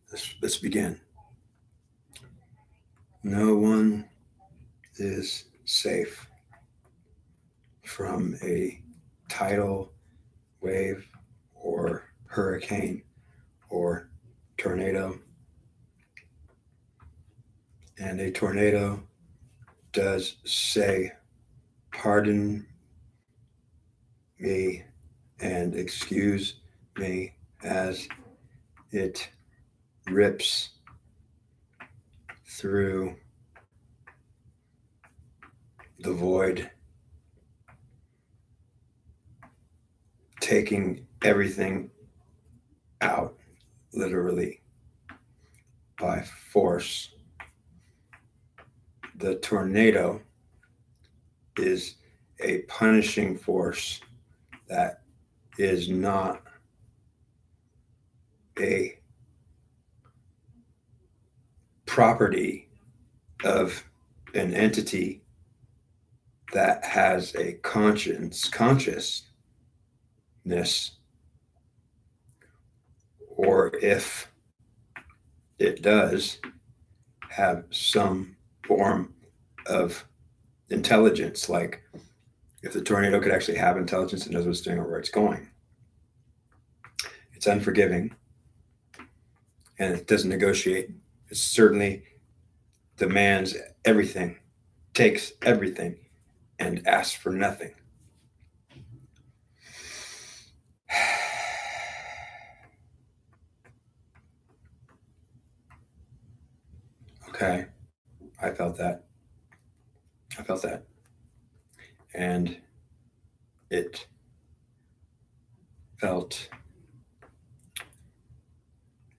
Let's begin. No one is safe from a tidal wave or hurricane or tornado. And a tornado does say, pardon me and excuse me, as it rips through the void, taking everything out, literally, by force. The tornado is a punishing force that is not a property of an entity that has a consciousness, or if it does have some form of intelligence, like if the tornado could actually have intelligence and knows what it's doing or where it's going. It's unforgiving and it doesn't negotiate. It certainly demands everything, takes everything, and asks for nothing. Okay, I felt that. I felt that. And it felt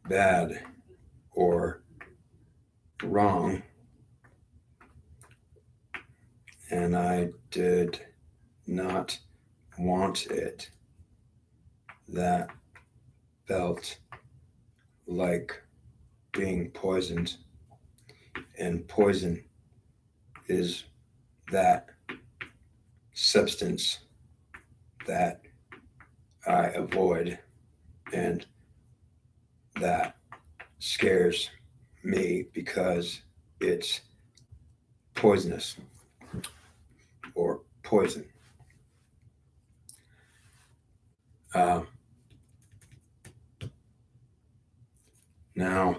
bad or wrong. And I did not want it. That felt like being poisoned. And poison is that substance that I avoid and that scares me because it's poisonous or poison. Now,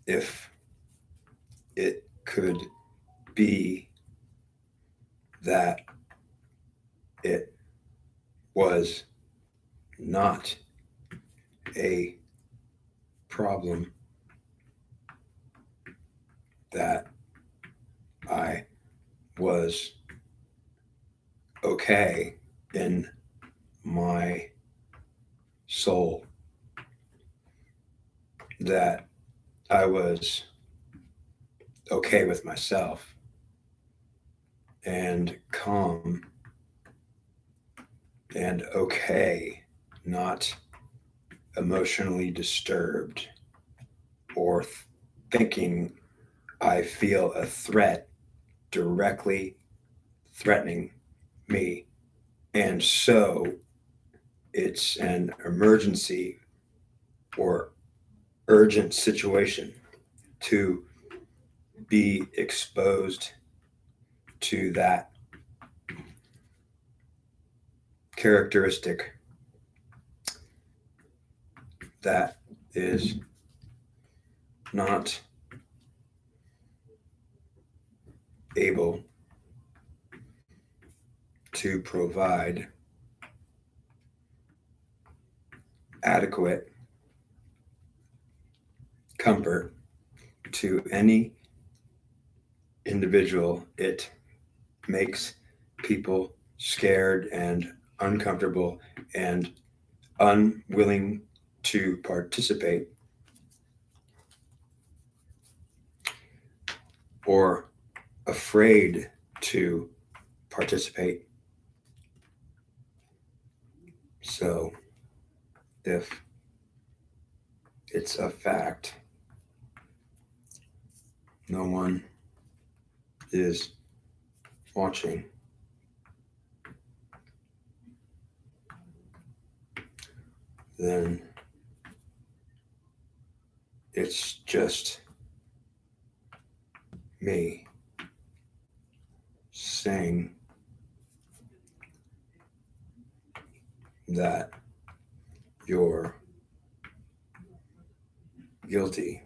if it could be that it was not a problem, that I was okay in my soul, that I was okay with myself and calm and okay, not emotionally disturbed or thinking I feel a threat directly threatening me. And so it's an emergency or urgent situation to be exposed to that characteristic that is not able to provide adequate comfort to any individual. It makes people scared and uncomfortable and unwilling to participate or afraid to participate. So if it's a fact, no one is watching, then It's just me saying that you're guilty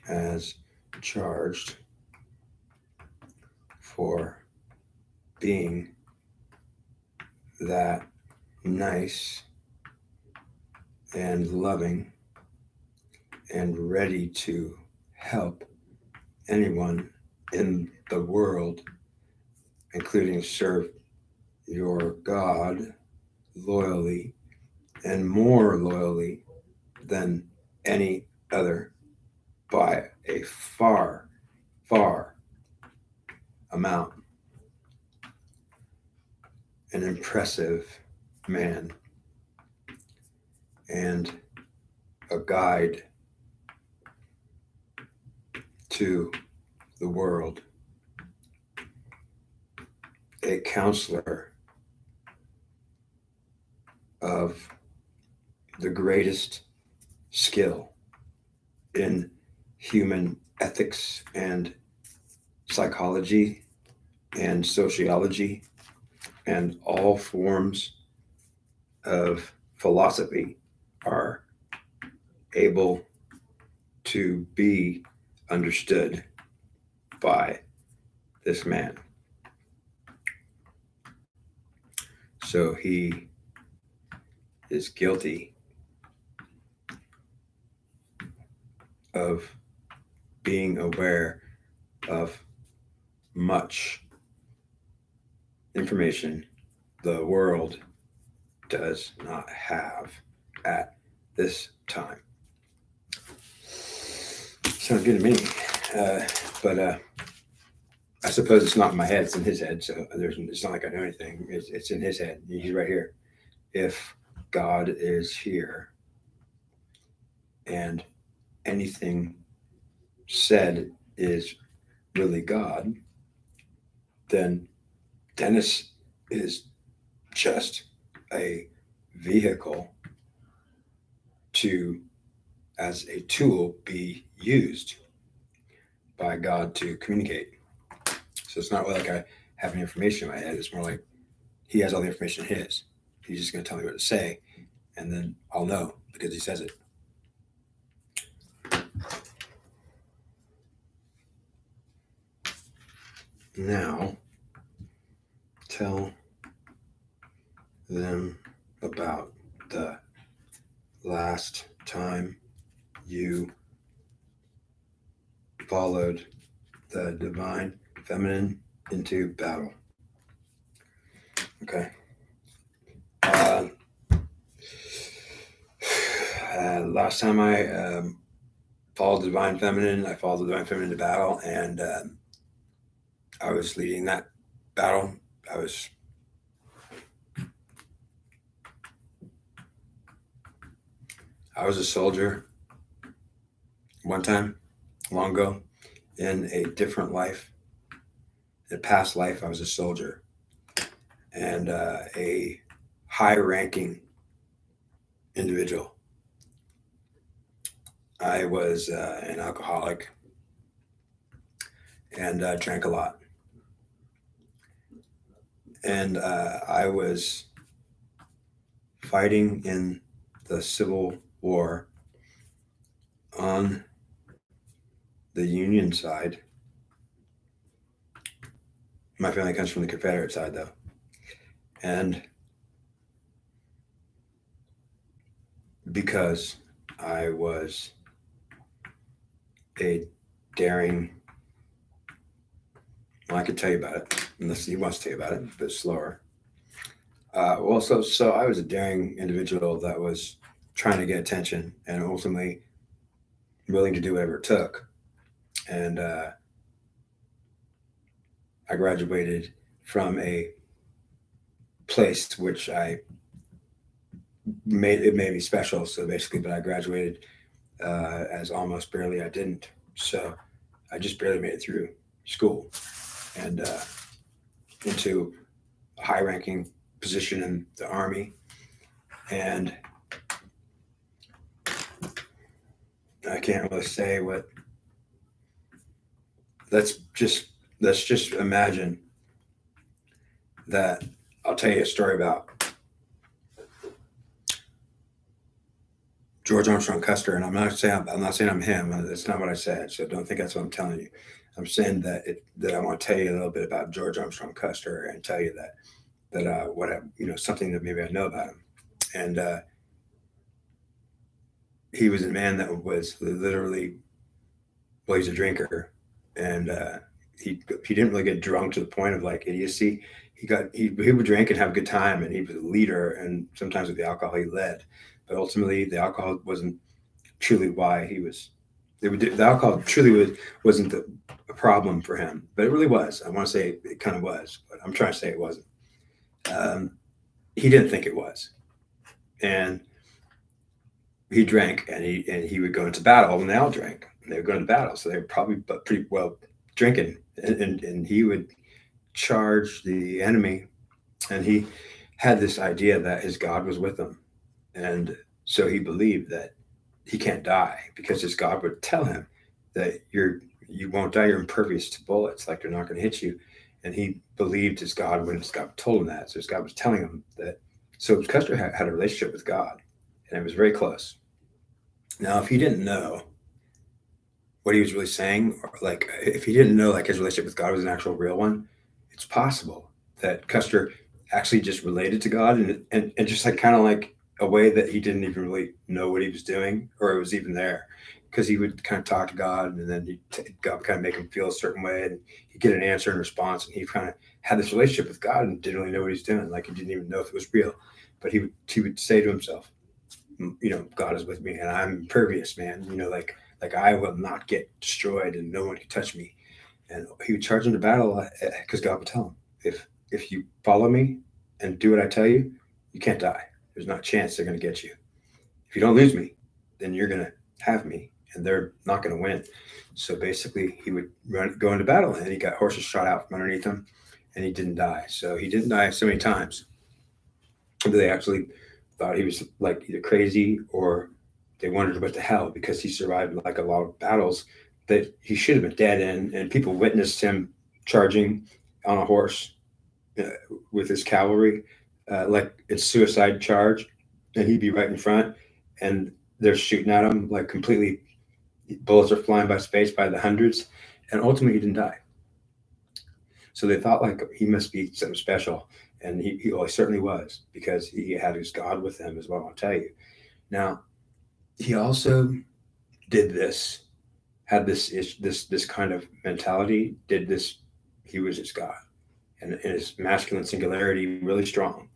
as charged for being that nice and loving and ready to help anyone in the world, including serve your God loyally and more loyally than any other by a far, far amount. An impressive man and a guide to the world, a counselor of the greatest skill in human ethics and psychology and sociology and all forms of philosophy are able to be understood by this man. So he is guilty of being aware of much information the world does not have at this time. Sounds good to me. But I suppose it's not in my head, it's in his head. So it's not like I know anything. It's in his head. He's right here. If God is here and anything said is really God, then Dennis is just a vehicle to, as a tool, be used by God to communicate. So it's not like I have any information in my head. It's more like he has all the information in his. He's just going to tell me what to say, and then I'll know because he says it. Now, tell them about the last time you followed the divine feminine into battle. Okay. Last time I followed the divine feminine, I followed the divine feminine into battle, and I was leading that battle. I was a soldier one time, long ago, in a different life. In a past life, I was a soldier and a high-ranking individual. I was an alcoholic and drank a lot. And I was fighting in the Civil War on the Union side. My family comes from the Confederate side, though. And because I was a daring, well, I could tell you about it, unless he wants to tell you about it, a bit slower. So I was a daring individual that was trying to get attention and ultimately willing to do whatever it took. And I graduated from a place which it made me special. So basically, but I graduated as almost barely I didn't. So I just barely made it through school and into a high-ranking position in the Army. And I can't really say what. Let's just imagine that. I'll tell you a story about George Armstrong Custer, and I'm not saying I'm him. That's not what I said. So don't think that's what I'm telling you. I'm saying that I want to tell you a little bit about George Armstrong Custer and tell you that what I, something that maybe I know about him. And he was a man that was literally, well, he's a drinker, and he didn't really get drunk to the point of like idiocy. He would drink and have a good time, and he was a leader, and sometimes with the alcohol he led, but ultimately the alcohol wasn't truly why he was. The alcohol truly wasn't a problem for him, but it really was. I want to say it kind of was, but I'm trying to say it wasn't. Um, he didn't think it was, and he drank, and he would go into battle, and they all drank, and they would go into battle, so they were probably pretty well drinking, and he would charge the enemy, and he had this idea that his God was with him, and so he believed that he can't die because his God would tell him that you won't die, you're impervious to bullets, like they're not going to hit you, and he believed his God when his God told him that, so his God was telling him that. So Custer had a relationship with God, and it was very close. Now, if he didn't know what he was really saying, or like if he didn't know like his relationship with God was an actual real one, it's possible that Custer actually just related to God and just like kind of like a way that he didn't even really know what he was doing or it was even there. Because he would kind of talk to God, and then God kind of make him feel a certain way, and he'd get an answer and response, and he kind of had this relationship with God and didn't really know what he's doing. Like he didn't even know if it was real, but he would say to himself, God is with me, and I'm impervious, man. Like I will not get destroyed, and no one can touch me. And he would charge into battle because God would tell him, if you follow me and do what I tell you, you can't die. There's not a chance they're going to get you. If you don't lose me, then you're going to have me, and they're not going to win. So basically, he would go into battle, and he got horses shot out from underneath him, and he didn't die. So he didn't die so many times. They actually thought he was like either crazy or they wondered what the hell because he survived like a lot of battles that he should have been dead in, and people witnessed him charging on a horse uh, with his cavalry, like it's suicide charge, and he'd be right in front, and they're shooting at him like completely. Bullets are flying by space by the hundreds, and ultimately he didn't die. So they thought like he must be something special, and he certainly was because he had his God with him, is what I'll tell you. Now he also did this, had this kind of mentality, did this. He was his God, and his masculine singularity really strong.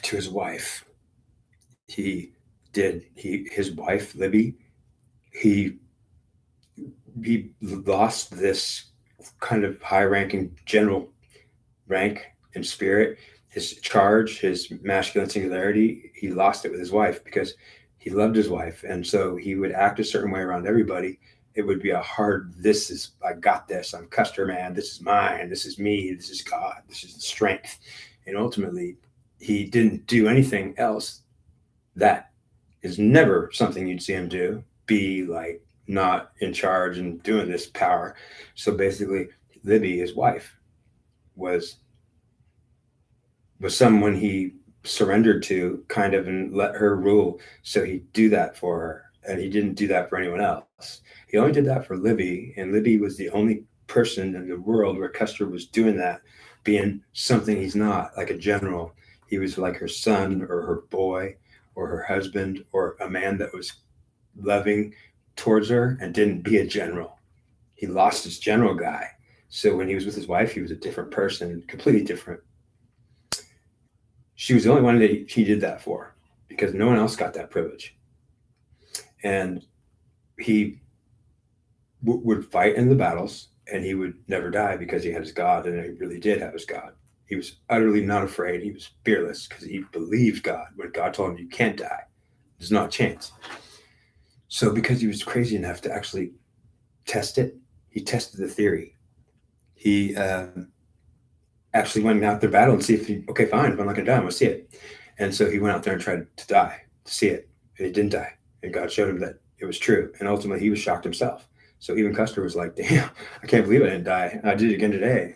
To his wife, he his wife Libby, he he lost this kind of high-ranking general rank and spirit, his charge, his masculine singularity. He lost it with his wife because he loved his wife, and so he would act a certain way around everybody. It would be a hard, this is, I got this, I'm Custer, man, this is mine, this is me, this is God, this is the strength. And ultimately he didn't do anything else. That is never something you'd see him do, be like not in charge and doing this power. So basically Libby, his wife, was someone he surrendered to kind of and let her rule. So he'd do that for her, and he didn't do that for anyone else. He only did that for Libby, and Libby was the only person in the world where Custer was doing that, being something he's not, like a general. He was like her son or her boy or her husband or a man that was loving towards her and didn't be a general. He lost his general guy. So when he was with his wife, he was a different person, completely different. She was the only one that he did that for because no one else got that privilege. And he would fight in the battles, and he would never die because he had his God, and he really did have his God. He was utterly not afraid. He was fearless because he believed God. When God told him, you can't die, there's not a chance. So because he was crazy enough to actually test it, he tested the theory. He actually went out there battle and see if okay, fine, if I'm not gonna die, I'm gonna see it. And so he went out there and tried to die to see it, and he didn't die. And God showed him that it was true. And ultimately, he was shocked himself. So even Custer was like, damn, I can't believe I didn't die. I did it again today.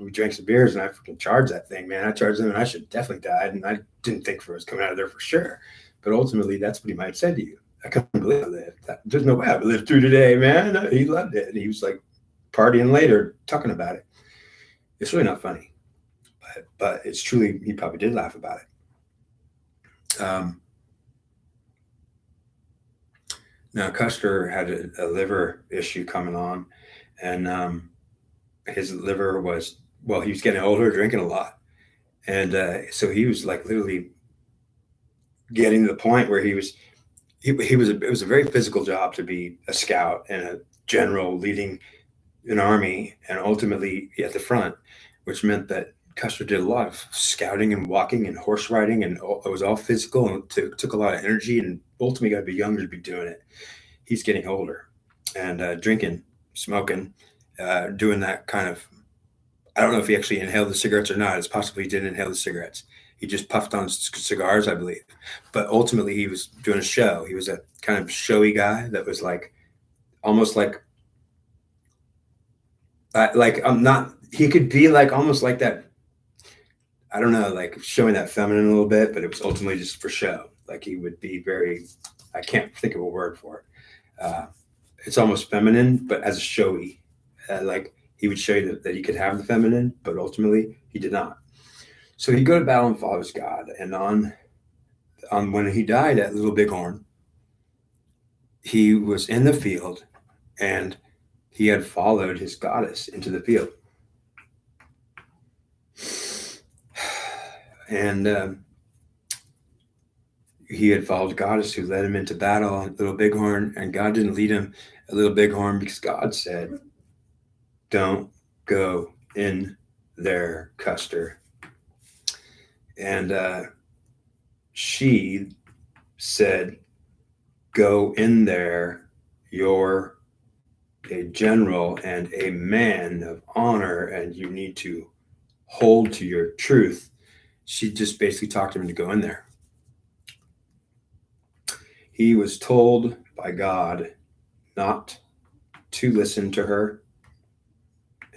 We drank some beers and I freaking charged that thing, man. I charged them and I should have definitely died. And I didn't think it was coming out of there for sure. But ultimately, that's what he might have said to you. I couldn't believe I lived. There's no way I lived through today, man. He loved it. And he was like partying later, talking about it. It's really not funny. But it's truly, he probably did laugh about it. Now, Custer had a liver issue coming on, and his liver was, well, he was getting older, drinking a lot. And so he was like literally getting to the point where it was a very physical job to be a scout and a general leading an army and ultimately at the front, which meant that Custer did a lot of scouting and walking and horse riding, and it was all physical and took a lot of energy. And ultimately, got to be younger to be doing it. He's getting older, and drinking, smoking, doing that kind of. I don't know if he actually inhaled the cigarettes or not. It's possible he didn't inhale the cigarettes. He just puffed on cigars, I believe. But ultimately, he was doing a show. He was a kind of showy guy that was like almost like I'm not. He could be like almost like that. I don't know, like showing that feminine a little bit, but it was ultimately just for show. Like he would be very, I can't think of a word for it. It's almost feminine, but as a showy. Like he would show you that he could have the feminine, but ultimately he did not. So he'd go to battle and follow his God. And on when he died at Little Bighorn, he was in the field and he had followed his goddess into the field. And he had followed the goddess who led him into battle at Little Bighorn, and God didn't lead him at Little Bighorn because God said, don't go in there, Custer. And she said, go in there, you're a general and a man of honor, and you need to hold to your truth. She just basically talked him into go in there. He was told by God not to listen to her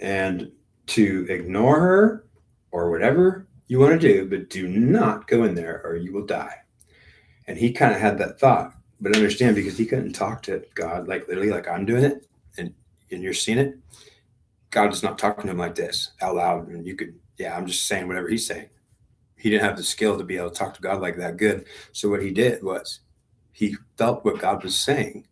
and to ignore her or whatever you want to do, but do not go in there or you will die. And he kind of had that thought, but understand, because he couldn't talk to God like literally like I'm doing it and you're seeing it. God is not talking to him like this out loud. And you could, I'm just saying whatever he's saying. He didn't have the skill to be able to talk to God like that good. So what he did was he felt what God was saying,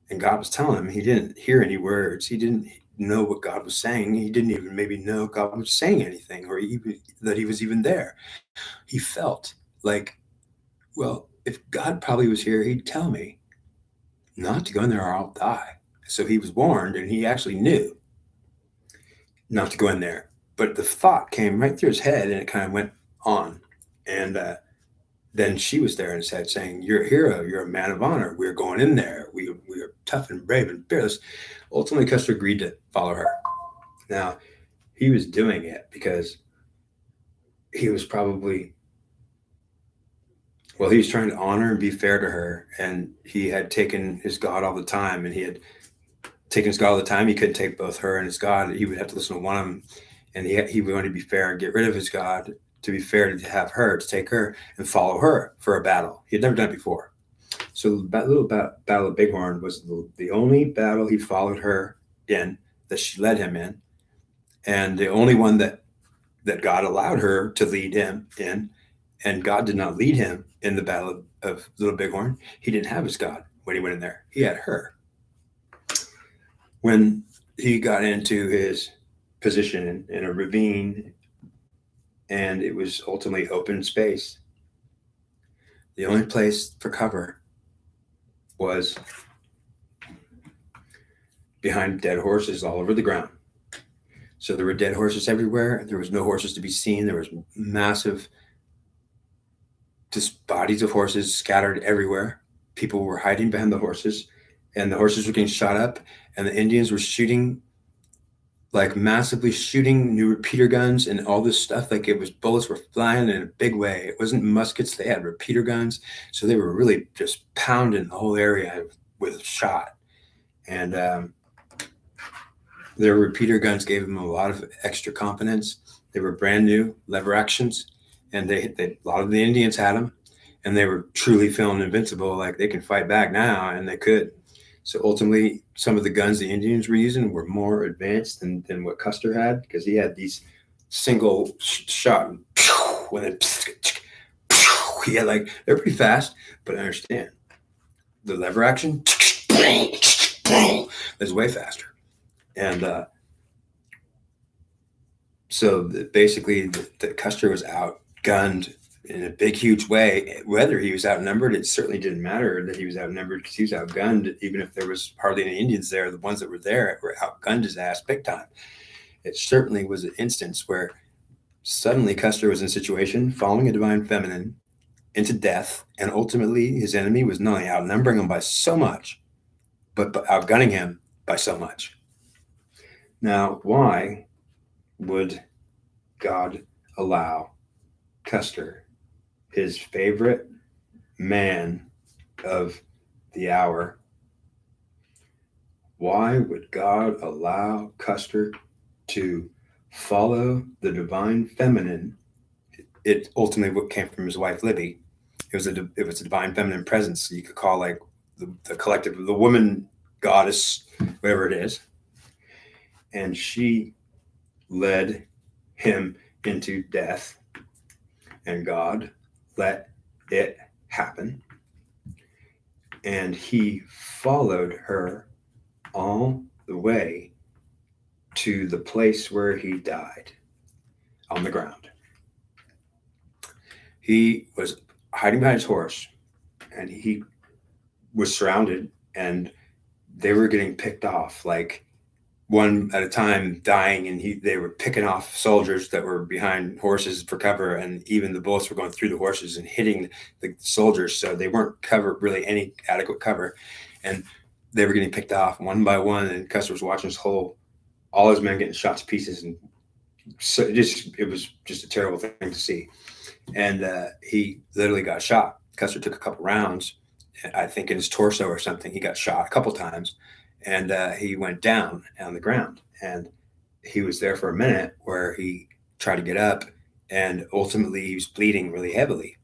and God was telling him. He didn't hear any words. He didn't know what God was saying. He didn't even maybe know God was saying anything or even that he was even there. He felt like, well, if God probably was here, he'd tell me not to go in there or I'll die. So he was warned, and he actually knew not to go in there. But the thought came right through his head, and it kind of went on. And then she was there and said, saying, you're a hero. You're a man of honor. We're going in there. We are tough and brave and fearless. Ultimately, Custer agreed to follow her. Now, he was doing it because he was probably, well, he was trying to honor and be fair to her. And he had taken his God all the time. And he had taken his God all the time. He couldn't take both her and his God. He would have to listen to one of them. And he wanted to be fair and get rid of his God, to be fair, to have her, to take her and follow her for a battle. He had never done it before. So the little battle of Bighorn was the only battle he followed her in, that she led him in, and the only one that God allowed her to lead him in. And God did not lead him in the battle of Little Bighorn. He didn't have his God when he went in there. He had her. When he got into his position in a ravine, and it was ultimately open space, the only place for cover was behind dead horses all over the ground. So there were dead horses everywhere. There was no horses to be seen. There was massive just bodies of horses scattered everywhere. People were hiding behind the horses, and the horses were getting shot up, and the Indians were shooting, like massively shooting new repeater guns and all this stuff. Like it was, bullets were flying in a big way. It wasn't muskets. They had repeater guns. So they were really just pounding the whole area. with shot. And their repeater guns gave them a lot of extra confidence. They were brand new lever actions, and they a lot of the Indians had them, and they were truly feeling invincible. Like they can fight back now, and they could. So ultimately, some of the guns the Indians were using were more advanced than what Custer had, because he had these single shot when it he had like they're pretty fast, but I understand the lever action is way faster. And so basically, the Custer was outgunned in a big, huge way. Whether he was outnumbered, it certainly didn't matter that he was outnumbered, because he was outgunned. Even if there was hardly any Indians there, the ones that were there were outgunned his ass big time. It certainly was an instance where suddenly Custer was in a situation following a divine feminine into death, and ultimately his enemy was not only outnumbering him by so much, but outgunning him by so much. Now, why would God allow Custer, his favorite man of the hour, why would God allow Custer to follow the divine feminine? It ultimately what came from his wife Libby. It was a divine feminine presence. You could call like the collective, the woman goddess, whatever it is, and she led him into death, and God let it happen, and he followed her all the way to the place where he died on the ground. He was hiding behind his horse, and he was surrounded, and they were getting picked off like one at a time, dying, and they were picking off soldiers that were behind horses for cover, and even the bullets were going through the horses and hitting the soldiers, so they weren't covered really any adequate cover, and they were getting picked off one by one, and Custer was watching all his men getting shot to pieces, and so it was just a terrible thing to see. And he literally got shot. Custer took a couple rounds, I think in his torso or something. He got shot a couple times, and he went down on the ground. And he was there for a minute where he tried to get up, and ultimately he was bleeding really heavily.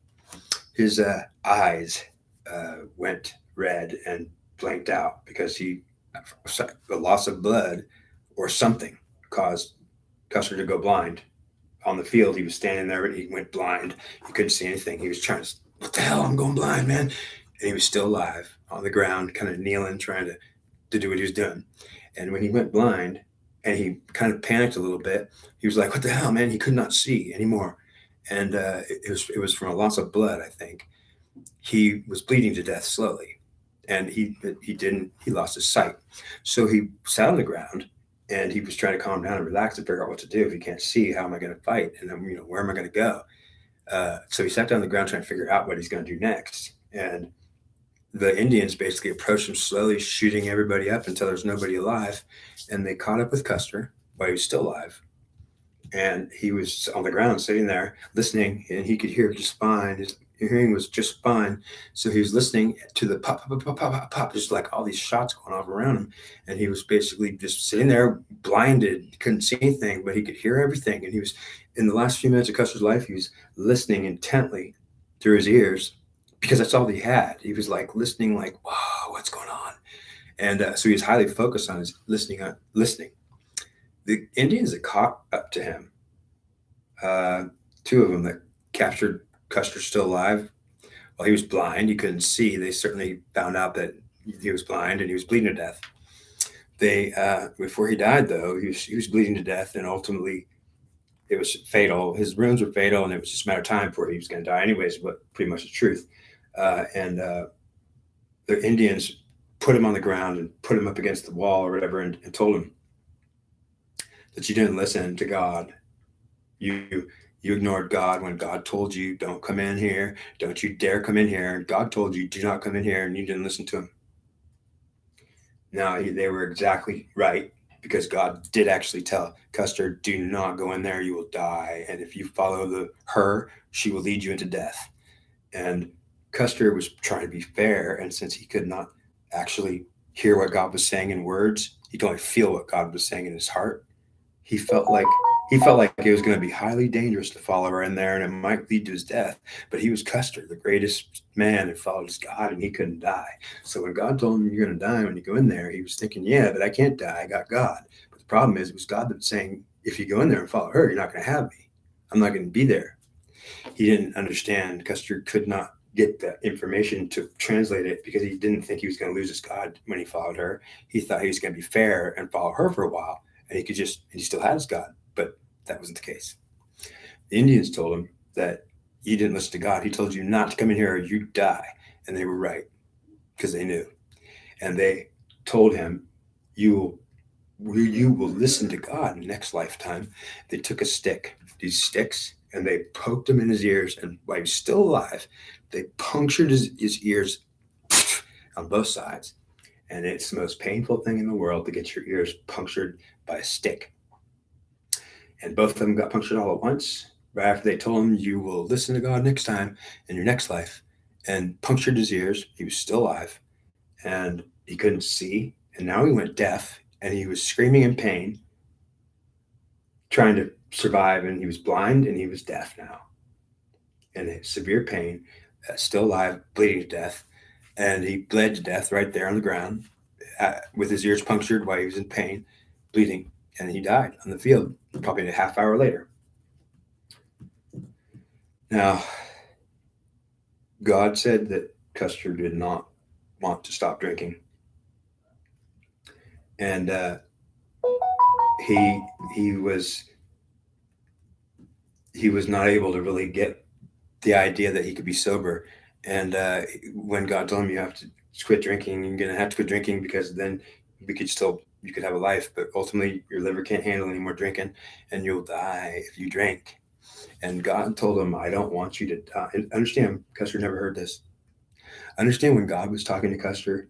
His eyes went red and blanked out because the loss of blood or something caused Custer to go blind. On the field, he was standing there, and he went blind. He couldn't see anything. He was trying to, what the hell? I'm going blind, man. And he was still alive on the ground, kind of kneeling, trying to do what he was doing. And when he went blind and he kind of panicked a little bit, he was like, what the hell, man? He could not see anymore. And it was from a loss of blood, I think. He was bleeding to death slowly, and he lost his sight. So he sat on the ground, and he was trying to calm down and relax and figure out what to do. If he can't see, how am I going to fight? And then, where am I going to go? So he sat down on the ground trying to figure out what he's going to do next. And the Indians basically approached him slowly, shooting everybody up until there's nobody alive. And they caught up with Custer while he was still alive. And he was on the ground sitting there listening, and he could hear just fine. His hearing was just fine. So he was listening to the pop, pop, pop, pop, pop, pop, just like all these shots going off around him. And he was basically just sitting there blinded, he couldn't see anything, but he could hear everything. And he was, in the last few minutes of Custer's life, he was listening intently through his ears, because that's all he had. He was like listening, like, wow, what's going on? And so he was highly focused on his listening. The Indians that caught up to him, two of them that captured Custer still alive while he was blind, he couldn't see. They certainly found out that he was blind and he was bleeding to death. They before he died, though, he was bleeding to death, and ultimately it was fatal. His wounds were fatal, and it was just a matter of time before he was going to die anyways, but pretty much the truth. And the Indians put him on the ground and put him up against the wall or whatever, and told him that you didn't listen to God. You ignored God when God told you, don't come in here. Don't you dare come in here. God told you, do not come in here, and you didn't listen to him. Now, they were exactly right, because God did actually tell Custer, do not go in there, you will die. And if you follow her, she will lead you into death. And Custer was trying to be fair, and since he could not actually hear what God was saying in words. He could only feel what God was saying in his heart. He felt like it was going to be highly dangerous to follow her in there, and it might lead to his death. But he was Custer, the greatest man who followed his God, and he couldn't die. So when God told him you're going to die when you go in there, he was thinking, yeah, but I can't die. I got God. But the problem is, it was God that was saying, if you go in there and follow her, you're not going to have me. I'm not going to be there. He didn't understand. Custer could not get the information to translate it because he didn't think he was going to lose his God when he followed her. He thought he was going to be fair and follow her for a while, and he still had his God. But that wasn't the case. The Indians told him that you didn't listen to God. He told you not to come in here or you die. And they were right because they knew. And they told him, you will listen to God in the next lifetime. They took a stick, these sticks, and they poked him in his ears. And while he was still alive, they punctured his ears on both sides. And it's the most painful thing in the world to get your ears punctured by a stick. And both of them got punctured all at once. Right after they told him, you will listen to God next time in your next life, and punctured his ears. He was still alive, and he couldn't see. And now he went deaf, and he was screaming in pain, trying to survive. And he was blind, and he was deaf now, in severe pain, still alive, bleeding to death. And he bled to death right there on the ground, with his ears punctured while he was in pain, bleeding. And he died on the field, probably a half hour later. Now, God said that Custer did not want to stop drinking, and he was not able to really get the idea that he could be sober. And when God told him you have to quit drinking, you're gonna have to quit drinking because then you could have a life, but ultimately your liver can't handle any more drinking, and you'll die if you drink. And God told him, I don't want you to die. And understand, Custer never heard this. Understand, when God was talking to Custer,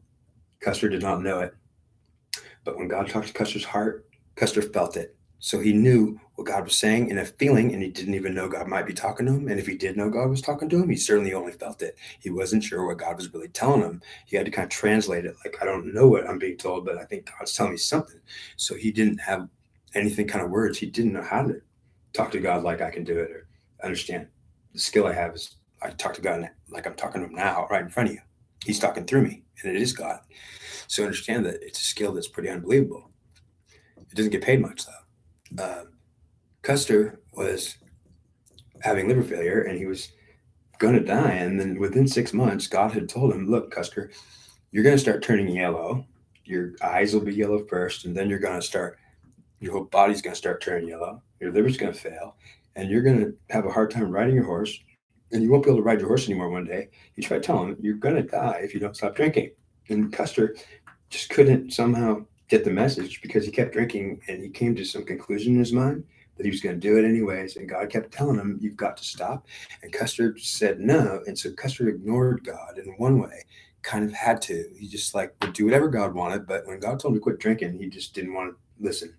Custer did not know it. But when God talked to Custer's heart, Custer felt it. So he knew what God was saying in a feeling, and he didn't even know God might be talking to him. And if he did know God was talking to him, he certainly only felt it. He wasn't sure what God was really telling him. He had to kind of translate it. Like, I don't know what I'm being told, but I think God's telling me something. So he didn't have anything kind of words. He didn't know how to talk to God like I can do it, or understand. The skill I have is I talk to God like I'm talking to him now, right in front of you. He's talking through me, and it is God. So understand that it's a skill that's pretty unbelievable. It doesn't get paid much, though. Custer was having liver failure, and he was going to die. And then within 6 months, God had told him, look, Custer, you're going to start turning yellow. Your eyes will be yellow first, and then your whole body's going to start turning yellow. Your liver's going to fail, and you're going to have a hard time riding your horse, and you won't be able to ride your horse anymore one day. You try telling him you're going to die if you don't stop drinking. And Custer just couldn't somehow get the message because he kept drinking, and he came to some conclusion in his mind that he was going to do it anyways. And God kept telling him, you've got to stop. And Custer said no. And so Custer ignored God in one way, kind of had to. He just would do whatever God wanted. But when God told him to quit drinking, he just didn't want to listen.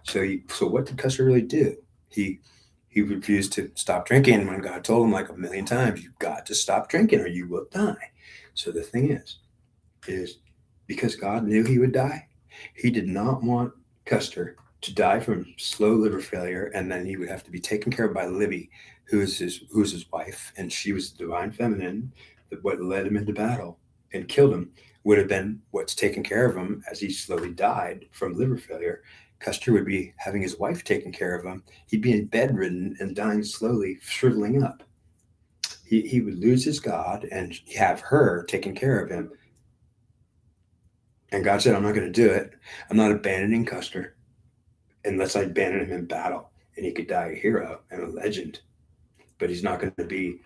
So what did Custer really do? He refused to stop drinking when God told him like a million times, you've got to stop drinking or you will die. So the thing is because God knew he would die, he did not want Custer to die from slow liver failure, and then he would have to be taken care of by Libby, who's his wife, and she was the divine feminine. What led him into battle and killed him would have been what's taken care of him as he slowly died from liver failure. Custer would be having his wife taken care of him. He'd be bedridden and dying slowly, shriveling up. He would lose his God and have her taking care of him. And God said, I'm not going to do it. I'm not abandoning Custer unless I abandon him in battle. And he could die a hero and a legend. But he's not going to be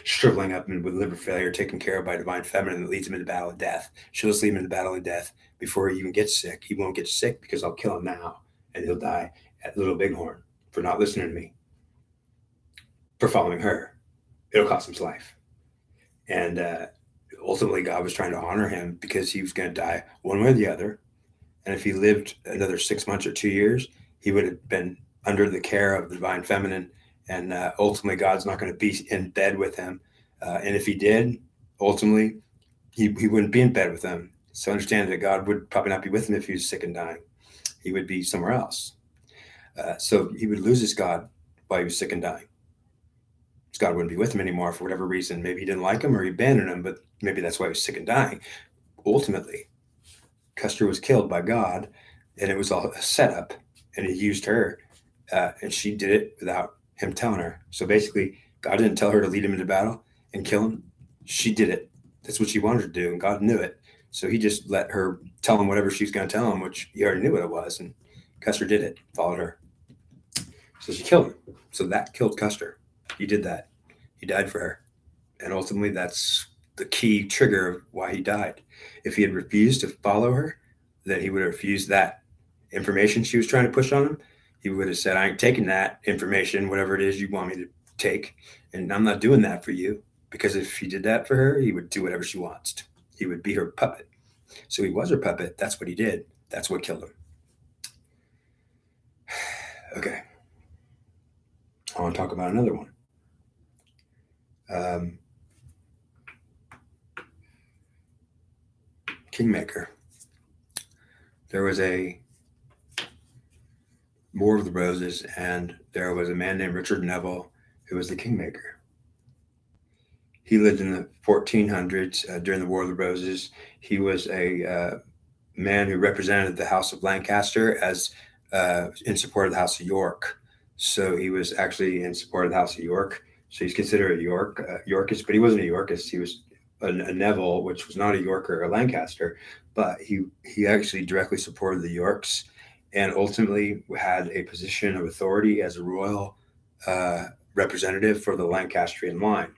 shriveling up and with liver failure taken care of by divine feminine that leads him into battle of death. She'll just lead him into battle of death before he even gets sick. He won't get sick because I'll kill him now, and he'll die at Little Bighorn for not listening to me, for following her. It'll cost him his life. And ultimately, God was trying to honor him because he was going to die one way or the other. And if he lived another 6 months or 2 years, he would have been under the care of the divine feminine. And ultimately, God's not going to be in bed with him. And if he did, ultimately, he wouldn't be in bed with them. So understand that God would probably not be with him if he was sick and dying. He would be somewhere else. So he would lose his God while he was sick and dying. His God wouldn't be with him anymore for whatever reason. Maybe he didn't like him or he abandoned him, but maybe that's why he was sick and dying. Ultimately, Custer was killed by God, and it was all a setup, and he used her, and she did it without him telling her. So basically, God didn't tell her to lead him into battle and kill him. She did it. That's what she wanted to do, and God knew it. So he just let her tell him whatever she's going to tell him, which he already knew what it was, and Custer did it, followed her. So she killed him. So that killed Custer. He did that. He died for her. And ultimately, that's the key trigger of why he died. If he had refused to follow her, then he would have refused that information she was trying to push on him. He would have said, I ain't taking that information, whatever it is you want me to take. And I'm not doing that for you. Because if he did that for her, he would do whatever she wants. He would be her puppet. So he was her puppet. That's what he did. That's what killed him. Okay. I want to talk about another one. Kingmaker. There was a War of the Roses, and there was a man named Richard Neville who was the Kingmaker. He lived in the 1400s during the War of the Roses. He was a man who represented the House of Lancaster as in support of the House of York. So he was actually in support of the House of York. So he's considered a Yorkist, but he wasn't a Yorkist. He was a Neville, which was not a York or a Lancaster, but he actually directly supported the Yorks, and ultimately had a position of authority as a royal representative for the Lancastrian line.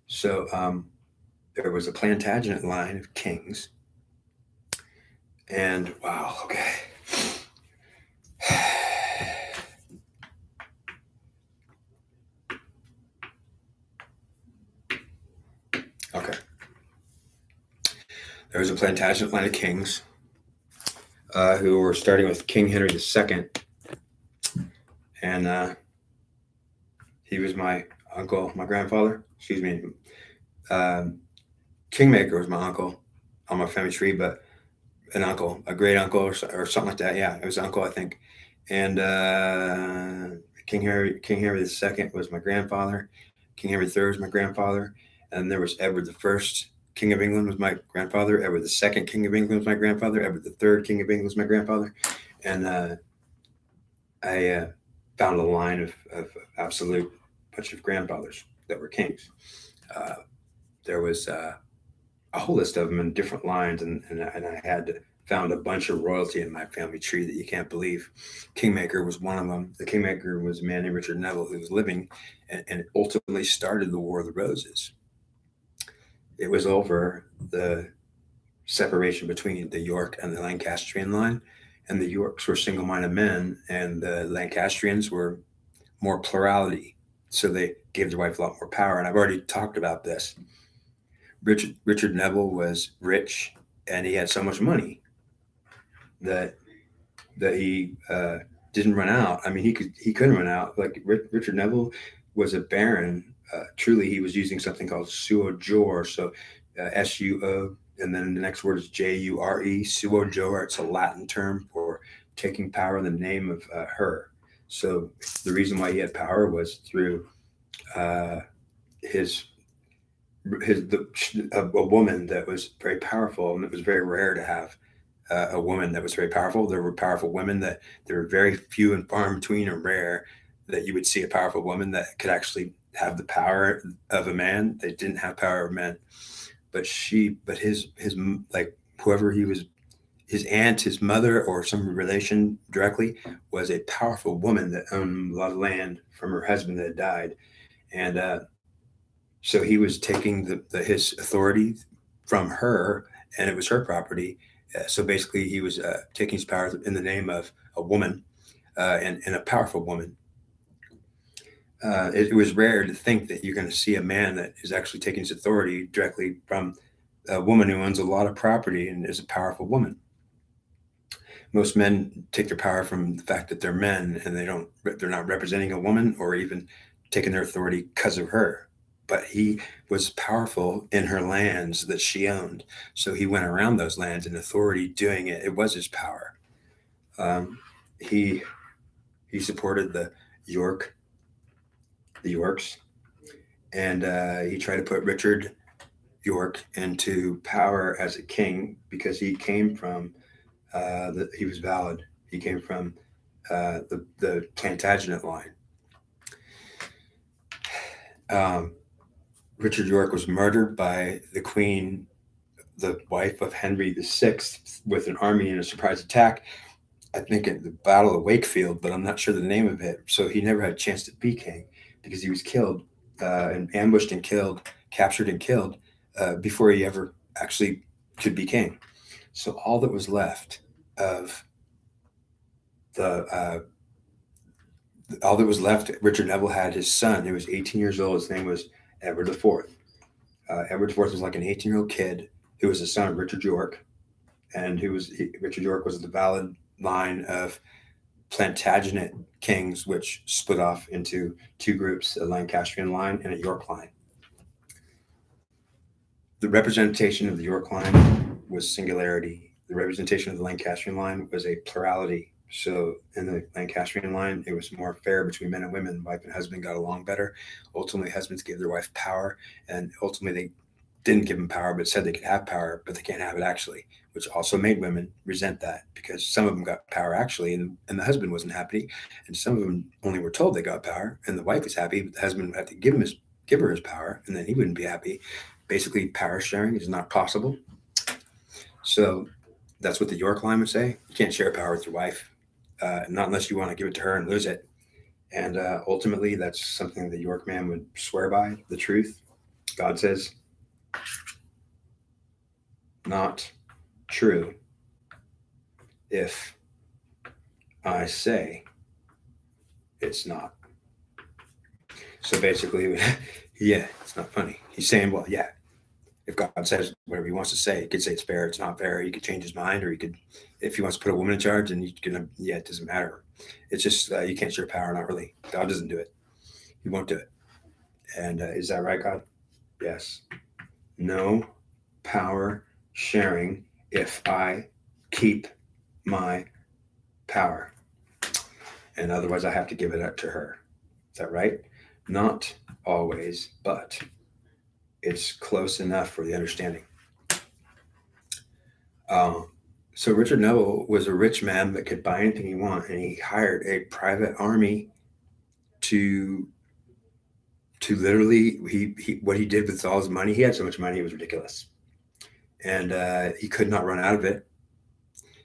So there was a Plantagenet line of kings, and wow, okay. Okay. There was a Plantagenet line of kings who were starting with King Henry II, and he was my uncle, my grandfather. Excuse me. Kingmaker was my uncle on my family tree, but an uncle, a great uncle, or something like that. Yeah, it was uncle, I think. And King Henry II was my grandfather. King Henry III was my grandfather, and there was Edward I, King of England, was my grandfather. Edward II, King of England, was my grandfather. Edward III, King of England, was my grandfather. And I found a line of absolute bunch of grandfathers that were kings. There was a whole list of them in different lines, and I had found a bunch of royalty in my family tree that you can't believe. Kingmaker was one of them. The Kingmaker was a man named Richard Neville, who was living and ultimately started the War of the Roses. It was over the separation between the York and the Lancastrian line, and the Yorks were single-minded men, and the Lancastrians were more plurality. So they gave their wife a lot more power. And I've already talked about this. Richard Neville was rich, and he had so much money that he didn't run out. I mean, he couldn't run out. Like Richard Neville was a baron. Truly, he was using something called suo jure. So SUO, and then the next word is JURE. Suo jure. It's a Latin term for taking power in the name of her. So the reason why he had power was through a woman that was very powerful, and it was very rare to have a woman that was very powerful. There were powerful women that there were very few and far in between, and rare that you would see a powerful woman that could actually have the power of a man. They didn't have power of men, but his like whoever he was, his aunt, his mother, or some relation directly, was a powerful woman that owned a lot of land from her husband that had died. And so he was taking his authority from her, and it was her property. So basically, he was taking his power in the name of a woman, and a powerful woman. It was rare to think that you're going to see a man that is actually taking his authority directly from a woman who owns a lot of property and is a powerful woman. Most men take their power from the fact that they're men, and they're not representing a woman or even taking their authority because of her. but he was powerful in her lands that she owned. So he went around those lands in authority doing it. It was his power. Um, he he supported York, the Yorks, and he tried to put Richard York into power as a king because he came from he was valid. He came from the Plantagenet line. Um, Richard York was murdered by the Queen, the wife of Henry VI, with an army in a surprise attack. I think at the Battle of Wakefield, but I'm not sure the name of it. So he never had a chance to be king because he was killed and ambushed and killed, captured and killed before he ever actually could be king. So all that was left of the all that was left, Richard Neville had his son who was 18 years old. His name was Edward IV. Edward IV was like an 18-year-old kid who was the son of Richard York, and Richard York was the valid line of Plantagenet kings, which split off into two groups: a Lancastrian line and a York line. The representation of the York line was singularity. The representation of the Lancastrian line was a plurality. So in the Lancastrian line, it was more fair between men and women. Wife and husband got along better. Ultimately, husbands gave their wife power, and ultimately they didn't give them power, but said they could have power, but they can't have it actually, which also made women resent that because some of them got power actually, and the husband wasn't happy, and some of them only were told they got power, and the wife was happy, but the husband would have to give her his power, and then he wouldn't be happy. Basically, power sharing is not possible. So that's what the York line would say. You can't share power with your wife, not unless you want to give it to her and lose it. And ultimately, that's something the York man would swear by, the truth. God says, not true if I say it's not. So basically, yeah, it's not funny. He's saying, well, yeah, if God says whatever he wants to say, he could say it's fair, it's not fair. He could change his mind, or he could, if he wants to put a woman in charge, and you can, yeah, it doesn't matter. It's just you can't share power, not really. God doesn't do it. He won't do it. And is that right, God? Yes. No power sharing if I keep my power. And otherwise, I have to give it up to her. Is that right? Not always, but it's close enough for the understanding. So Richard Neville was a rich man that could buy anything he wanted, and he hired a private army to literally what he did with all his money. He had so much money, it was ridiculous, and he could not run out of it.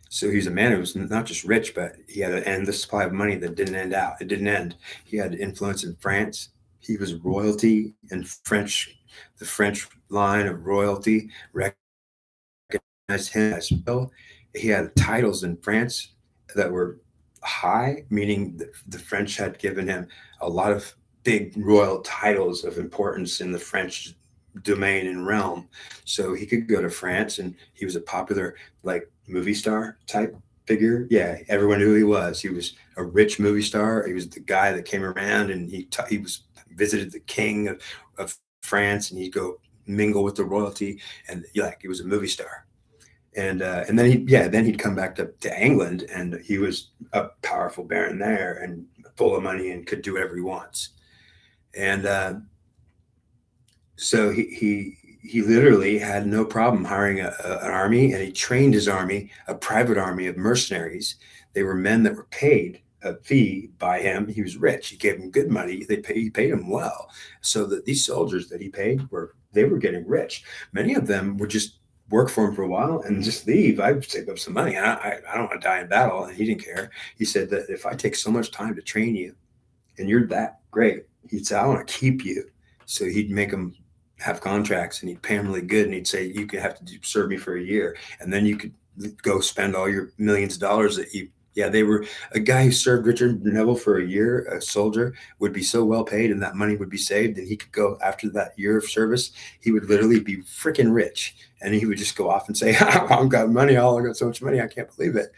So he was a man who was not just rich, but he had an endless supply of money that didn't end out. It didn't end. He had influence in France. He was royalty in French. The French line of royalty recognized him as well. He had titles in France that were high, meaning the French had given him a lot of big royal titles of importance in the French domain and realm. So he could go to France, and he was a popular, like, movie star type figure. Yeah, everyone knew who he was. He was a rich movie star. He was the guy that came around, and he was visited the king of France, and he'd go mingle with the royalty, and like he was a movie star. And then he'd come back to England, and he was a powerful baron there and full of money and could do whatever he wants. And so he literally had no problem hiring an army, and he trained his army, a private army of mercenaries. They were men that were paid a fee by him. He was rich. He gave them good money. He paid them well, so that these soldiers that he paid were getting rich. Many of them would just work for him for a while and just leave. I'd save up some money. I don't want to die in battle, and he didn't care. He said that if I take so much time to train you, and you're that great, he'd say, I want to keep you. So he'd make them have contracts, and he'd pay them really good, and he'd say, you could have to serve me for a year, and then you could go spend all your millions of dollars that you. Yeah, they were a guy who served Richard Neville for a year. A soldier would be so well paid, and that money would be saved, and he could go after that year of service. He would literally be freaking rich, and he would just go off and say, I've got money. I got so much money. I can't believe it.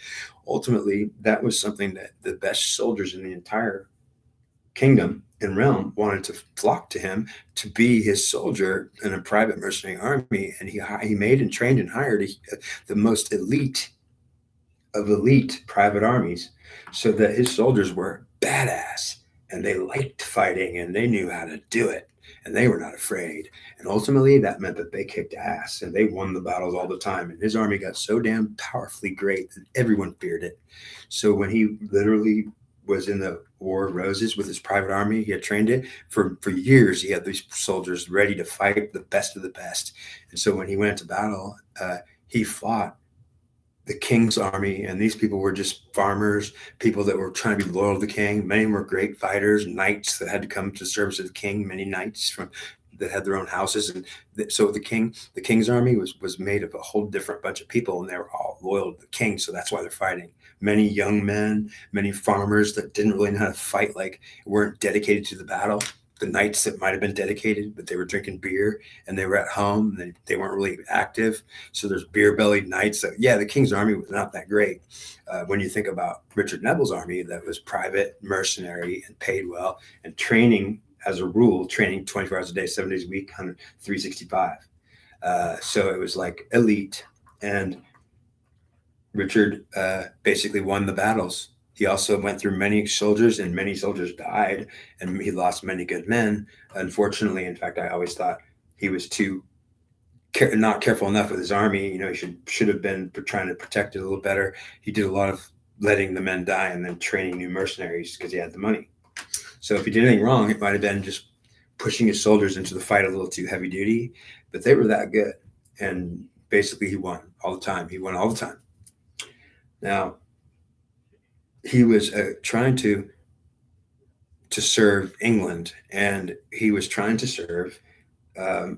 Ultimately, that was something that the best soldiers in the entire kingdom and realm wanted to flock to him to be his soldier in a private mercenary army, and he made and trained and hired the most elite of elite private armies, so that his soldiers were badass and they liked fighting and they knew how to do it and they were not afraid. And ultimately, that meant that they kicked ass and they won the battles all the time. And his army got so damn powerfully great that everyone feared it. So when he literally was in the War of Roses with his private army, he had trained it for years. He had these soldiers ready to fight the best of the best. And so when he went to battle, he fought the king's army, and these people were just farmers, people that were trying to be loyal to the king. Many were great fighters, knights that had to come to the service of the king. Many knights from that had their own houses, and so the king's army was made of a whole different bunch of people, and they were all loyal to the king. So that's why they're fighting. Many young men, many farmers that didn't really know how to fight, like weren't dedicated to the battle. The knights that might have been dedicated, but they were drinking beer and they were at home. They weren't really active. So there's beer-bellied knights. So yeah, the king's army was not that great. When you think about Richard Neville's army, that was private, mercenary, and paid well, and training as a rule, training 24 hours a day, 7 days a week, 365. So it was like elite. And Richard basically won the battles. He also went through many soldiers, and many soldiers died, and he lost many good men. Unfortunately, in fact, I always thought he was not careful enough with his army. You know, he should have been trying to protect it a little better. He did a lot of letting the men die and then training new mercenaries because he had the money. So if he did anything wrong, it might have been just pushing his soldiers into the fight a little too heavy duty. But they were that good, and basically he won all the time. He won all the time. Now, he was trying to serve England, and he was trying to serve the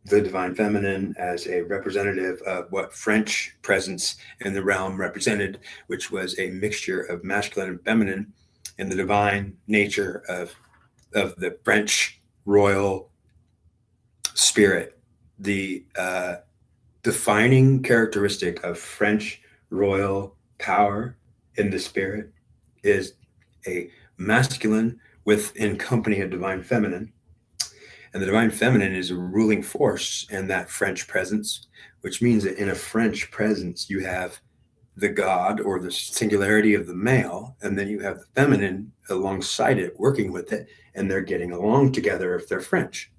divine feminine as a representative of what French presence in the realm represented, which was a mixture of masculine and feminine, and the divine nature of the French royal spirit. The defining characteristic of French royal power in the spirit is a masculine within company of divine feminine. And the divine feminine is a ruling force in that French presence, which means that in a French presence, you have the God or the singularity of the male, and then you have the feminine alongside it, working with it, and they're getting along together if they're French.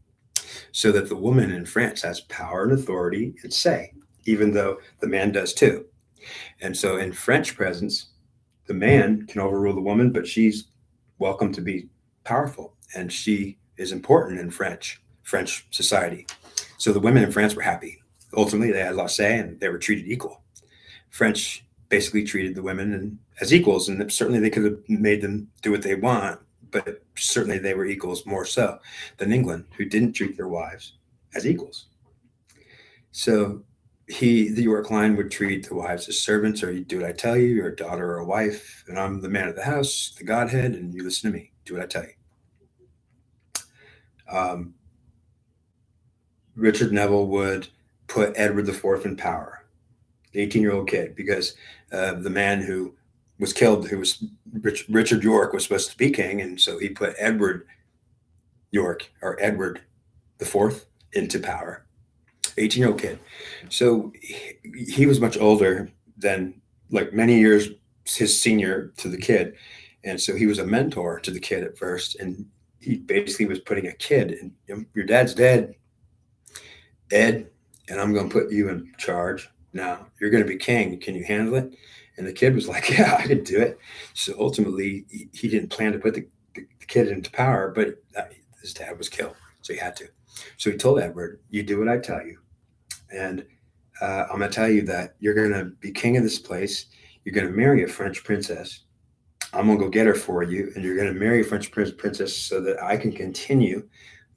So that the woman in France has power and authority and say, even though the man does too. And so in French presence, the man can overrule the woman, but she's welcome to be powerful, and she is important in French society. So the women in France were happy. Ultimately, they had a lot to say, and they were treated equal. French basically treated the women as equals, and certainly they could have made them do what they want, but certainly they were equals more so than England, who didn't treat their wives as equals. So the York line would treat the wives as servants, or you do what I tell you, you're a daughter or a wife, and I'm the man of the house, the Godhead, and you listen to me, do what I tell you. Richard Neville would put Edward IV in power, the 18-year-old kid, because the man who was killed, who was Richard York, was supposed to be king, and so he put Edward York, or Edward IV, into power. 18-year-old kid. So he was much older than, like, many years his senior to the kid. And so he was a mentor to the kid at first. And he basically was putting a kid in, your dad's dead, Ed, and I'm going to put you in charge. Now you're going to be king. Can you handle it? And the kid was like, yeah, I can do it. So ultimately he didn't plan to put the kid into power, but his dad was killed. So he had to. So he told Edward, you do what I tell you. And I'm going to tell you that you're going to be king of this place. You're going to marry a French princess. I'm going to go get her for you. And you're going to marry a French princess so that I can continue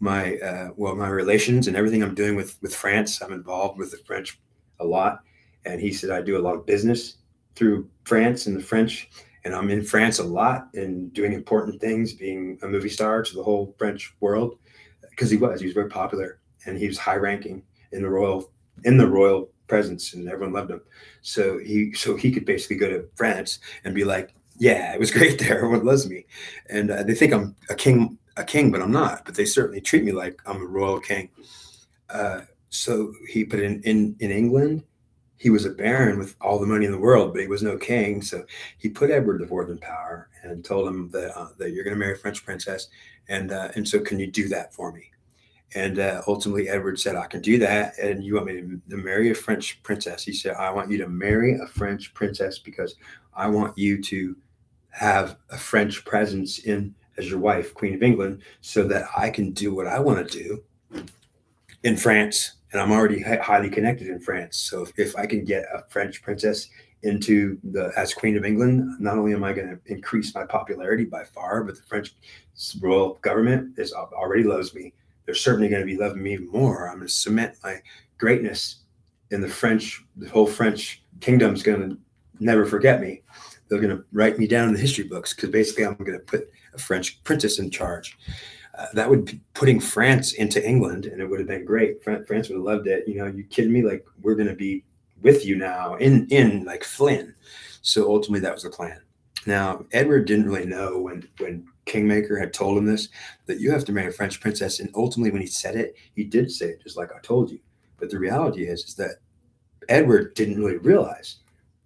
my relations and everything I'm doing with France. I'm involved with the French a lot. And he said, I do a lot of business through France and the French. And I'm in France a lot and doing important things, being a movie star to the whole French world. Because he was very popular, and he was high ranking in the royal presence, and everyone loved him. So he could basically go to France and be like, Yeah, it was great there. Everyone loves me, and they think I'm a king, but I'm not. But they certainly treat me like I'm a royal king. Uh, so he put in England. He was a baron with all the money in the world, but he was no king. So he put Edward the Fourth in power and told him that you're going to marry a French princess, and so can you do that for me? And ultimately, Edward said, I can do that. And you want me to marry a French princess? He said, I want you to marry a French princess because I want you to have a French presence in as your wife, Queen of England, so that I can do what I want to do in France. And I'm already highly connected in France. So if I can get a French princess into the as Queen of England, not only am I going to increase my popularity by far, but the French royal government is already loves me. They're certainly going to be loving me even more. I'm going to cement my greatness in the French. The whole French kingdom's going to never forget me. They're going to write me down in the history books because basically I'm going to put a French princess in charge. That would be putting France into England, and it would have been great. France would have loved it. You know, you kidding me? Like we're going to be with you now in like Flynn. So ultimately, that was the plan. Now Edward didn't really know when Kingmaker had told him this that you have to marry a French princess, and ultimately when he said it, he did say it just like I told you. But the reality is that Edward didn't really realize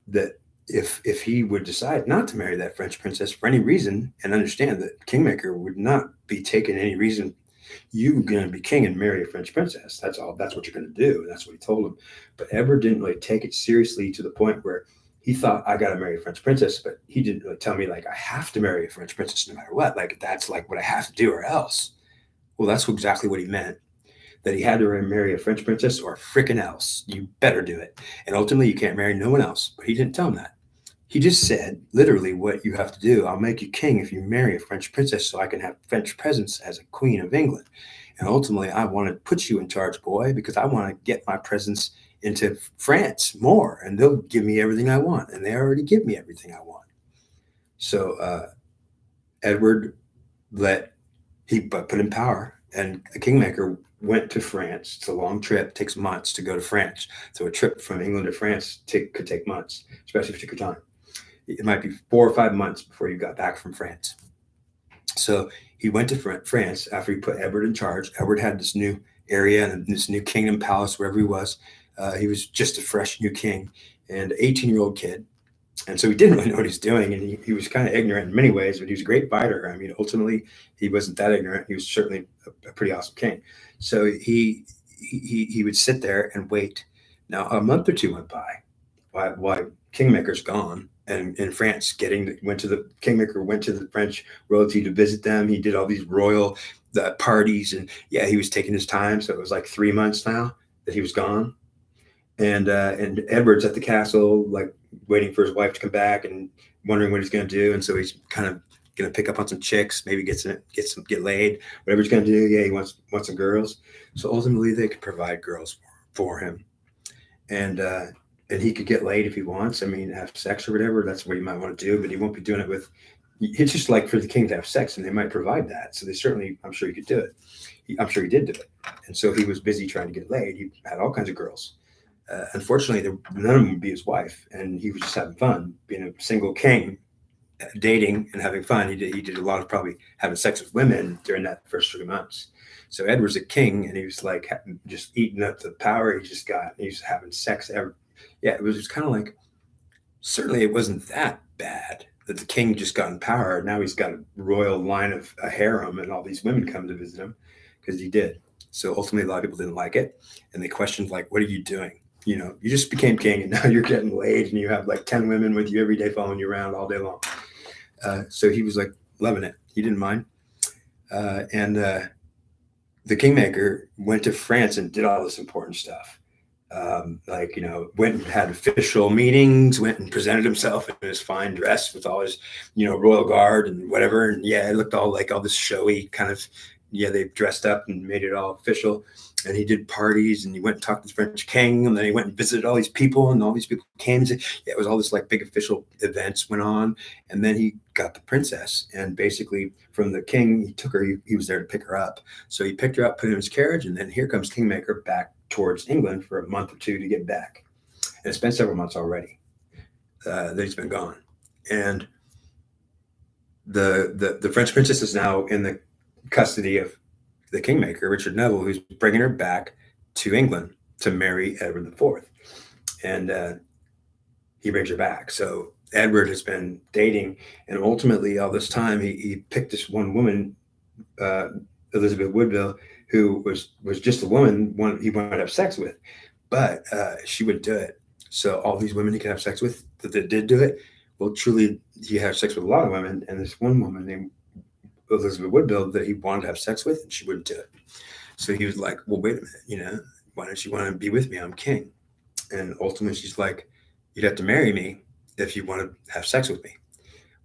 that if he would decide not to marry that French princess for any reason, and understand that Kingmaker would not be taking any reason, you're going to be king and marry a French princess. That's all. That's what you're going to do. And that's what he told him. But Edward didn't really take it seriously to the point where he thought I got to marry a French princess, but he didn't really tell me like I have to marry a French princess no matter what. Like that's like what I have to do or else. Well, that's exactly what he meant. That he had to marry a French princess or frickin' else. You better do it. And ultimately, you can't marry no one else. But he didn't tell him that. He just said literally what you have to do. I'll make you king if you marry a French princess so I can have French presence as a queen of England. And ultimately, I want to put you in charge, boy, because I want to get my presence into France more and they'll give me everything I want. And they already give me everything I want. So Edward let, he put in power and the Kingmaker went to France. It's a long trip, takes months to go to France. So a trip from England to France could take months, especially if you took your time. It might be 4 or 5 months before you got back from France. So he went to France after he put Edward in charge. Edward had this new area and this new kingdom palace wherever he was. He was just a fresh new king and 18-year-old kid. And so he didn't really know what he's doing. And he was kind of ignorant in many ways, but he was a great fighter. I mean, ultimately, he wasn't that ignorant. He was certainly a pretty awesome king. So he would sit there and wait. Now, a month or two went by while Kingmaker's gone and in France the Kingmaker went to the French royalty to visit them. He did all these royal parties and yeah, he was taking his time. So it was like 3 months now that he was gone. And Edward's at the castle, like waiting for his wife to come back and wondering what he's going to do. And so he's kind of going to pick up on some chicks, maybe get laid, whatever he's going to do. Yeah, he wants some girls. So ultimately, they could provide girls for him, and he could get laid if he wants. I mean, have sex or whatever. That's what he might want to do, but he won't be doing it with. It's just like for the king to have sex, and they might provide that. So they certainly, I'm sure he could do it. I'm sure he did do it. And so he was busy trying to get laid. He had all kinds of girls. Unfortunately, none of them would be his wife, and he was just having fun being a single king, dating and having fun. He did a lot of probably having sex with women during that first 3 months. So Edward's a king, and he was like just eating up the power he just got. He was having sex. Yeah, it was just kind of like certainly it wasn't that bad that the king just got in power. Now he's got a royal line of a harem, and all these women come to visit him because he did. So ultimately, a lot of people didn't like it, and they questioned like, "What are you doing? You know, you just became king and now you're getting laid and you have like 10 women with you every day following you around all day long." So he was like loving it. He didn't mind. And the Kingmaker went to France and did all this important stuff. Like, you know, went and had official meetings, went and presented himself in his fine dress with all his, you know, royal guard and whatever. And yeah, it looked all like all this showy kind of, yeah, they dressed up and made it all official. And he did parties and he went and talked to the French king and then he went and visited all these people and all these people came. Yeah, it was all this like big official events went on. And then he got the princess and basically from the king, he took her, he was there to pick her up. So he picked her up, put her in his carriage, and then here comes Kingmaker back towards England for a month or two to get back. And it's been several months already that he's been gone. And the French princess is now in the custody of the kingmaker, Richard Neville, who's bringing her back to England to marry Edward IV. And he brings her back. So Edward has been dating, and ultimately, all this time, he picked this one woman, uh, Elizabeth Woodville, who was just a woman he wanted to have sex with, but she would do it. So all these women he could have sex with that did do it, well, truly, he had sex with a lot of women, and this one woman named Elizabeth Woodville that he wanted to have sex with, and she wouldn't do it. So he was like, "Well, wait a minute, why don't you want to be with me? I'm king." And ultimately, she's like, "You'd have to marry me if you want to have sex with me."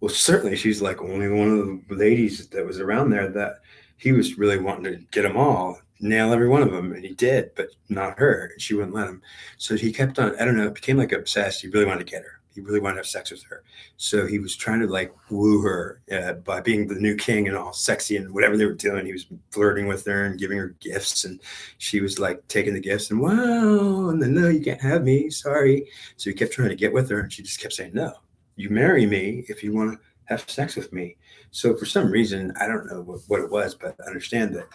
Well, certainly, she's like only one of the ladies that was around there that he was really wanting to get them all, nail every one of them, and he did, but not her. And she wouldn't let him. So he kept on. I don't know. It became like obsessed. He really wanted to get her. He really wanted to have sex with her. So he was trying to like woo her by being the new king and all sexy and whatever they were doing. He was flirting with her and giving her gifts, and she was like taking the gifts and wow, and then no, you can't have me. Sorry. So he kept trying to get with her, and she just kept saying no. You marry me if you want to have sex with me. So for some reason, I don't know what it was, but I understand that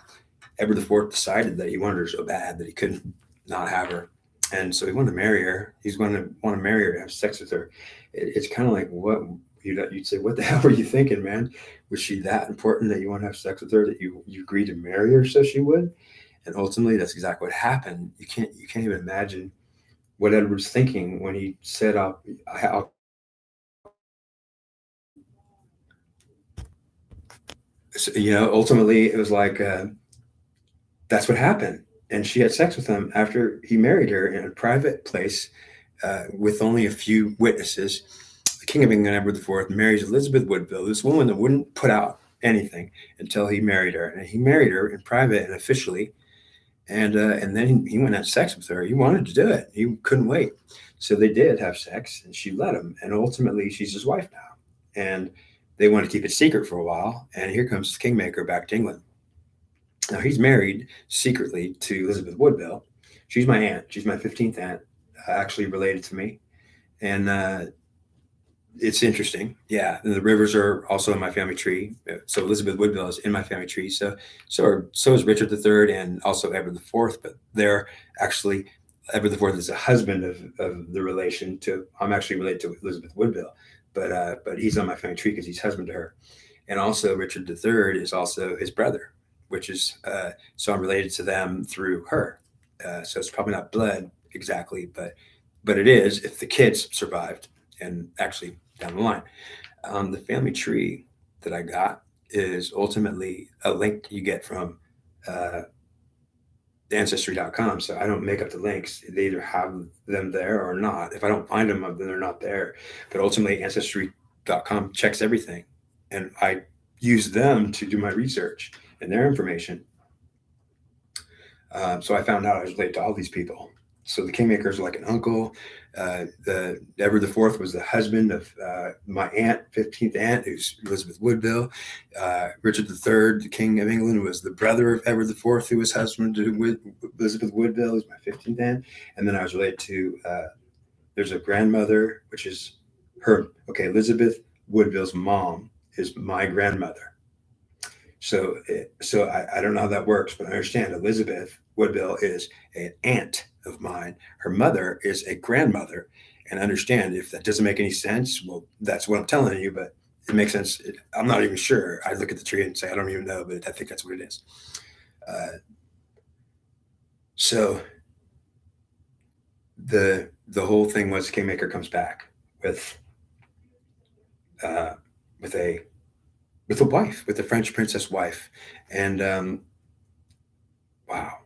Edward IV decided that he wanted her so bad that he couldn't not have her. And so he wanted to marry her. He's going to want to marry her and have sex with her. It's kind of like what you'd say, what the hell were you thinking, man? Was she that important that you want to have sex with her that you agreed to marry her so she would? And ultimately, that's exactly what happened. You can't even imagine what Edward's thinking when he said, "I'll." So, ultimately, it was like that's what happened. And she had sex with him after he married her in a private place with only a few witnesses. The King of England, Edward IV, marries Elizabeth Woodville, this woman that wouldn't put out anything until he married her. And he married her in private and officially. And then he went and had sex with her. He wanted to do it. He couldn't wait. So they did have sex, and she let him. And ultimately, she's his wife now. And they want to keep it secret for a while. And here comes the Kingmaker back to England. Now he's married secretly to Elizabeth Woodville. She's my aunt. She's my 15th aunt, actually related to me. And it's interesting. Yeah. And the Rivers are also in my family tree. So Elizabeth Woodville is in my family tree. So is Richard III and also Edward IV. But they're actually, Edward IV is a husband of the relation to, I'm actually related to Elizabeth Woodville. But he's on my family tree because he's husband to her. And also Richard III is also his brother, which is so I'm related to them through her. So it's probably not blood exactly, but it is if the kids survived and actually down the line. The family tree that I got is ultimately a link you get from uh, ancestry.com. So I don't make up the links. They either have them there or not. If I don't find them, then they're not there. But ultimately, ancestry.com checks everything. And I use them to do my research and their information. So I found out I was related to all these people. So the Kingmaker is like an uncle. The Edward IV was the husband of my aunt, 15th aunt, who's Elizabeth Woodville. Richard III, the King of England, was the brother of Edward IV, who was husband to Elizabeth Woodville, who's my 15th aunt. And then I was related to, there's a grandmother, which is her, okay, Elizabeth Woodville's mom is my grandmother. So I don't know how that works, but I understand Elizabeth Woodville is an aunt of mine. Her mother is a grandmother. And understand if that doesn't make any sense, well, that's what I'm telling you, but it makes sense. I'm not even sure. I look at the tree and say, I don't even know, but I think that's what it is. So the whole thing was Kingmaker comes back with uh, with a wife, with the French princess wife, and wow.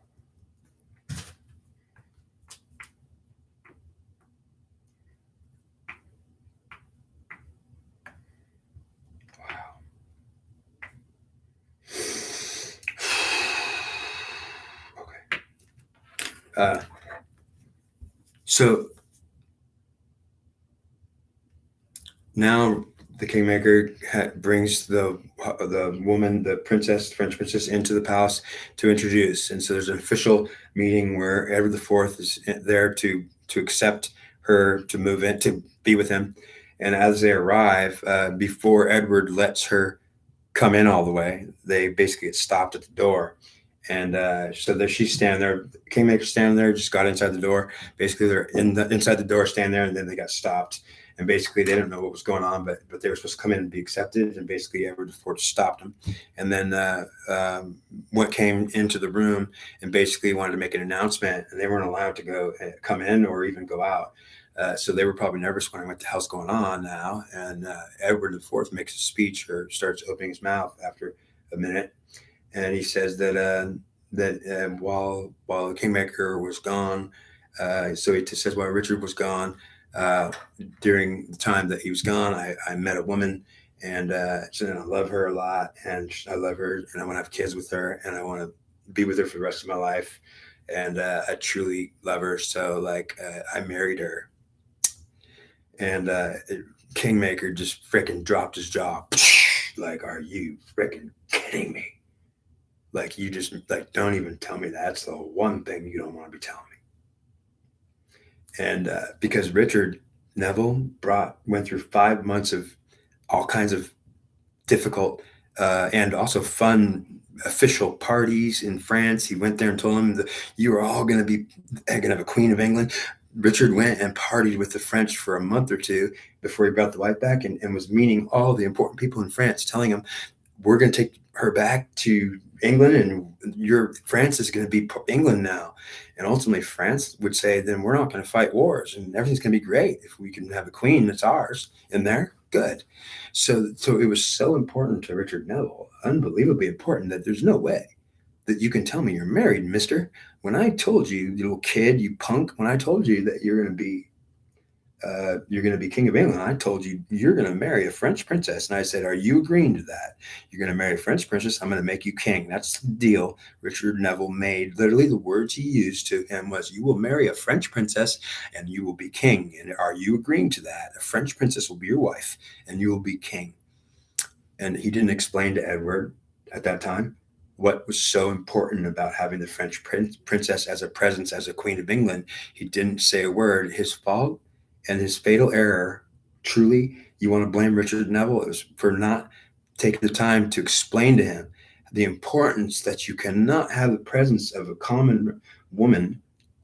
Wow. Okay. So now the Kingmaker brings the woman, the princess, the French princess, into the palace to introduce. And so there's an official meeting where Edward IV is there to accept her to move in to be with him. And as they arrive, before Edward lets her come in all the way, they basically get stopped at the door. And so there she's standing there, Kingmaker's standing there, just got inside the door. Basically, they're inside the door, standing there, and then they got stopped. And basically, they didn't know what was going on, but they were supposed to come in and be accepted. And basically, Edward IV stopped them. And then what came into the room and basically wanted to make an announcement, and they weren't allowed to come in or even go out. So they were probably nervous, wondering what the hell's going on now. And Edward IV makes a speech or starts opening his mouth after a minute, and he says that while the Kingmaker was gone, so he says while Richard was gone, during the time that he was gone, I met a woman, and I love her a lot, and I love her, and I want to have kids with her, and I want to be with her for the rest of my life, and I truly love her. So like I married her. And Kingmaker just freaking dropped his jaw. Like, are you freaking kidding me? Like, you just like don't even tell me that's the one thing you don't want to be telling me. And because Richard Neville went through 5 months of all kinds of difficult and also fun official parties in France. He went there and told them that you are all going to have a Queen of England. Richard went and partied with the French for a month or two before he brought the wife back, and was meeting all the important people in France, telling them, we're going to take her back to England, and France is going to be England now. And ultimately France would say, then we're not going to fight wars, and everything's going to be great. If we can have a queen that's ours in there, good. So it was so important to Richard Neville, unbelievably important, that there's no way that you can tell me you're married, mister. When I told you, you little kid, you punk, when I told you that you're going to be King of England, I told you you're going to marry a French princess. And I said, are you agreeing to that? You're going to marry a French princess. I'm going to make you king. That's the deal Richard Neville made. Literally, the words he used to him was, you will marry a French princess and you will be king. And are you agreeing to that? A French princess will be your wife and you will be king. And he didn't explain to Edward at that time what was so important about having the French princess as a presence, as a Queen of England. He didn't say a word. His fault and his fatal error, truly, you want to blame Richard Neville, it was for not taking the time to explain to him the importance that you cannot have the presence of a common woman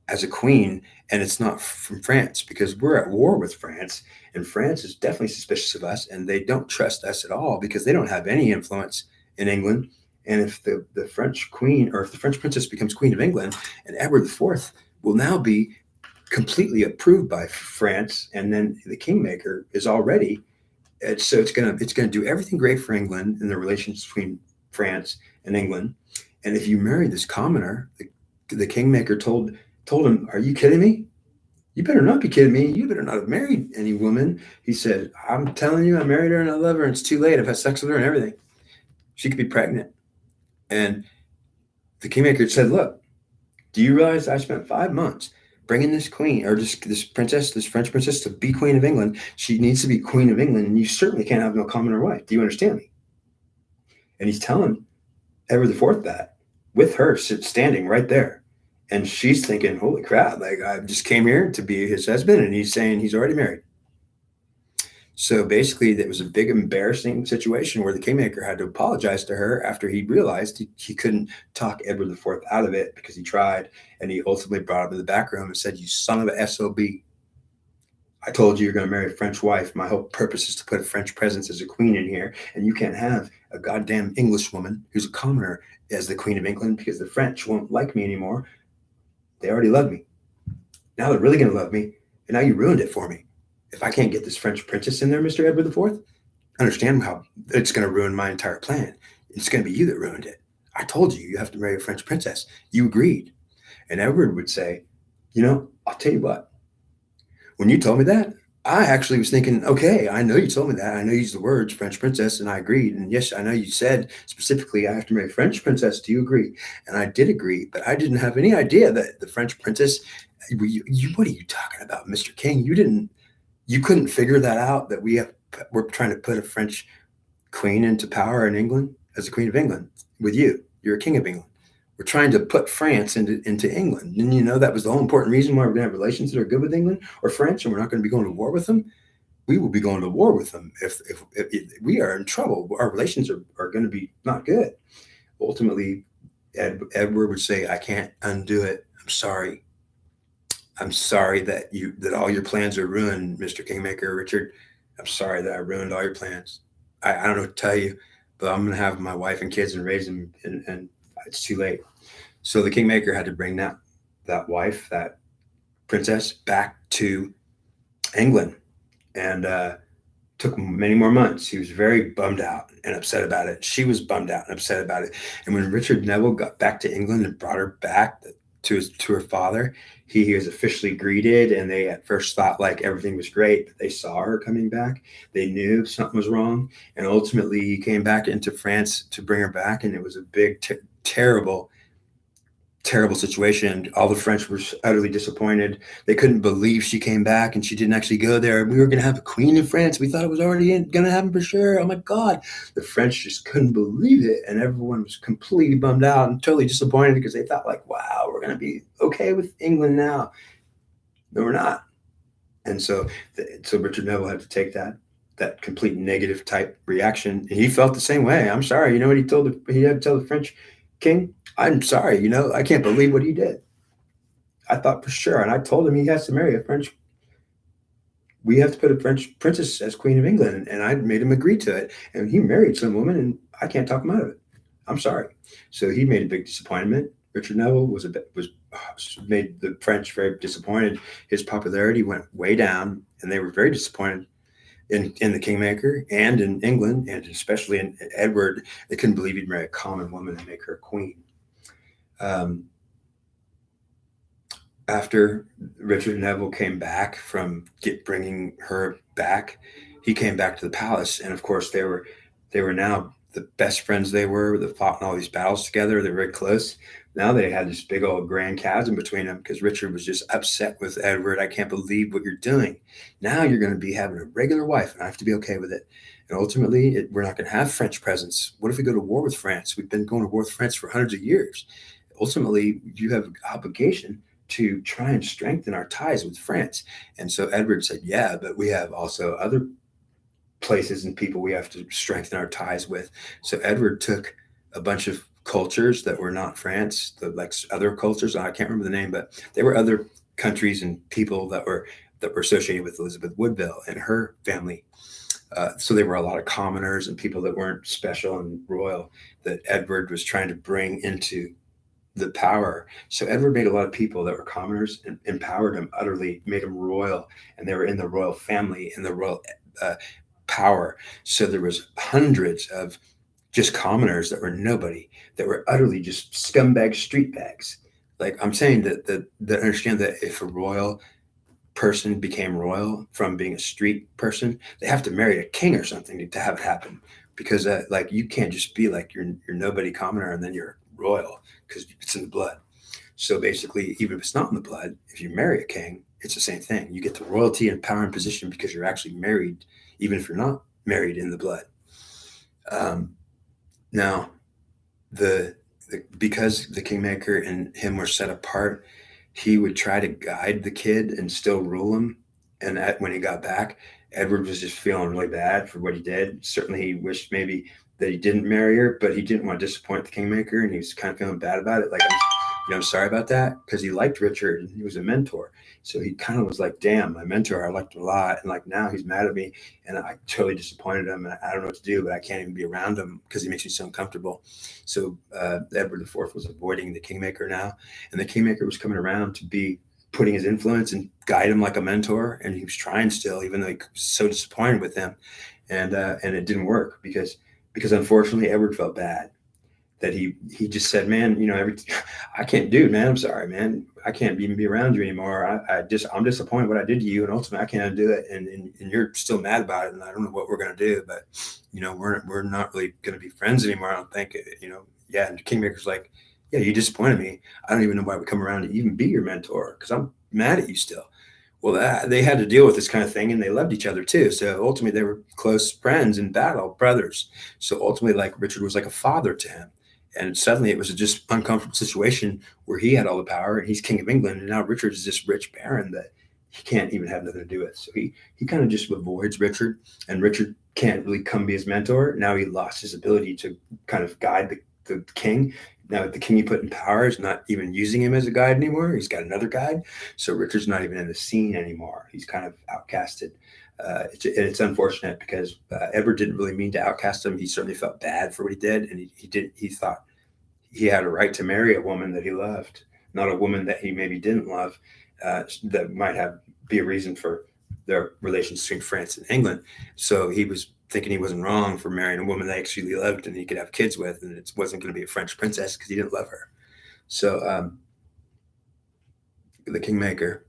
as a queen, and it's not from France, because we're at war with France, and France is definitely suspicious of us, and they don't trust us at all because they don't have any influence in England. And if the French queen, or if the French princess becomes Queen of England, and Edward IV will now be completely approved by France, and then the Kingmaker is already, so it's gonna do everything great for England in the relations between France and England. And if you marry this commoner, the Kingmaker told him, are you kidding me? You better not be kidding me. You better not have married any woman. He said, I'm telling you, I married her and I love her, and it's too late. I've had sex with her and everything. She could be pregnant. And the Kingmaker said, look, do you realize I spent 5 months bringing this queen, or this princess, this French princess, to be Queen of England? She needs to be Queen of England, and you certainly can't have no commoner wife. Do you understand me? And he's telling Edward IV that, with her standing right there. And she's thinking, holy crap, like, I just came here to be his husband, and he's saying he's already married. So basically, that was a big embarrassing situation where the Kingmaker had to apologize to her after he realized he couldn't talk Edward IV out of it, because he tried, and he ultimately brought him in the back room and said, you son of a SOB. I told you you're going to marry a French wife. My whole purpose is to put a French presence as a queen in here, and you can't have a goddamn English woman who's a commoner as the Queen of England, because the French won't like me anymore. They already love me. Now they're really going to love me, and now you ruined it for me. If I can't get this French princess in there, Mr. Edward IV, understand how it's going to ruin my entire plan. It's going to be you that ruined it. I told you have to marry a French princess. You agreed. And Edward would say, I'll tell you what. When you told me that, I actually was thinking, okay, I know you told me that. I know you used the words French princess, and I agreed. And yes, I know you said specifically I have to marry a French princess. Do you agree? And I did agree, but I didn't have any idea that the French princess, what are you talking about, Mr. King? You couldn't figure that out, that we're trying to put a French queen into power in England as a Queen of England with you. You're a King of England. We're trying to put France into England. And that was the whole important reason why we're going to have relations that are good with England or French, and we're not going to be going to war with them. we will be going to war with them if we are in trouble. Our relations are going to be not good. Ultimately, Edward would say, I can't undo it. I'm sorry. I'm sorry that all your plans are ruined, Mr. Kingmaker Richard. I'm sorry that I ruined all your plans. I don't know what to tell you, but I'm gonna have my wife and kids and raise them, and it's too late. So the Kingmaker had to bring that wife, that princess, back to England, and took many more months. He was very bummed out and upset about it. She was bummed out and upset about it. And when Richard Neville got back to England and brought her back to her father, he was officially greeted, and they at first thought like everything was great, but they saw her coming back. They knew something was wrong, and ultimately he came back into France to bring her back, and it was a big, terrible terrible situation. All the French were utterly disappointed. They couldn't believe she came back and she didn't actually go there. We were going to have a queen in France. We thought it was already going to happen for sure. Oh my God. The French just couldn't believe it. And everyone was completely bummed out and totally disappointed because they thought like, wow, we're going to be okay with England now. No, we're not. And so Richard Neville had to take that complete negative type reaction. And he felt the same way. I'm sorry. You know what he had to tell the French king? I'm sorry. I can't believe what he did. I thought for sure. And I told him he has to marry a French. We have to put a French princess as queen of England. And I made him agree to it. And he married some woman and I can't talk him out of it. I'm sorry. So he made a big disappointment. Richard Neville made the French very disappointed. His popularity went way down and they were very disappointed in the Kingmaker and in England, and especially in Edward. They couldn't believe he'd marry a common woman and make her queen. After Richard Neville came back from bringing her back, he came back to the palace, and of course they were now the best friends. They fought in all these battles together. They're very close. Now they had this big old grand chasm between them because Richard was just upset with Edward. I can't believe what you're doing. Now you're going to be having a regular wife, and I have to be okay with it. And ultimately, we're not going to have French presence. What if we go to war with France? We've been going to war with France for hundreds of years. Ultimately, you have an obligation to try and strengthen our ties with France. And so Edward said, yeah, but we have also other places and people we have to strengthen our ties with. So Edward took a bunch of cultures that were not France, like other cultures. I can't remember the name, but they were other countries and people that were associated with Elizabeth Woodville and her family. So there were a lot of commoners and people that weren't special and royal that Edward was trying to bring into the power. So Edward made a lot of people that were commoners and empowered them utterly, made them royal, and they were in the royal family and the royal power. So there was hundreds of just commoners that were nobody, that were utterly just scumbag street bags. Like I'm saying that understand that if a royal person became royal from being a street person, they have to marry a king or something to have it happen. Because like you can't just be like you're nobody commoner and then you're royal because it's in the blood. So basically, even if it's not in the blood, if you marry a king, it's the same thing. You get the royalty and power and position because you're actually married, even if you're not married in the blood. Now, because the Kingmaker and him were set apart, he would try to guide the kid and still rule him. And when he got back, Edward was just feeling really bad for what he did. Certainly, he wished maybe that he didn't marry her, but he didn't want to disappoint the Kingmaker, and he was kind of feeling bad about it. Like, I'm sorry about that, because he liked Richard and he was a mentor. So he kind of was like, damn, my mentor, I liked him a lot. And like now he's mad at me and I totally disappointed him. And I don't know what to do, but I can't even be around him because he makes me so uncomfortable. So Edward IV was avoiding the Kingmaker now. And the Kingmaker was coming around to be putting his influence and guide him like a mentor. And he was trying still, even though he was so disappointed with him. And it didn't work because unfortunately Edward felt bad. That he just said, man, I can't do it, man. I'm sorry, man. I can't even be around you anymore. I'm disappointed what I did to you, and ultimately I can't do it. And you're still mad about it, and I don't know what we're gonna do, but we're not really gonna be friends anymore. I don't think, yeah. And Kingmaker's like, yeah, you disappointed me. I don't even know why I would come around to even be your mentor because I'm mad at you still. Well, they had to deal with this kind of thing, and they loved each other too. So ultimately, they were close friends in battle, brothers. So ultimately, like Richard was like a father to him. And suddenly it was a just uncomfortable situation where he had all the power and he's king of England. And now Richard is this rich baron that he can't even have nothing to do with. So he kind of just avoids Richard, and Richard can't really come be his mentor. Now he lost his ability to kind of guide the king. Now the king he put in power is not even using him as a guide anymore. He's got another guide. So Richard's not even in the scene anymore. He's kind of outcasted. It's unfortunate because Edward didn't really mean to outcast him. He certainly felt bad for what he did, and he thought he had a right to marry a woman that he loved, not a woman that he maybe didn't love, that might be a reason for their relations between France and England. So he was thinking he wasn't wrong for marrying a woman that he actually loved and he could have kids with, and it wasn't going to be a French princess because he didn't love her. So the kingmaker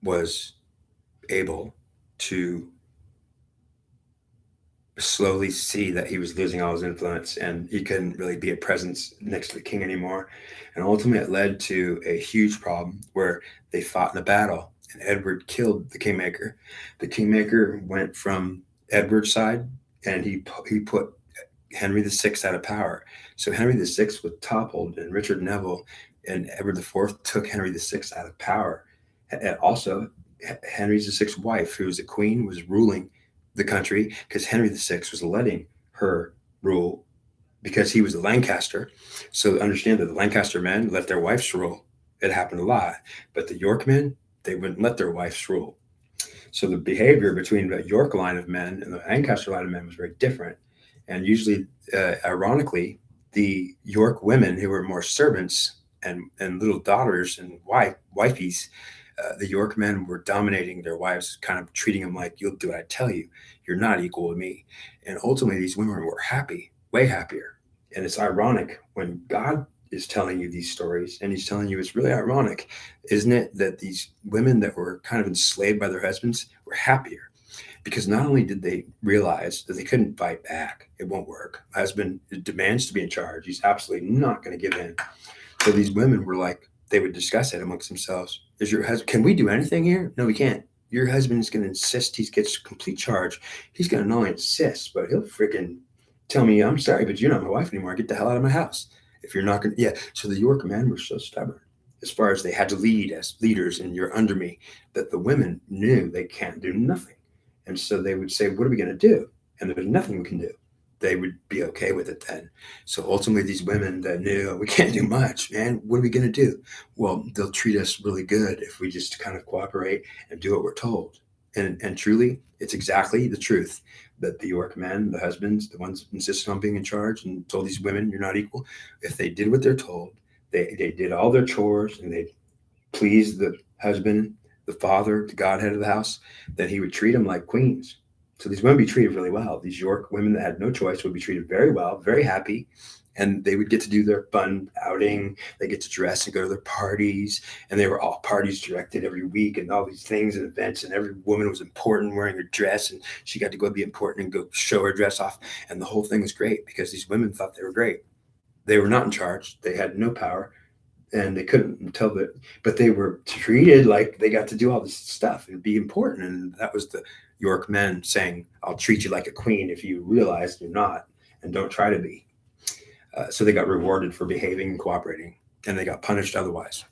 was able to slowly see that he was losing all his influence and he couldn't really be a presence next to the king anymore. And ultimately, it led to a huge problem where they fought in a battle and Edward killed the kingmaker. The kingmaker went from Edward's side and he put Henry VI out of power. So Henry VI was toppled, and Richard Neville and Edward IV took Henry VI out of power. And also, Henry VI's wife, who was a queen, was ruling the country because Henry VI was letting her rule because he was a Lancaster. So understand that the Lancaster men let their wives rule. It happened a lot. But the York men, they wouldn't let their wives rule. So the behavior between the York line of men and the Lancaster line of men was very different. And usually, ironically, the York women who were more servants and little daughters and wifeys, the York men were dominating their wives, kind of treating them like, you'll do what I tell you. You're not equal with me. And ultimately, these women were happy, way happier. And it's ironic when God is telling you these stories, and he's telling you it's really ironic, isn't it, that these women that were kind of enslaved by their husbands were happier. Because not only did they realize that they couldn't fight back, it won't work. My husband demands to be in charge. He's absolutely not going to give in. So these women were like, they would discuss it amongst themselves. Is your husband, can we do anything here? No, we can't. Your husband's going to insist he gets complete charge. He's going to not only insist, but he'll freaking tell me, I'm sorry, but you're not my wife anymore. Get the hell out of my house. If you're not going to, yeah. So the York men were so stubborn as far as they had to lead as leaders and you're under me, that the women knew they can't do nothing. And so they would say, what are we going to do? And there's nothing we can do. They would be okay with it then. So ultimately, these women that knew we can't do much, man, what are we going to do? Well, they'll treat us really good if we just kind of cooperate and do what we're told. And truly, it's exactly the truth that the York men, the husbands, the ones insisted on being in charge and told these women, you're not equal. If they did what they're told, they did all their chores and they pleased the husband, the father, the godhead of the house, then he would treat them like queens. So these women would be treated really well. These York women that had no choice would be treated very well, very happy, and they would get to do their fun outing. They get to dress and go to their parties, and they were all parties directed every week and all these things and events, and every woman was important wearing her dress, and she got to go be important and go show her dress off, and the whole thing was great because these women thought they were great. They were not in charge. They had no power. And they couldn't tell that, but they were treated like they got to do all this stuff and be important. And that was the York men saying, I'll treat you like a queen if you realize you're not and don't try to be. So they got rewarded for behaving and cooperating, and they got punished otherwise.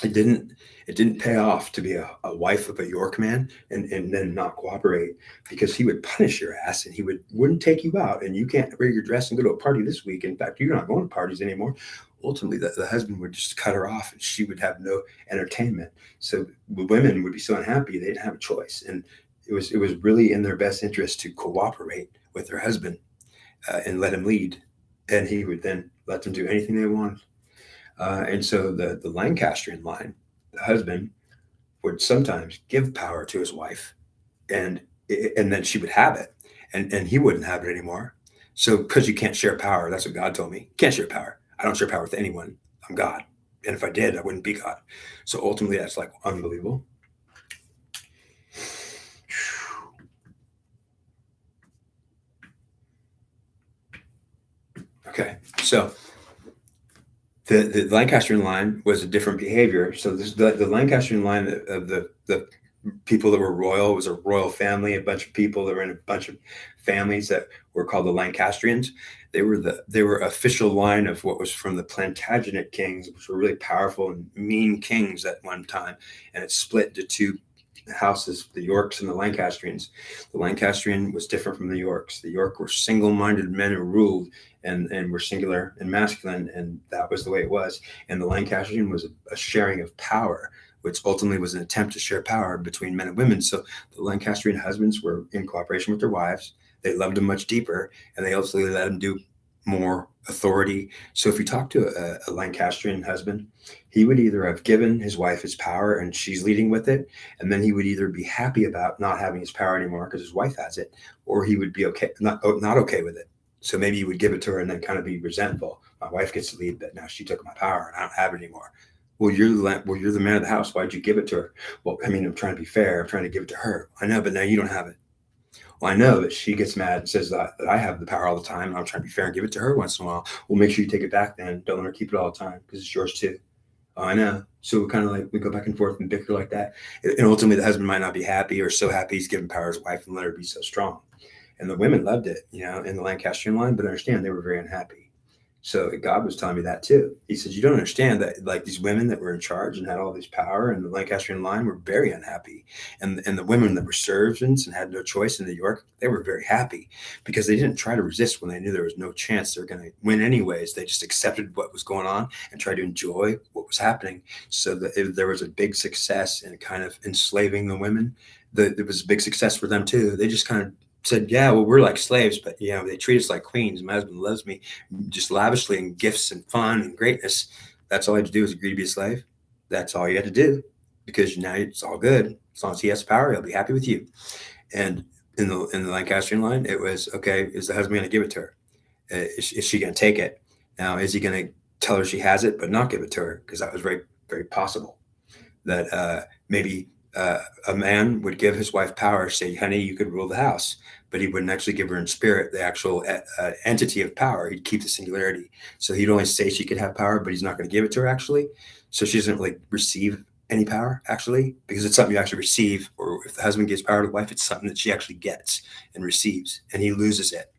It didn't pay off to be a wife of a York man and then not cooperate, because he would punish your ass and he wouldn't take you out, and you can't wear your dress and go to a party this week. In fact, you're not going to parties anymore. Ultimately, the husband would just cut her off and she would have no entertainment. So the women would be so unhappy they didn't have a choice. And it was really in their best interest to cooperate with their husband and let him lead. And he would then let them do anything they wanted. And so the Lancastrian line, the husband would sometimes give power to his wife, and then she would have it, and he wouldn't have it anymore. So because you can't share power, that's what God told me. Can't share power. I don't share power with anyone. I'm God. And if I did, I wouldn't be God. So ultimately, that's like unbelievable. Okay, so the Lancastrian line was a different behavior. So the Lancastrian line of the people that were royal was a royal family, a bunch of people that were in a bunch of families that were called the Lancastrians. They were official line of what was from the Plantagenet kings, which were really powerful and mean kings at one time, and it split into two houses, the Yorks and the Lancastrians. The Lancastrian was different from the Yorks. The York were single-minded men who ruled and were singular and masculine, and that was the way it was. And the Lancastrian was a sharing of power, which ultimately was an attempt to share power between men and women. So the Lancastrian husbands were in cooperation with their wives. They loved them much deeper, and they ultimately let them do more authority. So if you talk to a Lancastrian husband, he would either have given his wife his power and she's leading with it, and then he would either be happy about not having his power anymore because his wife has it, or he would be not okay with it. So maybe he would give it to her and then kind of be resentful. My wife gets to lead, but now she took my power and I don't have it anymore. Well, you're the man of the house. Why'd you give it to her? Well, I mean, I'm trying to be fair. I'm trying to give it to her. I know, but now you don't have it. Well, I know that she gets mad and says that I have the power all the time. And I'm trying to be fair and give it to her once in a while. Well, make sure you take it back then. Don't let her keep it all the time because it's yours too. Oh, I know. So we kind of like we go back and forth and bicker like that. And ultimately, the husband might not be happy or so happy he's giving power to his wife and let her be so strong. And the women loved it, in the Lancastrian line, but understand they were very unhappy. So God was telling me that too. He says, you don't understand that like these women that were in charge and had all this power in the Lancastrian line were very unhappy. And the women that were servants and had no choice in New York, they were very happy because they didn't try to resist when they knew there was no chance they were going to win anyways. They just accepted what was going on and tried to enjoy what was happening. So that if there was a big success in kind of enslaving the women, there was a big success for them too. They just kind of said, yeah, well, we're like slaves, but they treat us like queens. My husband loves me just lavishly in gifts and fun and greatness. That's all I had to do was agree to be a slave. That's all you had to do because now it's all good. As long as he has power, he'll be happy with you. And in the Lancastrian line, it was, okay, is the husband going to give it to her? Is she going to take it? Now, is he going to tell her she has it but not give it to her? Because that was very, very possible that maybe a man would give his wife power, say, honey, you could rule the house, but he wouldn't actually give her in spirit the actual entity of power. He'd keep the singularity. So he'd only say she could have power, but he's not going to give it to her actually. So she doesn't really receive any power actually, because it's something you actually receive. Or if the husband gives power to the wife, it's something that she actually gets and receives, and he loses it.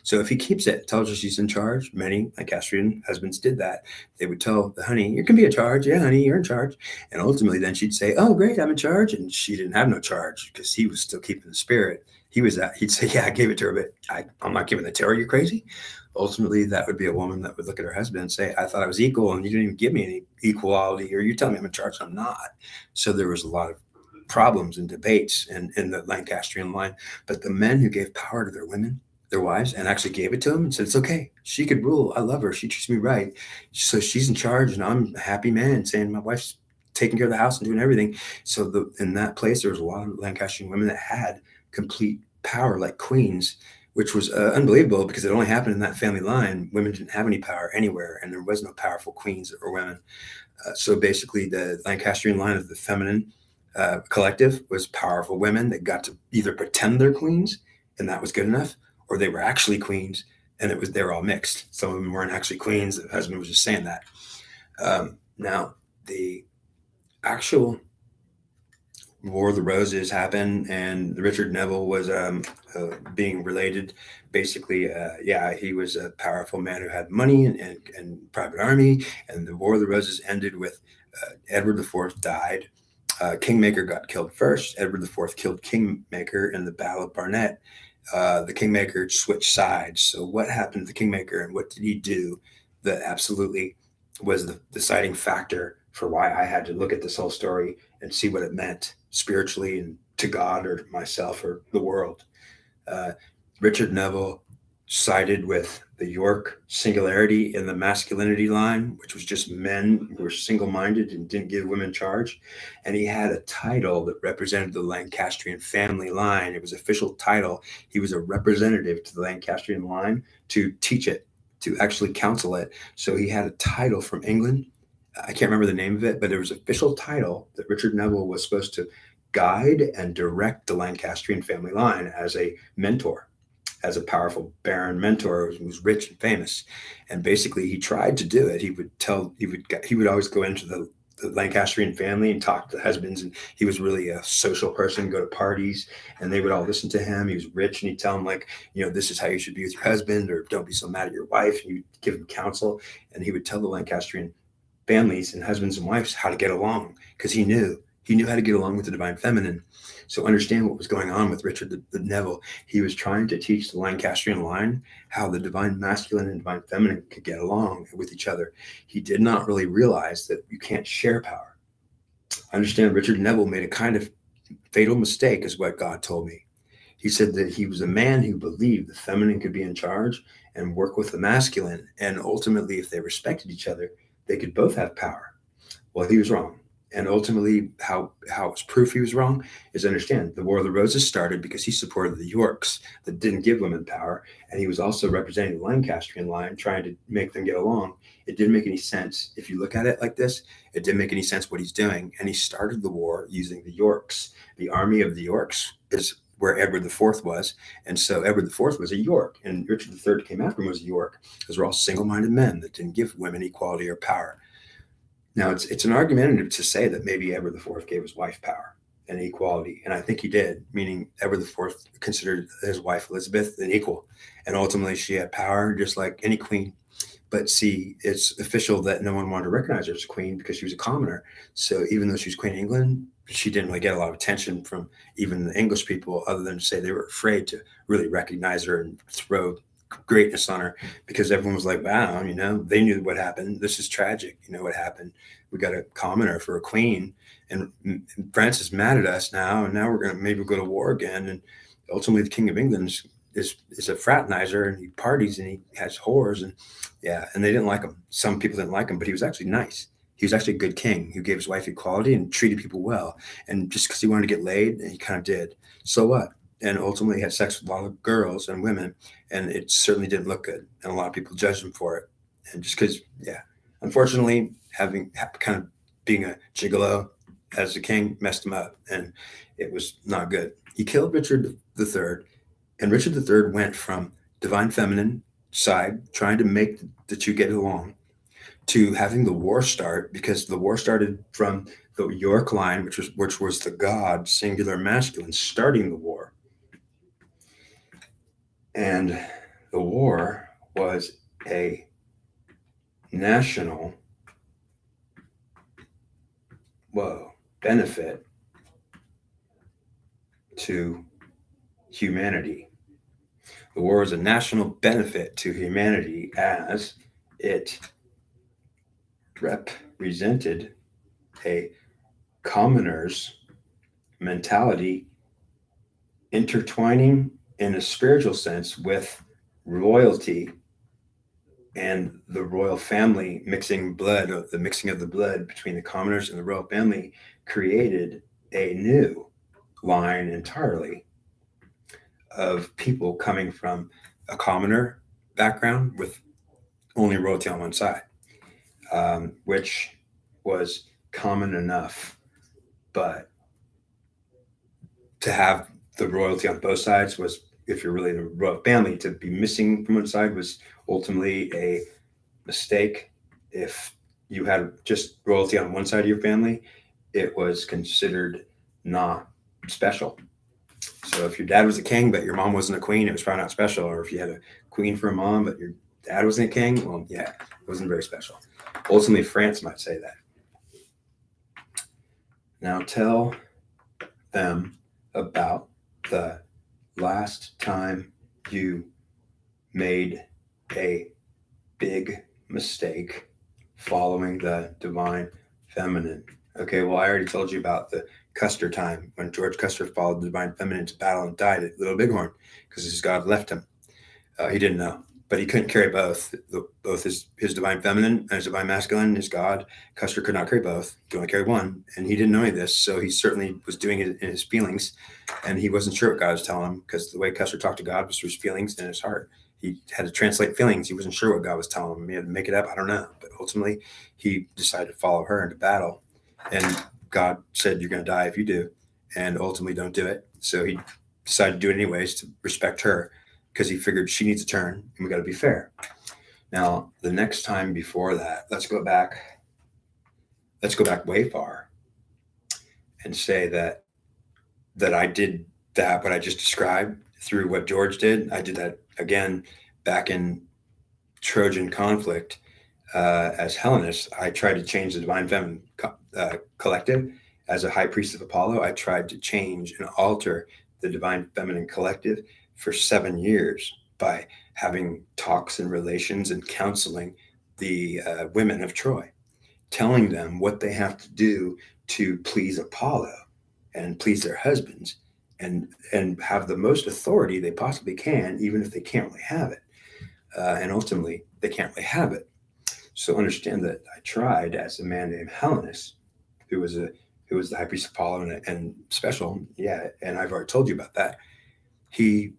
So if he keeps it, tells her she's in charge. Many Lancastrian husbands did that. They would tell the honey, you can be in charge. Yeah, honey, you're in charge. And ultimately then she'd say, oh, great, I'm in charge. And she didn't have no charge because he was still keeping the spirit. He'd say, yeah, I gave it to her, but I'm not giving it to her. You're crazy. Ultimately, that would be a woman that would look at her husband and say, I thought I was equal and you didn't even give me any equality, or you tell me I'm in charge, I'm not. So there was a lot of problems and debates in the Lancastrian line. But the men who gave power to their women, their wives, and actually gave it to them and said, it's okay. She could rule. I love her. She treats me right. So she's in charge and I'm a happy man saying my wife's taking care of the house and doing everything. So in that place, there was a lot of Lancastrian women that had complete power like queens, which was unbelievable because it only happened in that family line. Women didn't have any power anywhere, and there was no powerful queens or women. So basically the Lancastrian line of the feminine collective was powerful women that got to either pretend they're queens and that was good enough, or they were actually queens and they were all mixed. Some of them weren't actually queens. The husband was just saying that. Now the actual War of the Roses happened, and Richard Neville was being related. Basically, he was a powerful man who had money and private army. And the War of the Roses ended with Edward IV died. Kingmaker got killed first. Edward IV killed Kingmaker in the Battle of Barnet. The Kingmaker switched sides. So what happened to the Kingmaker and what did he do that absolutely was the deciding factor for why I had to look at this whole story and see what it meant spiritually and to God or myself or the world. Richard Neville sided with the York singularity in the masculinity line, which was just men who were single-minded and didn't give women charge. And he had a title that represented the Lancastrian family line. It was an official title. He was a representative to the Lancastrian line to teach it, to actually counsel it. So he had a title from England. I can't remember the name of it, but there was an official title that Richard Neville was supposed to guide and direct the Lancastrian family line as a mentor, as a powerful baron mentor who was rich and famous. And basically he tried to do it. He would always go into the Lancastrian family and talk to the husbands. And he was really a social person, go to parties, and they would all listen to him. He was rich, and he'd tell them, like, this is how you should be with your husband, or don't be so mad at your wife. And he'd give him counsel, and he would tell the Lancastrian families and husbands and wives how to get along, because he knew how to get along with the divine feminine. So understand what was going on with Richard the Neville. He was trying to teach the Lancastrian line how the divine masculine and divine feminine could get along with each other. He did not really realize that you can't share power. Understand, Richard Neville made a kind of fatal mistake, is what God told me. He said that he was a man who believed the feminine could be in charge and work with the masculine, and ultimately, if they respected each other, they could both have power. Well, he was wrong. And ultimately, how it's proof he was wrong is, understand, the War of the Roses started because he supported the Yorks that didn't give women power. And he was also representing the Lancastrian line, trying to make them get along. It didn't make any sense. If you look at it like this, it didn't make any sense what he's doing. And he started the war using the Yorks. The army of the Yorks is where Edward IV was. And so Edward IV was a York, and Richard III came after him was a York. Those were all single-minded men that didn't give women equality or power. Now, it's an argumentative to say that maybe Edward IV gave his wife power and equality, and I think he did, meaning Edward IV considered his wife Elizabeth an equal, and ultimately she had power just like any queen. But see, it's official that no one wanted to recognize her as a queen because she was a commoner. So even though she was Queen of England, she didn't really get a lot of attention from even the English people, other than to say they were afraid to really recognize her and throw greatness on her, because everyone was like, wow, they knew what happened. This is tragic. What happened. We got a commoner for a queen, and France is mad at us now. And now we're going to maybe go to war again. And ultimately the King of England is a fraternizer, and he parties and he has whores, and they didn't like him. Some people didn't like him, but he was actually nice. He was actually a good king who gave his wife equality and treated people well. And just because he wanted to get laid, and he kind of did. So what? And ultimately had sex with a lot of girls and women, and it certainly didn't look good. And a lot of people judged him for it. And just because, unfortunately, kind of being a gigolo as a king messed him up, and it was not good. He killed Richard III, and Richard III went from divine feminine side, trying to make the two get along, to having the war start, because the war started from the York line, which was the god singular masculine starting the war. And the war was a national benefit to humanity. The war was a national benefit to humanity, as it represented a commoner's mentality intertwining in a spiritual sense with royalty, and the royal family the mixing of the blood between the commoners and the royal family created a new line entirely of people coming from a commoner background with only royalty on one side, which was common enough. But to have the royalty on both sides was, if you're really in a royal family, to be missing from one side was ultimately a mistake. If you had just royalty on one side of your family, it was considered not special. So if your dad was a king, but your mom wasn't a queen, it was probably not special. Or if you had a queen for a mom, but your dad wasn't a king, well, it wasn't very special. Ultimately, France might say that. Now tell them about the last time you made a big mistake following the divine feminine. Okay, well, I already told you about the Custer time when George Custer followed the divine feminine to battle and died at Little Bighorn because his God left him. He didn't know, but he couldn't carry both his divine feminine and his divine masculine, his God. Custer could not carry both. He could only carry one, and he didn't know any of this, so he certainly was doing it in his feelings, and he wasn't sure what God was telling him, because the way Custer talked to God was through his feelings and his heart. He had to translate feelings. He wasn't sure what God was telling him. He had to make it up. I don't know. But ultimately, he decided to follow her into battle. And God said, you're going to die if you do. And ultimately, don't do it. So he decided to do it anyways to respect her, because he figured she needs a turn and we got to be fair. Now, the next time before that, let's go back let's go back way far and say that I did that what I just described through what George did. I did that again back in Trojan conflict as Hellenist. I tried to change the Divine Feminine collective as a high priest of Apollo. I tried to change and alter the Divine Feminine collective for 7 years by having talks and relations and counseling the women of Troy, telling them what they have to do to please Apollo and please their husbands and have the most authority they possibly can, even if they can't really have it. And ultimately, they can't really have it. So understand that I tried as a man named Helenus, who was the high priest of Apollo and special, yeah. And I've already told you about that. He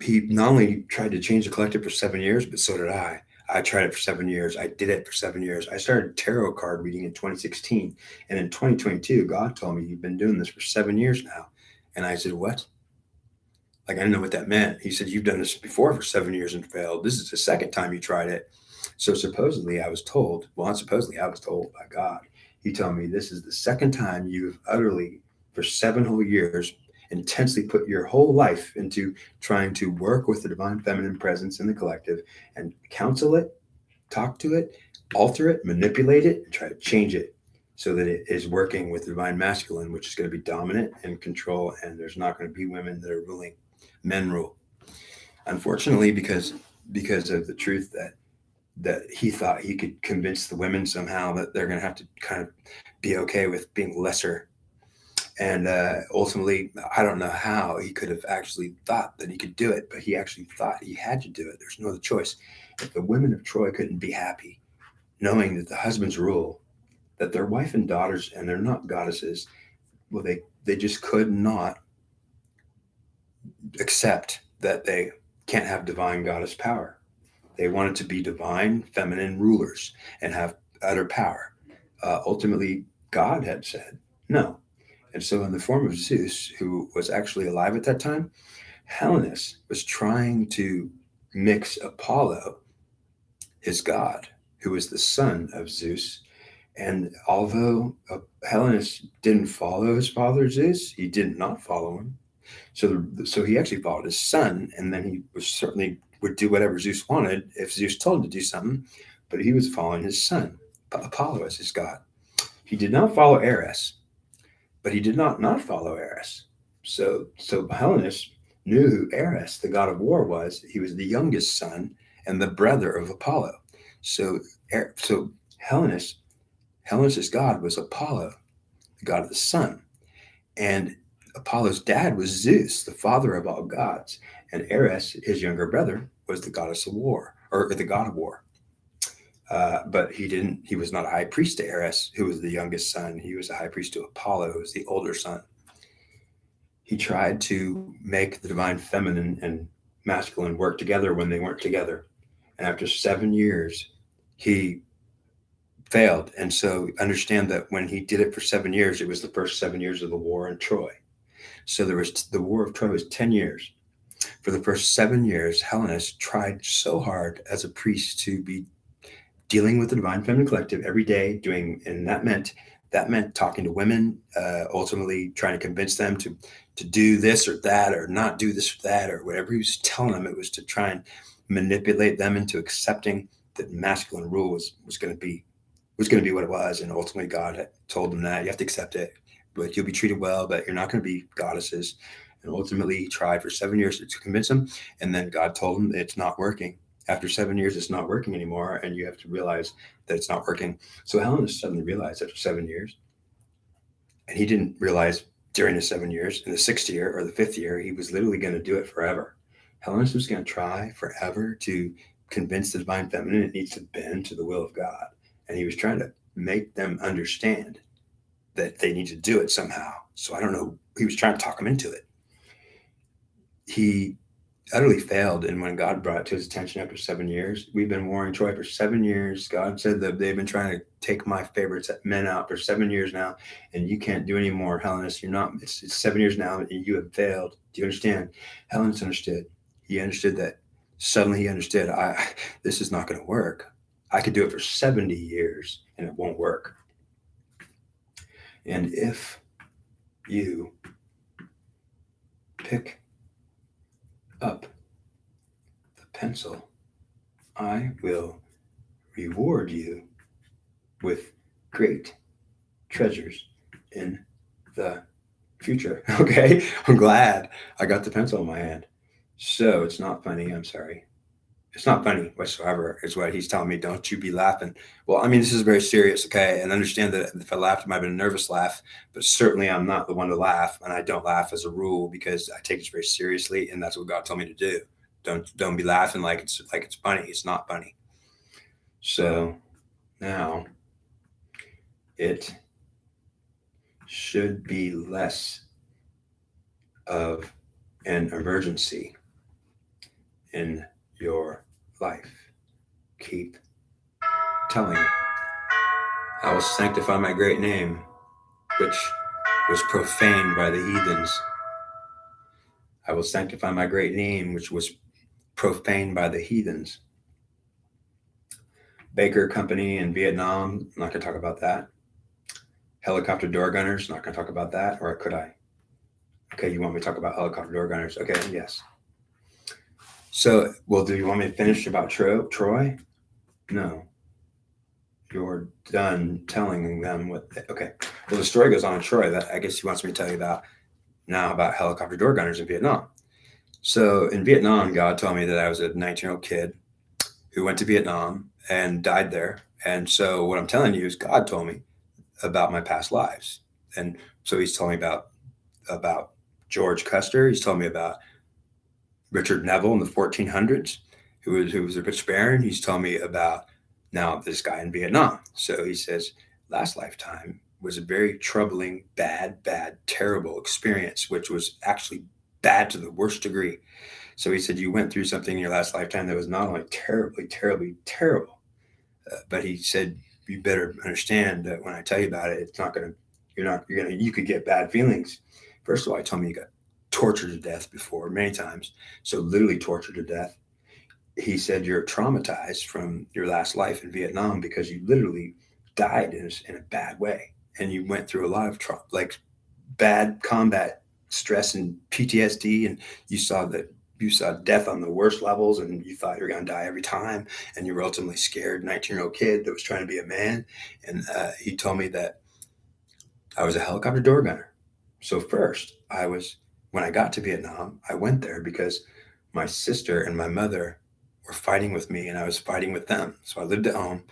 not only tried to change the collective for 7 years, but so did I. I tried it for 7 years. I did it for 7 years. I started tarot card reading in 2016. And in 2022, God told me, you've been doing this for 7 years now. And I said, what? Like, I didn't know what that meant. He said, you've done this before for 7 years and failed. This is the second time you tried it. So supposedly I was told, well, not supposedly, I was told by God. He told me, this is the second time you've utterly, for 7 whole years, intensely put your whole life into trying to work with the divine feminine presence in the collective and counsel it, talk to it, alter it, manipulate it, and try to change it so that it is working with the divine masculine, which is going to be dominant and control, and there's not going to be women that are ruling. Men rule. Unfortunately, because of the truth that he thought he could convince the women somehow that they're going to have to kind of be okay with being lesser. And ultimately, I don't know how he could have actually thought that he could do it, but he actually thought he had to do it. There's no other choice. If the women of Troy couldn't be happy, knowing that the husbands rule, that their wife and daughters, and they're not goddesses, well, they just could not accept that they can't have divine goddess power. They wanted to be divine feminine rulers and have utter power. Ultimately, God had said no. And so, in the form of Zeus, who was actually alive at that time, Helenus was trying to mix Apollo, his god, who was the son of Zeus. And although Helenus didn't follow his father Zeus, he did not follow him. So he actually followed his son, and then he was certainly would do whatever Zeus wanted if Zeus told him to do something. But he was following his son, Apollo, as his god. He did not follow Eris, but he did not follow Eris. So Helenus knew who Eris, the god of war, was. He was the youngest son and the brother of Apollo. So Helenus's god was Apollo, the god of the sun, and Apollo's dad was Zeus, the father of all gods, and Eris, his younger brother, was the goddess of war, or the god of war. But he was not a high priest to Eris, who was the youngest son. He was a high priest to Apollo, who was the older son. He tried to make the divine feminine and masculine work together when they weren't together. And after 7 years, he failed. And so understand that when he did it for 7 years, it was the first 7 years of the war in Troy. So the War of Troy was 10 years. For the first 7 years, Helenus tried so hard as a priest to be dealing with the divine feminine collective every day, and that meant talking to women, ultimately trying to convince them to do this or that, or not do this or that, or whatever he was telling them. It was to try and manipulate them into accepting that masculine rule was going to be what it was. And ultimately, God had told them that you have to accept it, but you'll be treated well, but you're not going to be goddesses. And ultimately, he tried for 7 years to convince them, and then God told him it's not working. After 7 years, it's not working anymore, and you have to realize that it's not working. So Helenus suddenly realized after 7 years, and he didn't realize during the 7 years, in the 6th year or the 5th year, he was literally going to do it forever. Helenus was going to try forever to convince the divine feminine it needs to bend to the will of God. And he was trying to make them understand that they need to do it somehow. So I don't know. He was trying to talk them into it. He utterly failed. And when God brought it to his attention after 7 years, we've been warring Troy for 7 years. God said that they've been trying to take my favorites men out for 7 years now, and you can't do any more, Helenus. You're not, it's 7 years now, and you have failed. Do you understand? Helenus understood. He understood that. Suddenly he understood, this is not going to work. I could do it for 70 years and it won't work. And if you pick up the pencil, I will reward you with great treasures in the future. Okay, I'm glad I got the pencil in my hand. So it's not funny. I'm sorry. It's not funny whatsoever, is what he's telling me. Don't you be laughing. Well, I mean, this is very serious, okay? And understand that if I laughed, it might have been a nervous laugh, but certainly I'm not the one to laugh. And I don't laugh as a rule because I take this very seriously. And that's what God told me to do. Don't be laughing like it's funny. It's not funny. So now it should be less of an emergency in your life. Keep telling it. I will sanctify my great name, which was profaned by the heathens. I will sanctify my great name, which was profaned by the heathens. Baker Company in Vietnam, I'm not going to talk about that. Helicopter door gunners, not going to talk about that, or could I? Okay, you want me to talk about helicopter door gunners? Okay, yes. So, well, do you want me to finish about Troy? No. You're done telling them what. Okay. Well, the story goes on in Troy. That I guess he wants me to tell you about now about helicopter door gunners in Vietnam. So in Vietnam, God told me that I was a 19-year-old kid who went to Vietnam and died there. And so what I'm telling you is God told me about my past lives. And so he's told me about George Custer. He's told me about Richard Neville in the 1400s, who was a rich baron. He's told me about now this guy in Vietnam. So he says, last lifetime was a very troubling, bad, terrible experience, which was actually bad to the worst degree. So he said, you went through something in your last lifetime that was not only terribly, terribly terrible, but he said, you better understand that when I tell you about it, it's not going to, you could get bad feelings. First of all, he told me you got tortured to death before many times. So literally tortured to death. He said, you're traumatized from your last life in Vietnam because you literally died in a bad way. And you went through a lot of bad combat stress and PTSD. And you saw death on the worst levels and you thought you were going to die every time. And you were ultimately scared 19-year-old kid that was trying to be a man. And he told me that I was a helicopter door gunner. So first when I got to Vietnam, I went there because my sister and my mother were fighting with me and I was fighting with them. So I lived at home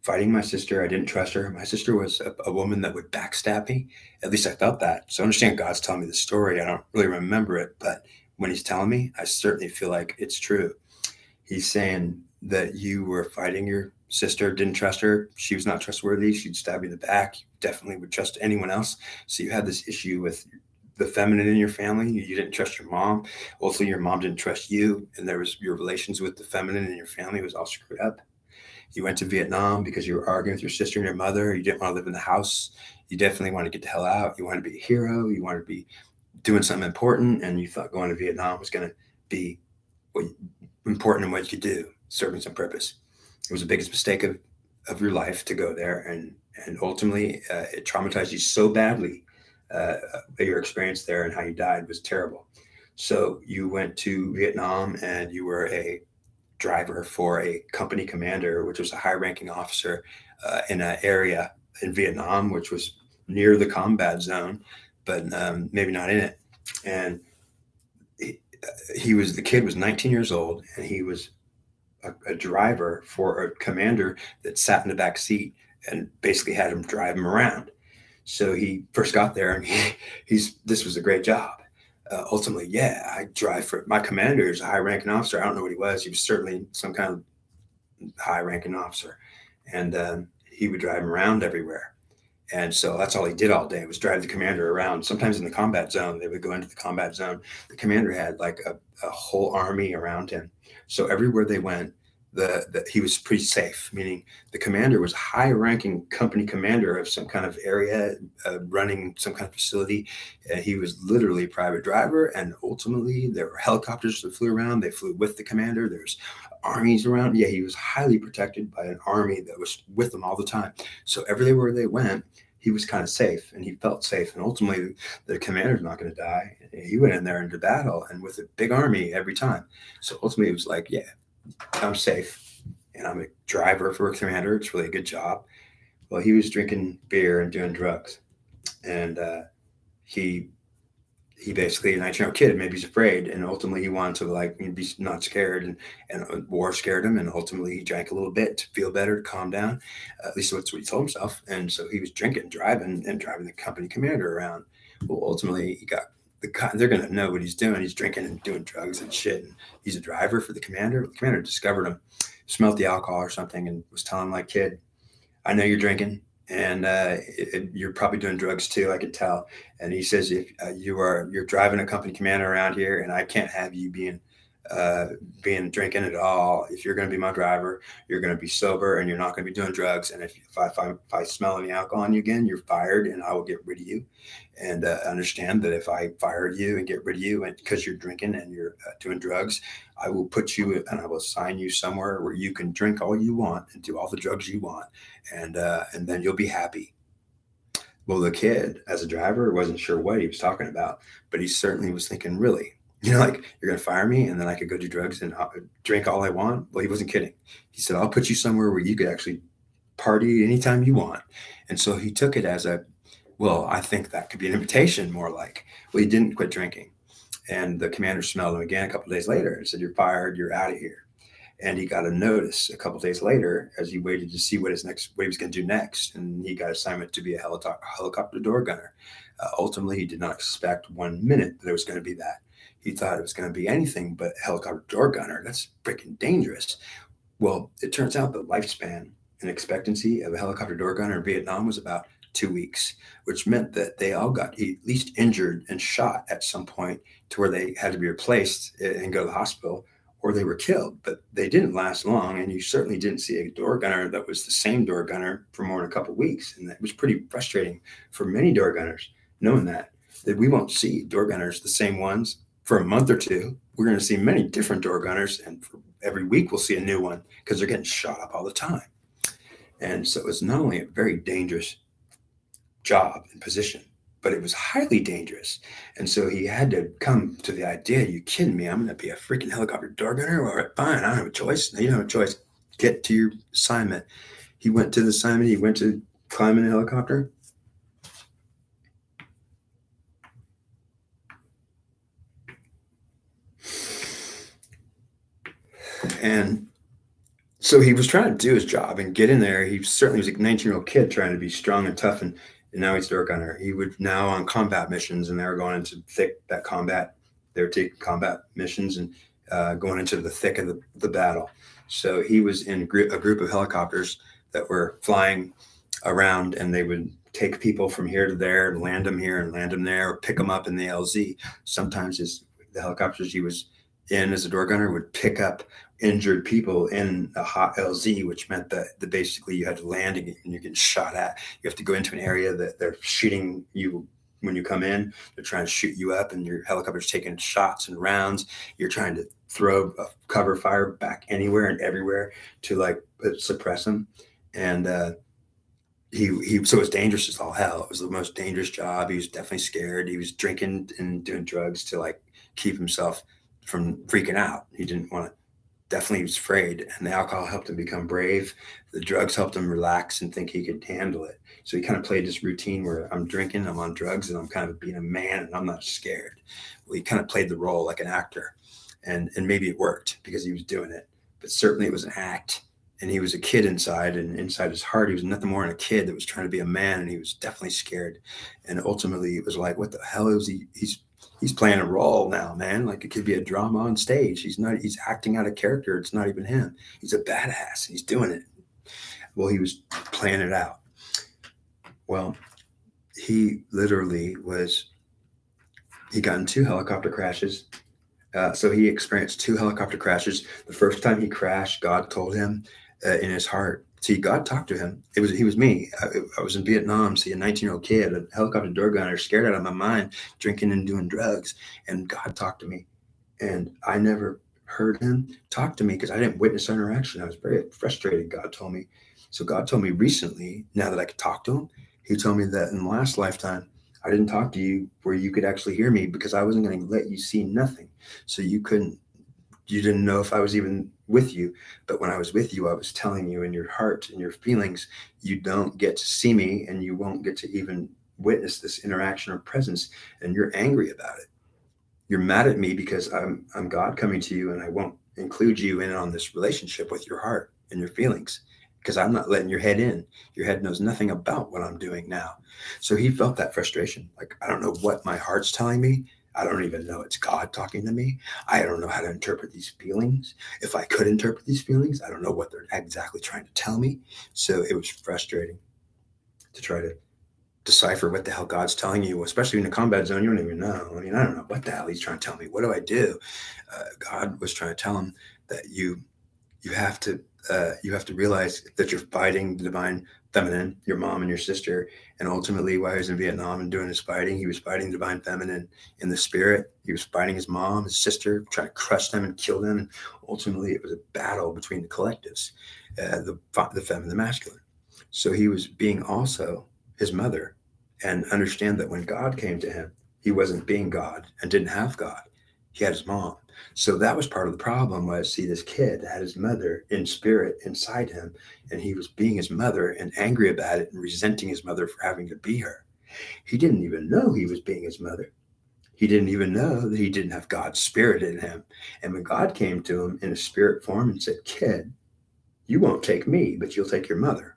fighting my sister. I didn't trust her. My sister was a woman that would backstab me. At least I felt that. So I understand God's telling me the story. I don't really remember it, but when he's telling me, I certainly feel like it's true. He's saying that you were fighting your sister, didn't trust her. She was not trustworthy. She'd stab you in the back. You definitely would trust anyone else. So you had this issue with the feminine in your family. You didn't trust your mom. Also, your mom didn't trust you. And there was your relations with the feminine in your family was all screwed up. You went to Vietnam because you were arguing with your sister and your mother. You didn't want to live in the house. You definitely wanted to get the hell out. You wanted to be a hero. You wanted to be doing something important. And you thought going to Vietnam was going to be important in what you do, serving some purpose. It was the biggest mistake of your life to go there. And ultimately, it traumatized you so badly. Your experience there and how you died was terrible. So you went to Vietnam and you were a driver for a company commander, which was a high-ranking officer in an area in Vietnam, which was near the combat zone, but maybe not in it. And the kid was 19 years old, and he was a driver for a commander that sat in the back seat and basically had him drive him around. So he first got there, and this was a great job. Ultimately, yeah, I drive for my commander is a high-ranking officer. I don't know what he was. He was certainly some kind of high-ranking officer, and he would drive him around everywhere. And so that's all he did all day was drive the commander around. Sometimes in the combat zone, they would go into the combat zone. The commander had like a whole army around him. So everywhere they went, he was pretty safe, meaning the commander was a high-ranking company commander of some kind of area, running some kind of facility. He was literally a private driver, and ultimately there were helicopters that flew around. They flew with the commander. There's armies around. Yeah, he was highly protected by an army that was with him all the time. So everywhere they went, he was kind of safe and he felt safe. And ultimately, the commander's not going to die. He went in there into battle and with a big army every time. So ultimately, it was like, yeah, I'm safe and I'm a driver for a commander. It's really a good job. Well, he was drinking beer and doing drugs. And he he basically a 19-year-old kid, maybe he's afraid, and ultimately he wanted to like be not scared, and war scared him, and ultimately he drank a little bit to feel better, to calm down. At least that's what he told himself, and so he was drinking, driving, and driving the company commander around. Well, ultimately he got they're gonna know what he's doing. He's drinking and doing drugs and shit, and he's a driver for the commander. The commander discovered him, smelled the alcohol or something, and was telling him like, kid, I know you're drinking, and you're probably doing drugs too. I could tell. And he says, if you're driving a company commander around here, and I can't have you uh, being drinking at all. If you're going to be my driver, you're going to be sober, and you're not going to be doing drugs. And if I smell any alcohol on you again, you're fired, and I will get rid of you. And understand that if I fire you and get rid of you, and because you're drinking and you're doing drugs, I will put you and I will assign you somewhere where you can drink all you want and do all the drugs you want, and then you'll be happy. Well, the kid, as a driver, wasn't sure what he was talking about, but he certainly was thinking, really, like you're going to fire me, and then I could go do drugs and drink all I want. Well, he wasn't kidding. He said, I'll put you somewhere where you could actually party anytime you want. And so he took it as a, well, I think that could be an invitation, more like. Well, he didn't quit drinking, and the commander smelled him again a couple of days later and said, you're fired, you're out of here. And he got a notice a couple of days later as he waited to see what he was going to do next, and he got assignment to be a helicopter door gunner. Ultimately, he did not expect 1 minute that it was going to be that. He thought it was going to be anything but helicopter door gunner. That's freaking dangerous. Well, it turns out the lifespan and expectancy of a helicopter door gunner in Vietnam was about 2 weeks, which meant that they all got at least injured and shot at some point to where they had to be replaced and go to the hospital, or they were killed. But they didn't last long, and you certainly didn't see a door gunner that was the same door gunner for more than a couple of weeks. And that was pretty frustrating for many door gunners, knowing that we won't see door gunners, the same ones, for a month or two. We're going to see many different door gunners, and for every week we'll see a new one because they're getting shot up all the time. And so it's not only a very dangerous job and position, but it was highly dangerous. And so he had to come to the idea, you kidding me? I'm going to be a freaking helicopter door gunner? All right, fine. I don't have a choice. No, you don't have a choice. Get to your assignment. He went to the assignment. He went to climb in a helicopter. And so he was trying to do his job and get in there. He certainly was a 19-year-old kid trying to be strong and tough, and now he's a door gunner. He would now on combat missions, and they were going into that combat. They were taking combat missions and going into the thick of the battle. So he was in a group of helicopters that were flying around, and they would take people from here to there and land them here and land them there, or pick them up in the LZ. Sometimes the helicopters he was in as a door gunner would pick up injured people in a hot LZ, which meant that basically you had to land and you're getting shot at. You have to go into an area that they're shooting you when you come in. They're trying to shoot you up, and your helicopter's taking shots and rounds. You're trying to throw a cover fire back anywhere and everywhere to like suppress them. And he so it was dangerous as all hell. It was the most dangerous job. He was definitely scared. He was drinking and doing drugs to like keep himself from freaking out. He didn't want to. Definitely was afraid, and the alcohol helped him become brave. The drugs helped him relax and think he could handle it. So he kind of played this routine where I'm drinking, I'm on drugs, and I'm kind of being a man, and I'm not scared. Well, he kind of played the role like an actor, and maybe it worked because he was doing it, but certainly it was an act. And he was a kid inside, and inside his heart, he was nothing more than a kid that was trying to be a man, and he was definitely scared. And ultimately, it was like, what the hell is he? He's playing a role now, man. Like it could be a drama on stage. He's acting out a character. It's not even him. He's a badass. He's doing it. Well, he was playing it out. Well, he literally he got in 2 helicopter crashes. So he experienced 2 helicopter crashes. The first time he crashed, God told him in his heart. See, God talked to him. He was me. I was in Vietnam. See, a 19-year-old kid, a helicopter door gunner, scared out of my mind, drinking and doing drugs. And God talked to me. And I never heard him talk to me because I didn't witness interaction. I was very frustrated, God told me. So God told me recently, now that I could talk to him, He told me that in the last lifetime, I didn't talk to you where you could actually hear me because I wasn't going to let you see nothing. So you didn't know if I was even with you. But when I was with you, I was telling you in your heart and your feelings, you don't get to see me and you won't get to even witness this interaction or presence. And you're angry about it. You're mad at me because I'm God coming to you and I won't include you in on this relationship with your heart and your feelings because I'm not letting your head in. Your head knows nothing about what I'm doing now. So he felt that frustration. Like, I don't know what my heart's telling me. I don't even know it's God talking to me. I don't know how to interpret these feelings. If I could interpret these feelings, I don't know what they're exactly trying to tell me. So it was frustrating to try to decipher what the hell God's telling you, especially in a combat zone. You don't even know. I mean, I don't know what the hell he's trying to tell me. What do I do? God was trying to tell him that you you have to realize that you're fighting the divine feminine, your mom and your sister, and ultimately, while he was in Vietnam and doing his fighting, he was fighting the divine feminine in the spirit. He was fighting his mom, his sister, trying to crush them and kill them. And ultimately, it was a battle between the collectives, the feminine, the masculine. So he was being also his mother, and understand that when God came to him, he wasn't being God and didn't have God. He had his mom. So that was part of the problem was, see, this kid had his mother in spirit inside him, and he was being his mother and angry about it and resenting his mother for having to be her. He didn't even know he was being his mother. He didn't even know that he didn't have God's spirit in him. And when God came to him in a spirit form and said, kid, you won't take me, but you'll take your mother.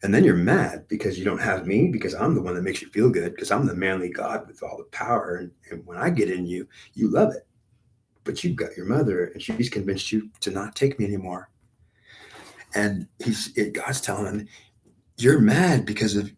And then you're mad because you don't have me, because I'm the one that makes you feel good, because I'm the manly God with all the power. And when I get in you, you love it. But you've got your mother, and she's convinced you to not take me anymore. And God's telling him, you're mad because of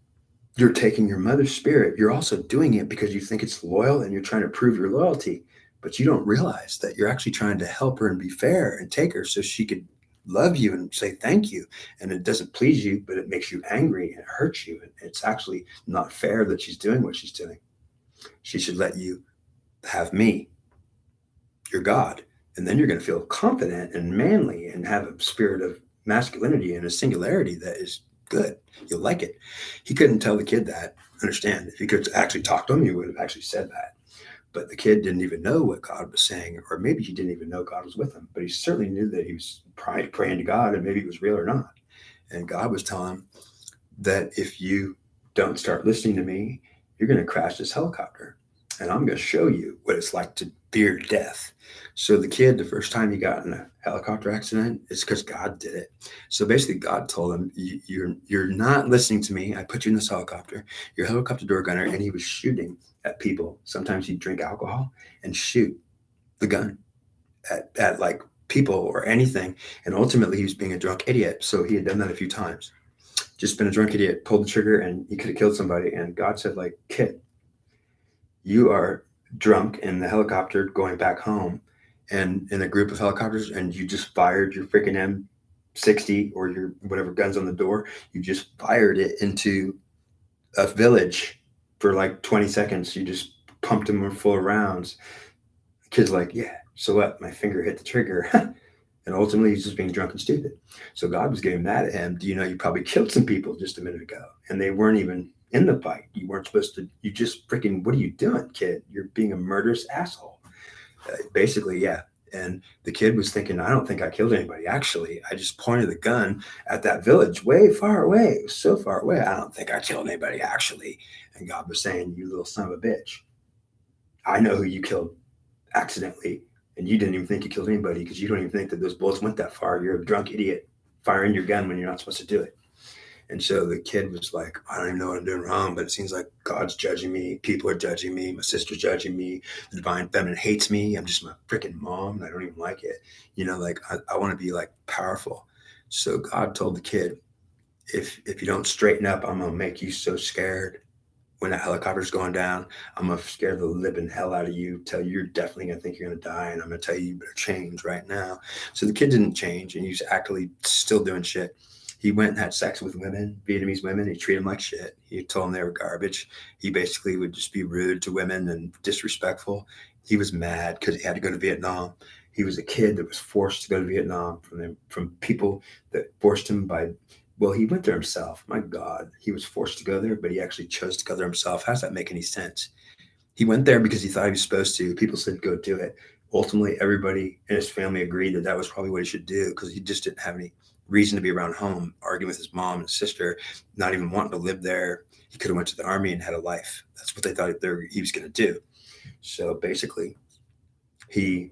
you're taking your mother's spirit. You're also doing it because you think it's loyal and you're trying to prove your loyalty. But you don't realize that you're actually trying to help her and be fair and take her so she could love you and say thank you. And it doesn't please you, but it makes you angry and it hurts you. And it's actually not fair that she's doing what she's doing. She should let you have me, your God. And then you're going to feel confident and manly and have a spirit of masculinity and a singularity that is good. You'll like it. He couldn't tell the kid that. Understand, if he could actually talk to him, he would have actually said that. But the kid didn't even know what God was saying, or maybe he didn't even know God was with him. But he certainly knew that he was praying to God, and maybe it was real or not. And God was telling him that if you don't start listening to me, you're going to crash this helicopter, and I'm going to show you what it's like to fear death. So the kid, the first time he got in a helicopter accident, it's because God did it. So basically, God told him, "You're not listening to me. I put you in this helicopter. You're a helicopter door gunner," and he was shooting at people. Sometimes he'd drink alcohol and shoot the gun at like people or anything. And ultimately, he was being a drunk idiot. So he had done that a few times. Just been a drunk idiot, pulled the trigger, and he could have killed somebody. And God said, like, kid, you are drunk in the helicopter going back home and in a group of helicopters, and you just fired your freaking M60 or your whatever guns on the door. You just fired it into a village for like 20 seconds. You just pumped them full of rounds. The kid's like, yeah, so what? My finger hit the trigger. And ultimately, he's just being drunk and stupid. So God was getting mad at him. Do you know you probably killed some people just a minute ago? And they weren't even in the fight. You weren't supposed to. You just freaking, what are you doing, kid? You're being a murderous asshole. Basically, yeah. And the kid was thinking, I don't think I killed anybody. Actually, I just pointed the gun at that village way far away. It was so far away. I don't think I killed anybody, actually. And God was saying, you little son of a bitch. I know who you killed accidentally, and you didn't even think you killed anybody because you don't even think that those bullets went that far. You're a drunk idiot firing your gun when you're not supposed to do it. And so the kid was like, I don't even know what I'm doing wrong, but it seems like God's judging me. People are judging me. My sister's judging me. The divine feminine hates me. I'm just my freaking mom. And I don't even like it. You know, like I want to be like powerful. So God told the kid, if you don't straighten up, I'm going to make you so scared when that helicopter's going down. I'm gonna scare the living hell out of you, tell you you're definitely gonna think you're gonna die, and I'm gonna tell you you better change right now. So the kid didn't change, and he's actually still doing shit. He went and had sex with women, Vietnamese women. He treated them like shit. He told them they were garbage. He basically would just be rude to women and disrespectful. He was mad because he had to go to Vietnam. He was a kid that was forced to go to Vietnam from people that forced him by Well, he went there himself. My God, he was forced to go there, but he actually chose to go there himself. How does that make any sense? He went there because he thought he was supposed to. People said, go do it. Ultimately, everybody in his family agreed that that was probably what he should do because he just didn't have any reason to be around home, arguing with his mom and sister, not even wanting to live there. He could have went to the army and had a life. That's what they thought he was going to do. So basically, he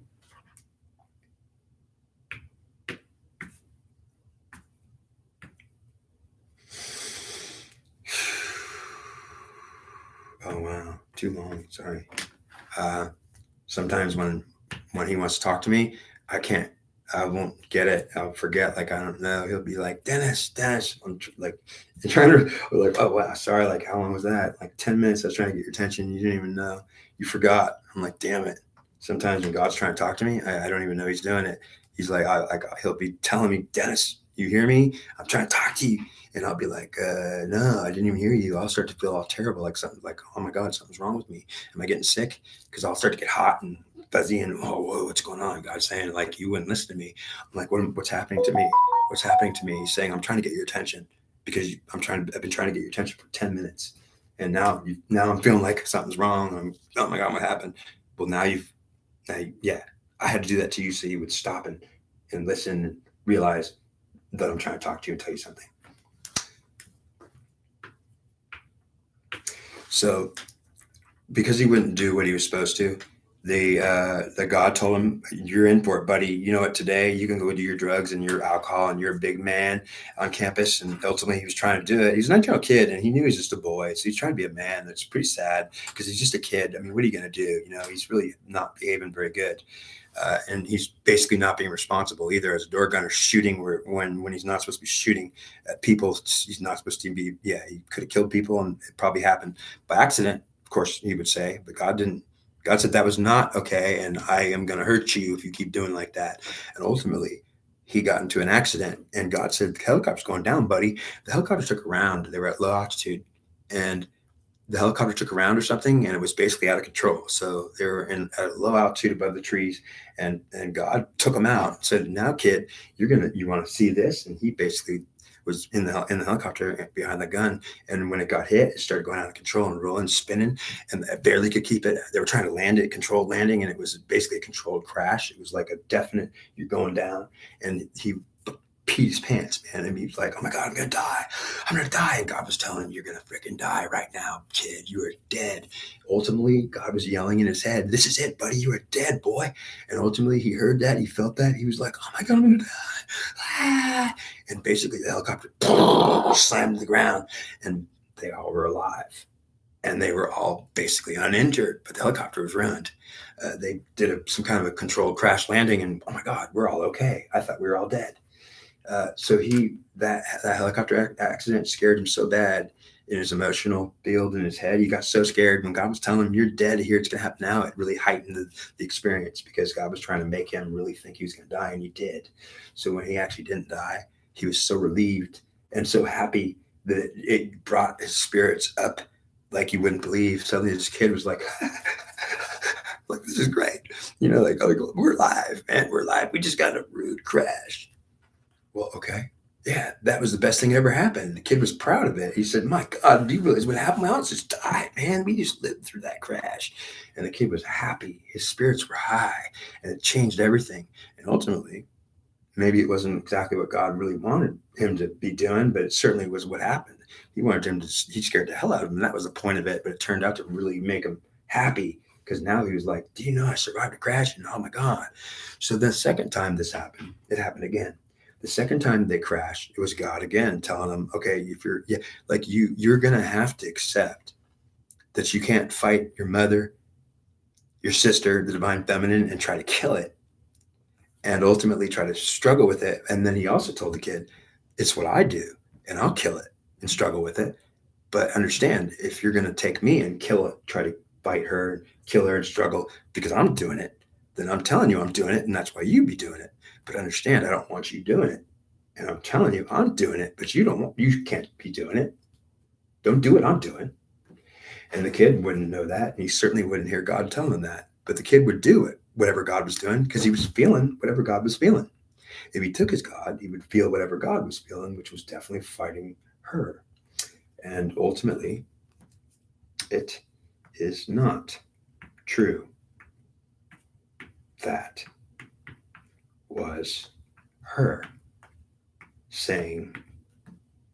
oh wow, too long. Sorry. Sometimes when he wants to talk to me, I can't. I won't get it. I'll forget. Like I don't know. He'll be like, Dennis. Like trying to like, oh wow, sorry. Like how long was that? Like 10 minutes. I was trying to get your attention. You didn't even know. You forgot. I'm like, damn it. Sometimes when God's trying to talk to me, I don't even know he's doing it. He's like, he'll be telling me, Dennis, you hear me? I'm trying to talk to you. And I'll be like, no, I didn't even hear you. I'll start to feel all terrible, like something like, oh my God, something's wrong with me. Am I getting sick? Because I'll start to get hot and fuzzy and, oh, whoa, what's going on? God's saying, like, you wouldn't listen to me. I'm like, what's happening to me? What's happening to me? He's saying, I'm trying to get your attention because I've been trying to get your attention for 10 minutes. And now I'm feeling like something's wrong. Oh my God, what happened? Well, yeah, I had to do that to you so you would stop and listen and realize that I'm trying to talk to you and tell you something. So because he wouldn't do what he was supposed to, the God told him, you're in for it, buddy. You know what, today you can go do your drugs and your alcohol and you're a big man on campus. And ultimately he was trying to do it. He's a 19-year-old kid and he knew he was just a boy. So he's trying to be a man. That's pretty sad because he's just a kid. I mean, what are you going to do? You know, he's really not behaving very good. And he's basically not being responsible either as a door gunner shooting when he's not supposed to be shooting at people. He's not supposed to be. Yeah, he could have killed people and it probably happened by accident. Of course, he would say, but God didn't. God said that was not okay, and I am going to hurt you if you keep doing like that. And ultimately, he got into an accident, and God said, the helicopter's going down, buddy. The helicopter took around. They were at low altitude, and the helicopter took around or something, and it was basically out of control. So they were at a low altitude above the trees, and God took them out and said, now, kid, you want to see this? And he basically was in the helicopter behind the gun. And when it got hit, it started going out of control and rolling, spinning, and I barely could keep it. They were trying to land it, controlled landing, and it was basically a controlled crash. It was like a definite, you're going down. And he peed his pants, man. And he was like, oh my God, I'm going to die. I'm going to die. And God was telling him, you're going to freaking die right now, kid. You are dead. Ultimately, God was yelling in his head, this is it, buddy. You are dead, boy. And ultimately, he heard that. He felt that. He was like, oh my God, I'm going to die. Ah. And basically, the helicopter slammed to the ground, and they all were alive. And they were all basically uninjured, but the helicopter was ruined. They did some kind of a controlled crash landing, and oh my God, we're all okay. I thought we were all dead. So that helicopter accident scared him so bad in his emotional field in his head. He got so scared when God was telling him, you're dead here. It's going to happen now. It really heightened the experience because God was trying to make him really think he was going to die, and he did. So when he actually didn't die, he was so relieved and so happy that it brought his spirits up like you wouldn't believe. Suddenly this kid was like, like, this is great. You know, like, oh, we're live, man. We're live. We just got a rude crash. Well, okay. Yeah, that was the best thing that ever happened. The kid was proud of it. He said, my God, do you realize what happened? My aunt just died, man. We just lived through that crash. And the kid was happy. His spirits were high, and it changed everything. And ultimately, maybe it wasn't exactly what God really wanted him to be doing, but it certainly was what happened. He scared the hell out of him. And that was the point of it. But it turned out to really make him happy because now he was like, do you know I survived a crash? And oh my God. So the second time this happened, it happened again. The second time they crashed, it was God again telling them, okay, if you're going to have to accept that you can't fight your mother, your sister, the divine feminine, and try to kill it and ultimately try to struggle with it. And then he also told the kid, it's what I do and I'll kill it and struggle with it. But understand, if you're going to take me and kill it, try to fight her, kill her and struggle because I'm doing it, then I'm telling you I'm doing it. And that's why you be doing it. But understand, I don't want you doing it. And I'm telling you, I'm doing it, but you can't be doing it. Don't do what I'm doing. And the kid wouldn't know that. And he certainly wouldn't hear God telling him that. But the kid would do it, whatever God was doing, because he was feeling whatever God was feeling. If he took his God, he would feel whatever God was feeling, which was definitely fighting her. And ultimately, it is not true. That was her saying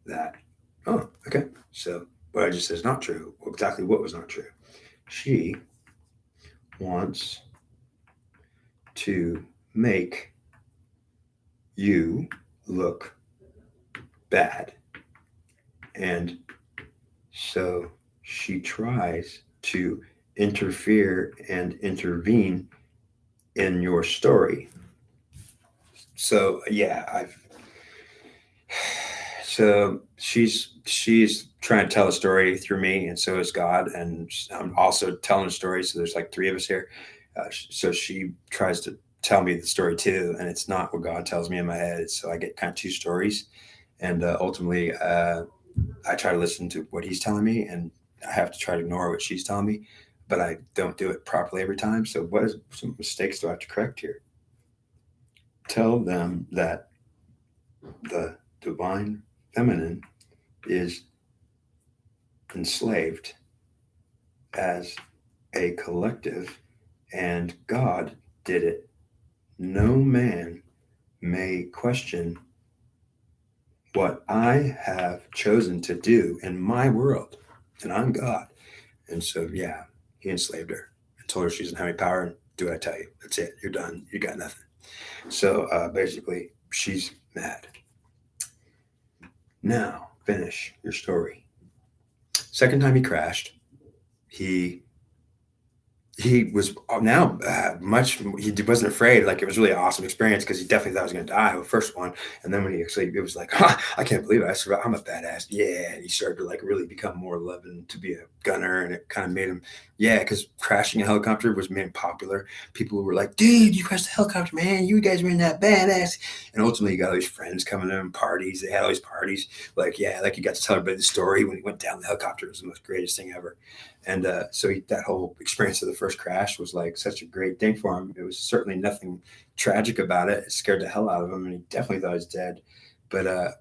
that, oh, okay, so what I just said is not true. Well, exactly what was not true? She wants to make you look bad. And so she tries to interfere and intervene in your story. So yeah, so she's trying to tell a story through me, and so is God, and I'm also telling a story. So there's like three of us here. So she tries to tell me the story too, and it's not what God tells me in my head. So I get kind of two stories, and ultimately, I try to listen to what he's telling me, and I have to try to ignore what she's telling me, but I don't do it properly every time. So what is some mistakes do I have to correct here? Tell them that the divine feminine is enslaved as a collective, and God did it. No man may question what I have chosen to do in my world, and I'm God. And so, yeah, he enslaved her and told her she doesn't have any power. And do what I tell you. That's it. You're done. You got nothing. So basically, she's mad. Now, finish your story. Second time he crashed, he was now much he wasn't afraid. Like, it was really an awesome experience because he definitely thought he was going to die the first one. And then when he actually, it was like, I can't believe it, I survived, I'm a badass. Yeah. And he started to like really become more loving to be a gunner, and it kind of made him, yeah, because crashing a helicopter was made popular. People were like, dude, you crashed the helicopter, man, you guys were in that badass. And ultimately he got all these friends coming to him, parties, they had all these parties, like, yeah, like he got to tell everybody the story when he went down the helicopter. It was the most greatest thing ever. And so that whole experience of the first crash was like such a great thing for him. It was certainly nothing tragic about it. It scared the hell out of him, and he definitely thought he was dead. But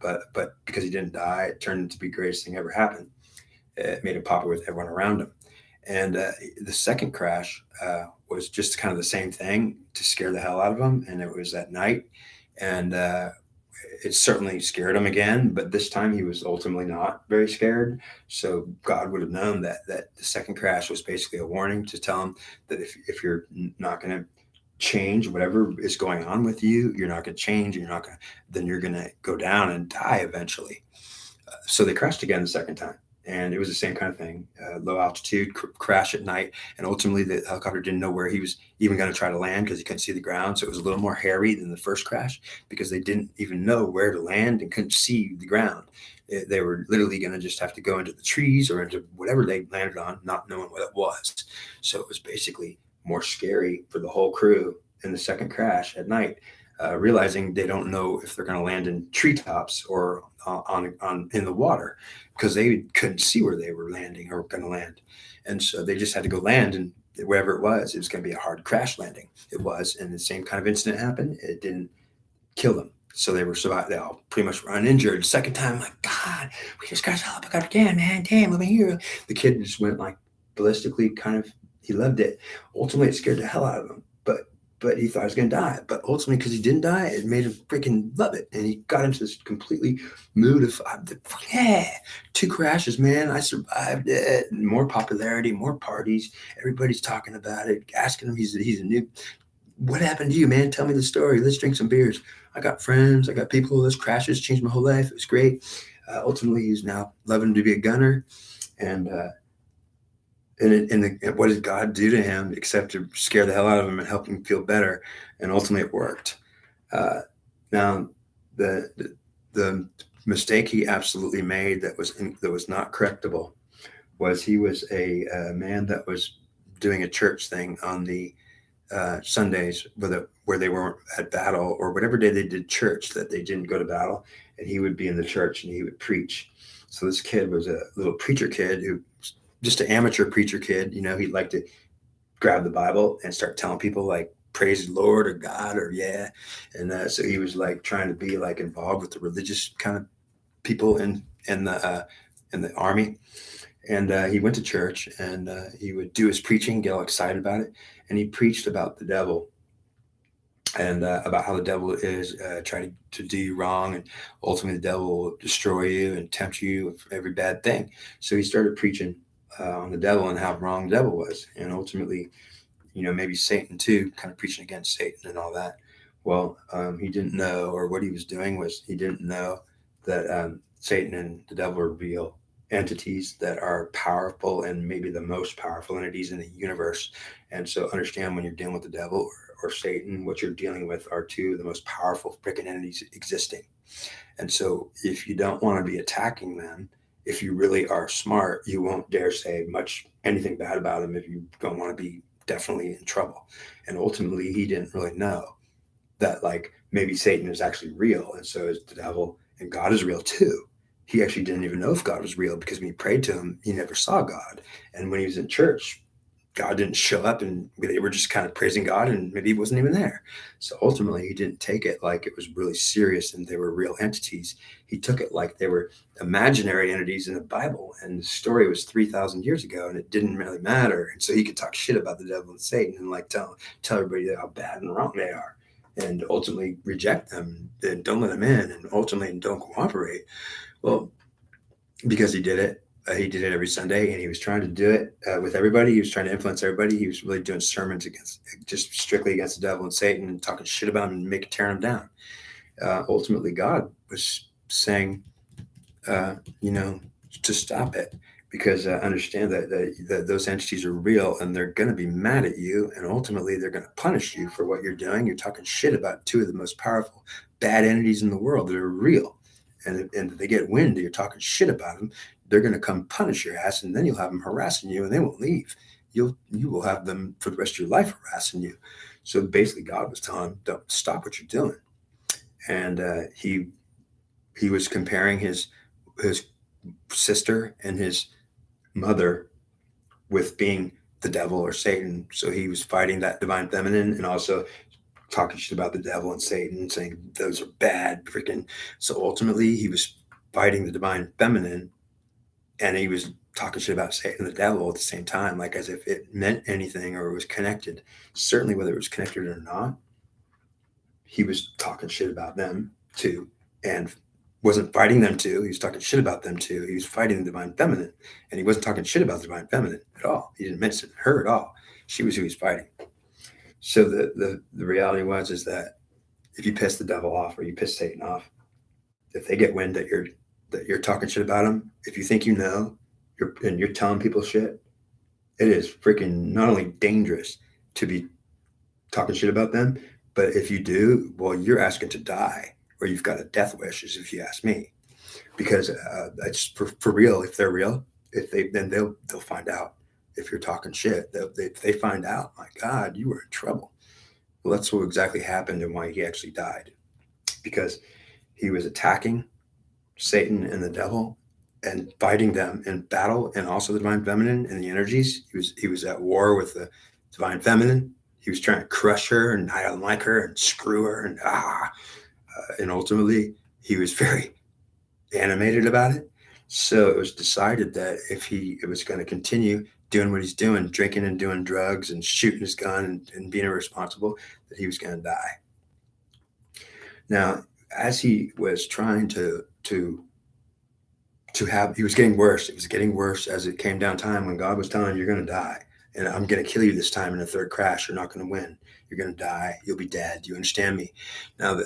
because he didn't die, it turned into be the greatest thing ever happened. It made him popular with everyone around him. And the second crash was just kind of the same thing to scare the hell out of him. And it was at night, and it certainly scared him again, but this time he was ultimately not very scared. So God would have known that the second crash was basically a warning to tell him that if you're not going to change whatever is going on with you, you're not going to change, and then you're going to go down and die eventually. So they crashed again the second time, and it was the same kind of thing. Low altitude crash at night, and ultimately the helicopter didn't know where he was even going to try to land because he couldn't see the ground. So it was a little more hairy than the first crash because they didn't even know where to land and couldn't see the ground. They were literally going to just have to go into the trees or into whatever they landed on, not knowing what it was. So it was basically more scary for the whole crew in the second crash at night, realizing they don't know if they're going to land in treetops or on in the water because they couldn't see where they were landing or going to land. And so they just had to go land, and wherever it was going to be a hard crash landing. It was, and the same kind of incident happened. It didn't kill them. So they were survived. They all pretty much were uninjured. Second time, like, God, we just got up again, man. Damn, I'm here. The kid just went like ballistically, kind of. He loved it. Ultimately, it scared the hell out of him. But he thought he was going to die. But ultimately, because he didn't die, it made him freaking love it. And he got into this completely mood of, yeah, 2 crashes, man. I survived it. More popularity, more parties. Everybody's talking about it, asking him. He's a new. What happened to you, man? Tell me the story. Let's drink some beers. I got friends. I got people. Those crashes changed my whole life. It was great. Ultimately, he's now loving to be a gunner. And what did God do to him except to scare the hell out of him and help him feel better? And ultimately, it worked. Now, the mistake he absolutely made that was not correctable was he was a man that was doing a church thing on the Sundays where they weren't at battle, or whatever day they did church that they didn't go to battle, and he would be in the church and he would preach. So this kid was a little preacher kid who just an amateur preacher kid. He'd like to grab the Bible and start telling people like praise the Lord or God or yeah. And so he was like trying to be like involved with the religious kind of people in the army. And he went to church, and he would do his preaching, get all excited about it. And he preached about the devil, and about how the devil is trying to do you wrong, and ultimately the devil will destroy you and tempt you with every bad thing. So he started preaching on the devil and how wrong the devil was, and ultimately, maybe Satan too, kind of preaching against Satan and all that. Well, he didn't know, or what he was doing was he didn't know that Satan and the devil are real entities that are powerful, and maybe the most powerful entities in the universe. And so understand, when you're dealing with the devil or Satan, what you're dealing with are two of the most powerful freaking entities existing. And so if you don't want to be attacking them, if you really are smart, you won't dare say much anything bad about them if you don't want to be definitely in trouble. And ultimately, he didn't really know that like maybe Satan is actually real, and so is the devil, and God is real too. He actually didn't even know if God was real, because when he prayed to him, he never saw God. And when he was in church, God didn't show up, and they were just kind of praising God, and maybe he wasn't even there. So ultimately, he didn't take it like it was really serious and they were real entities. He took it like they were imaginary entities in the Bible, and the story was 3,000 years ago, and it didn't really matter. And so he could talk shit about the devil and Satan and like tell everybody how bad and wrong they are, and ultimately reject them and don't let them in, and ultimately don't cooperate. Well, because he did it. He did it every Sunday, and he was trying to do it with everybody. He was trying to influence everybody. He was really doing sermons just strictly against the devil and Satan, and talking shit about him and tearing him down. Ultimately, God was saying, to stop it, because understand that those entities are real, and they're going to be mad at you, and ultimately they're going to punish you for what you're doing. You're talking shit about two of the most powerful bad entities in the world that are real. And if they get wind that you're talking shit about them, they're going to come punish your ass, and then you'll have them harassing you, and they won't leave. You will have them for the rest of your life harassing you. So basically, God was telling him, "Don't stop what you're doing." And he was comparing his sister and his mother with being the devil or Satan. So he was fighting that divine feminine, and also talking shit about the devil and Satan, saying those are bad freaking. So ultimately, he was fighting the divine feminine, and he was talking shit about Satan and the devil at the same time, like as if it meant anything or it was connected. Certainly, whether it was connected or not, he was talking shit about them too, and wasn't fighting them too. He was talking shit about them too. He was fighting the divine feminine, and he wasn't talking shit about the divine feminine at all. He didn't mention her at all. She was who he's fighting. So the reality was is that if you piss the devil off or you piss Satan off, if they get wind that you're talking shit about them, if you think you're telling people shit, it is freaking not only dangerous to be talking shit about them, but if you do, well, you're asking to die, or you've got a death wish, as if you ask me, because that's for real. If they're real, then they'll find out. If you're talking shit, if they find out, my God, you were in trouble. Well, that's what exactly happened, and why he actually died, because he was attacking Satan and the devil and fighting them in battle, and also the divine feminine and the energies. He was at war with the divine feminine. He was trying to crush her, and I don't like her, and screw her, and ultimately he was very animated about it. So it was decided that if he was going to continue doing what he's doing, drinking and doing drugs and shooting his gun and being irresponsible, that he was going to die. Now, as he was trying to have, he was getting worse. It was getting worse as it came down time, when God was telling him, "You're going to die, and I'm going to kill you this time in the third crash. You're not going to win. You're going to die. You'll be dead. Do you understand me?" Now,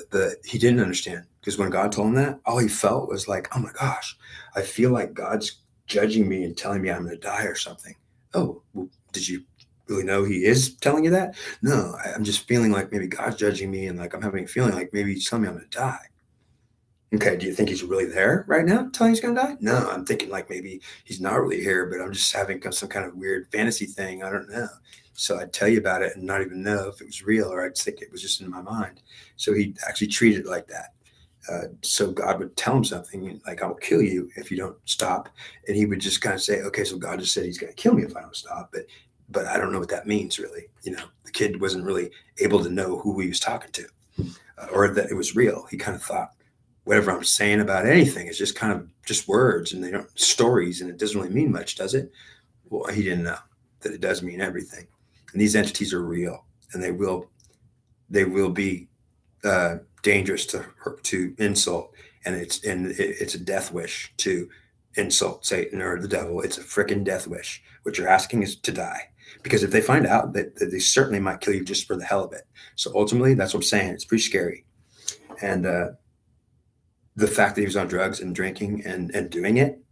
he didn't understand, because when God told him that, all he felt was like, "Oh my gosh, I feel like God's judging me and telling me I'm going to die or something." Oh, well, did you really know he is telling you that? No, I'm just feeling like maybe God's judging me, and like I'm having a feeling like maybe he's telling me I'm going to die. Okay, do you think he's really there right now telling he's going to die? No, I'm thinking like maybe he's not really here, but I'm just having some kind of weird fantasy thing. I don't know. So I'd tell you about it and not even know if it was real, or I'd think it was just in my mind. So he actually treated it like that. So God would tell him something like, "I'll kill you if you don't stop." And he would just kind of say, "Okay, so God just said he's going to kill me if I don't stop." But but I don't know what that means really. The kid wasn't really able to know who he was talking to, or that it was real. He kind of thought whatever I'm saying about anything is just kind of just words, and they don't stories, and it doesn't really mean much, does it? Well, he didn't know that it does mean everything. And these entities are real, and they will be dangerous to insult, and it's a death wish to insult Satan or the devil. It's a freaking death wish. What you're asking is to die, because if they find out that they certainly might kill you just for the hell of it. So ultimately, that's what I'm saying. It's pretty scary, and the fact that he was on drugs and drinking and doing it,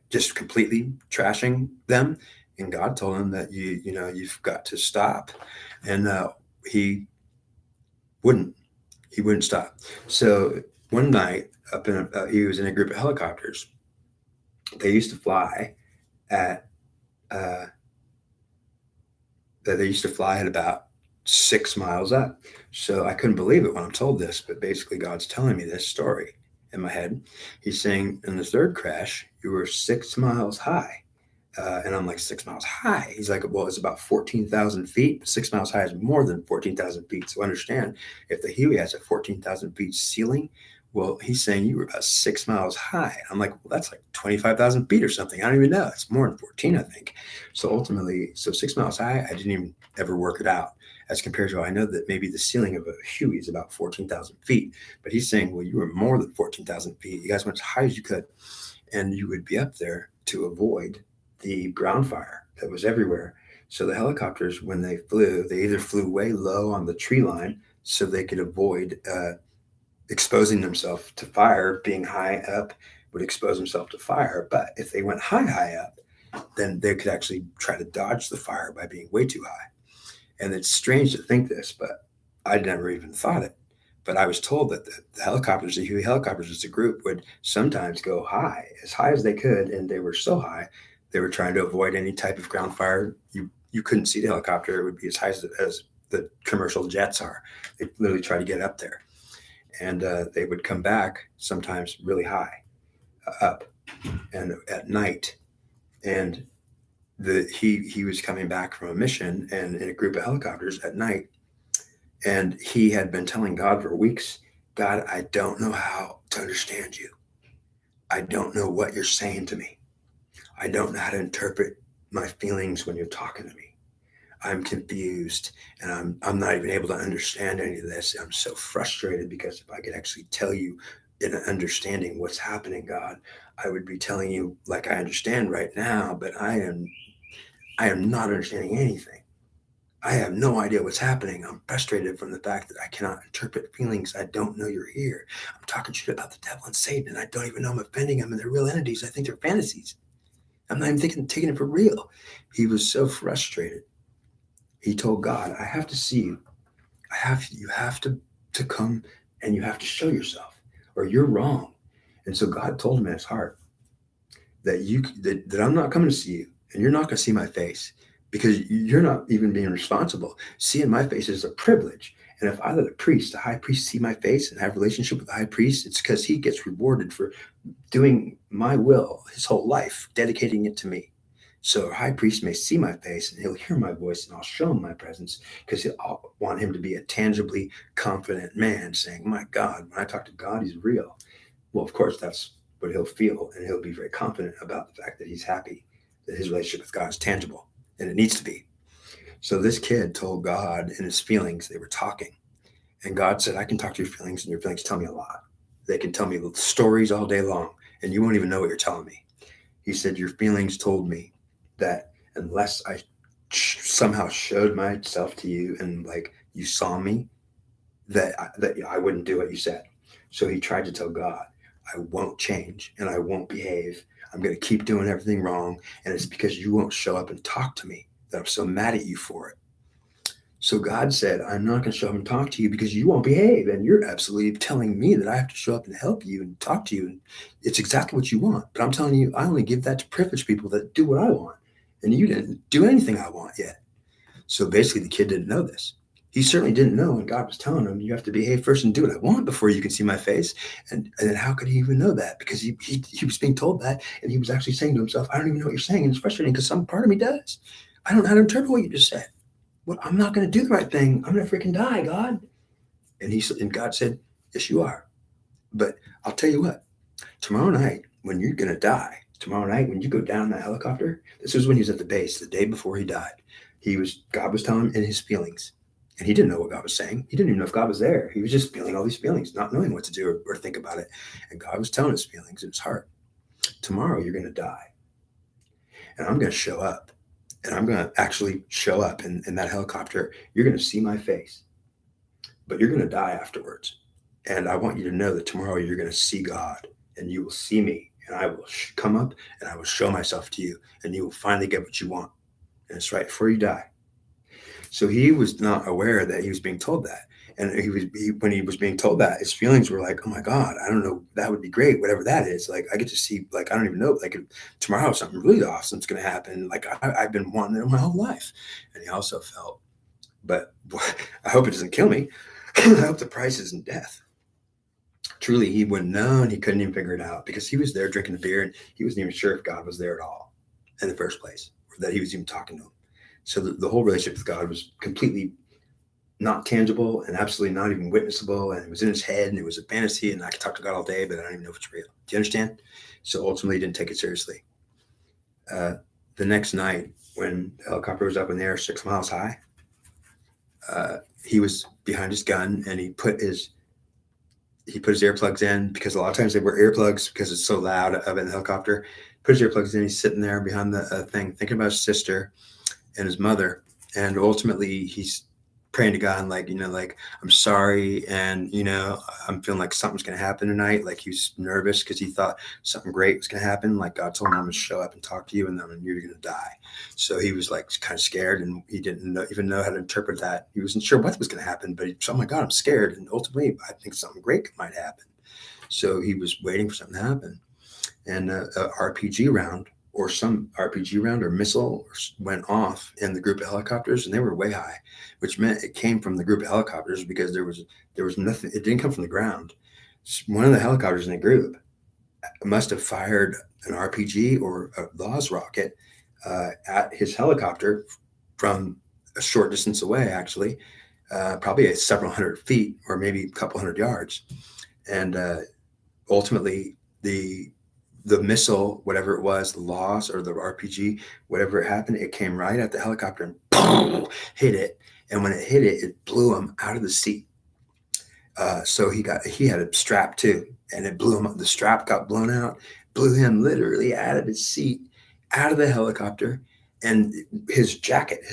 just completely trashing them. And God told him that you've got to stop, and he wouldn't. He wouldn't stop. So one night, he was in a group of helicopters. They used to fly at about 6 miles up. So I couldn't believe it when I'm told this, but basically God's telling me this story in my head. He's saying, in the third crash, you were 6 miles high. And I'm like, 6 miles high? He's like, well, it's about 14,000 feet. 6 miles high is more than 14,000 feet. So understand, if the Huey has a 14,000 feet ceiling, well, he's saying you were about 6 miles high. I'm like, well, that's like 25,000 feet or something. I don't even know. It's more than 14, I think. So ultimately, 6 miles high, I didn't even ever work it out, as compared to, I know that maybe the ceiling of a Huey is about 14,000 feet. But he's saying, well, you were more than 14,000 feet. You guys went as high as you could. And you would be up there to avoid the ground fire that was everywhere. So the helicopters, when they flew, they either flew way low on the tree line so they could avoid exposing themselves to fire. Being high up would expose themselves to fire. But if they went high up, then they could actually try to dodge the fire by being way too high. And it's strange to think this, but I never even thought it. But I was told that the helicopters, the Huey helicopters as a group, would sometimes go as high as they could, and they were so high, they were trying to avoid any type of ground fire. You couldn't see the helicopter. It would be as high as the commercial jets are. They literally try to get up there. And they would come back sometimes really high up and at night. And he was coming back from a mission and in a group of helicopters at night. And he had been telling God for weeks, God, I don't know how to understand you. I don't know what you're saying to me. I don't know how to interpret my feelings when you're talking to me. I'm confused, and I'm not even able to understand any of this. I'm so frustrated, because if I could actually tell you in an understanding what's happening, God, I would be telling you like I understand right now, but I am not understanding anything. I have no idea what's happening. I'm frustrated from the fact that I cannot interpret feelings. I don't know you're here. I'm talking shit about the devil and Satan, and I don't even know I'm offending them, and they're real entities. I think they're fantasies. I'm not even taking it for real. He was so frustrated. He told God, I have to see you. You have to come, and you have to show yourself, or you're wrong. And so God told him in his heart that I'm not coming to see you, and you're not going to see my face, because you're not even being responsible. Seeing my face is a privilege. And if I let the high priest, see my face and have a relationship with the high priest, it's because he gets rewarded for doing my will his whole life, dedicating it to me. So a high priest may see my face, and he'll hear my voice, and I'll show him my presence, because I'll want him to be a tangibly confident man saying, my God, when I talk to God, he's real. Well, of course, that's what he'll feel, and he'll be very confident about the fact that he's happy, that his relationship with God is tangible, and it needs to be. So this kid told God in his feelings, they were talking. And God said, I can talk to your feelings, and your feelings tell me a lot. They can tell me stories all day long, and you won't even know what you're telling me. He said, your feelings told me that unless I somehow showed myself to you and like you saw me, that I wouldn't do what you said. So he tried to tell God, I won't change, and I won't behave. I'm going to keep doing everything wrong. And it's because you won't show up and talk to me that I'm so mad at you for it. So God said, I'm not going to show up and talk to you because you won't behave. And you're absolutely telling me that I have to show up and help you and talk to you. And it's exactly what you want. But I'm telling you, I only give that to privileged people that do what I want. And you didn't do anything I want yet. So basically, the kid didn't know this. He certainly didn't know when God was telling him, you have to behave first and do what I want before you can see my face. And then how could he even know that? Because he was being told that, and he was actually saying to himself, I don't even know what you're saying. And it's frustrating because some part of me does. I don't know how to interpret what you just said. Well, I'm not going to do the right thing. I'm going to freaking die, God. And God said, yes, you are. But I'll tell you what, tomorrow night, when you're going to die, tomorrow night, when you go down that helicopter, this was when he was at the base, the day before he died. God was telling him in his feelings. And he didn't know what God was saying. He didn't even know if God was there. He was just feeling all these feelings, not knowing what to do or think about it. And God was telling his feelings in his heart. Tomorrow, you're going to die. And I'm going to show up. And I'm going to actually show up in that helicopter. You're going to see my face, but you're going to die afterwards. And I want you to know that tomorrow you're going to see God and you will see me. And I will come up and I will show myself to you. And you will finally get what you want. And it's right before you die. So he was not aware that he was being told that. And when he was being told that, his feelings were like, oh my God, I don't know, that would be great, whatever that is. Like, I get to see, like, I don't even know, like, tomorrow something really awesome is going to happen. Like, I've been wanting it my whole life. And he also felt, but I hope it doesn't kill me. I hope the price isn't death. Truly, he wouldn't know, and he couldn't even figure it out because he was there drinking the beer and he wasn't even sure if God was there at all in the first place, or that he was even talking to him. So the whole relationship with God was completely not tangible and absolutely not even witnessable. And it was in his head and it was a fantasy. And I could talk to God all day, but I don't even know if it's real. Do you understand? So ultimately, he didn't take it seriously. The next night, when the helicopter was up in the air 6 miles high, he was behind his gun and he put his earplugs in, because a lot of times they wear earplugs because it's so loud up in the helicopter. Put his earplugs in. He's sitting there behind the thing, thinking about his sister and his mother. And ultimately, he's praying to God, like, like, I'm sorry. And, I'm feeling like something's going to happen tonight. Like, he was nervous because he thought something great was going to happen. Like, God told him, I'm going to show up and talk to you and then you're going to die. So he was like kind of scared and he didn't even know how to interpret that. He wasn't sure what was going to happen, but oh my God, I'm scared. And ultimately, I think something great might happen. So he was waiting for something to happen. And a RPG round or missile went off in the group of helicopters, and they were way high, which meant it came from the group of helicopters because there was nothing. It didn't come from the ground. One of the helicopters in the group must have fired an RPG or a Laws rocket at his helicopter from a short distance away, actually, probably several hundred feet or maybe a couple hundred yards. And ultimately, the missile, whatever it was, the Laws or the RPG, whatever it happened, it came right at the helicopter and boom, hit it. And when it hit it, it blew him out of the seat. So he had a strap too, and it blew him up. The strap got blown out, blew him literally out of his seat, out of the helicopter, and his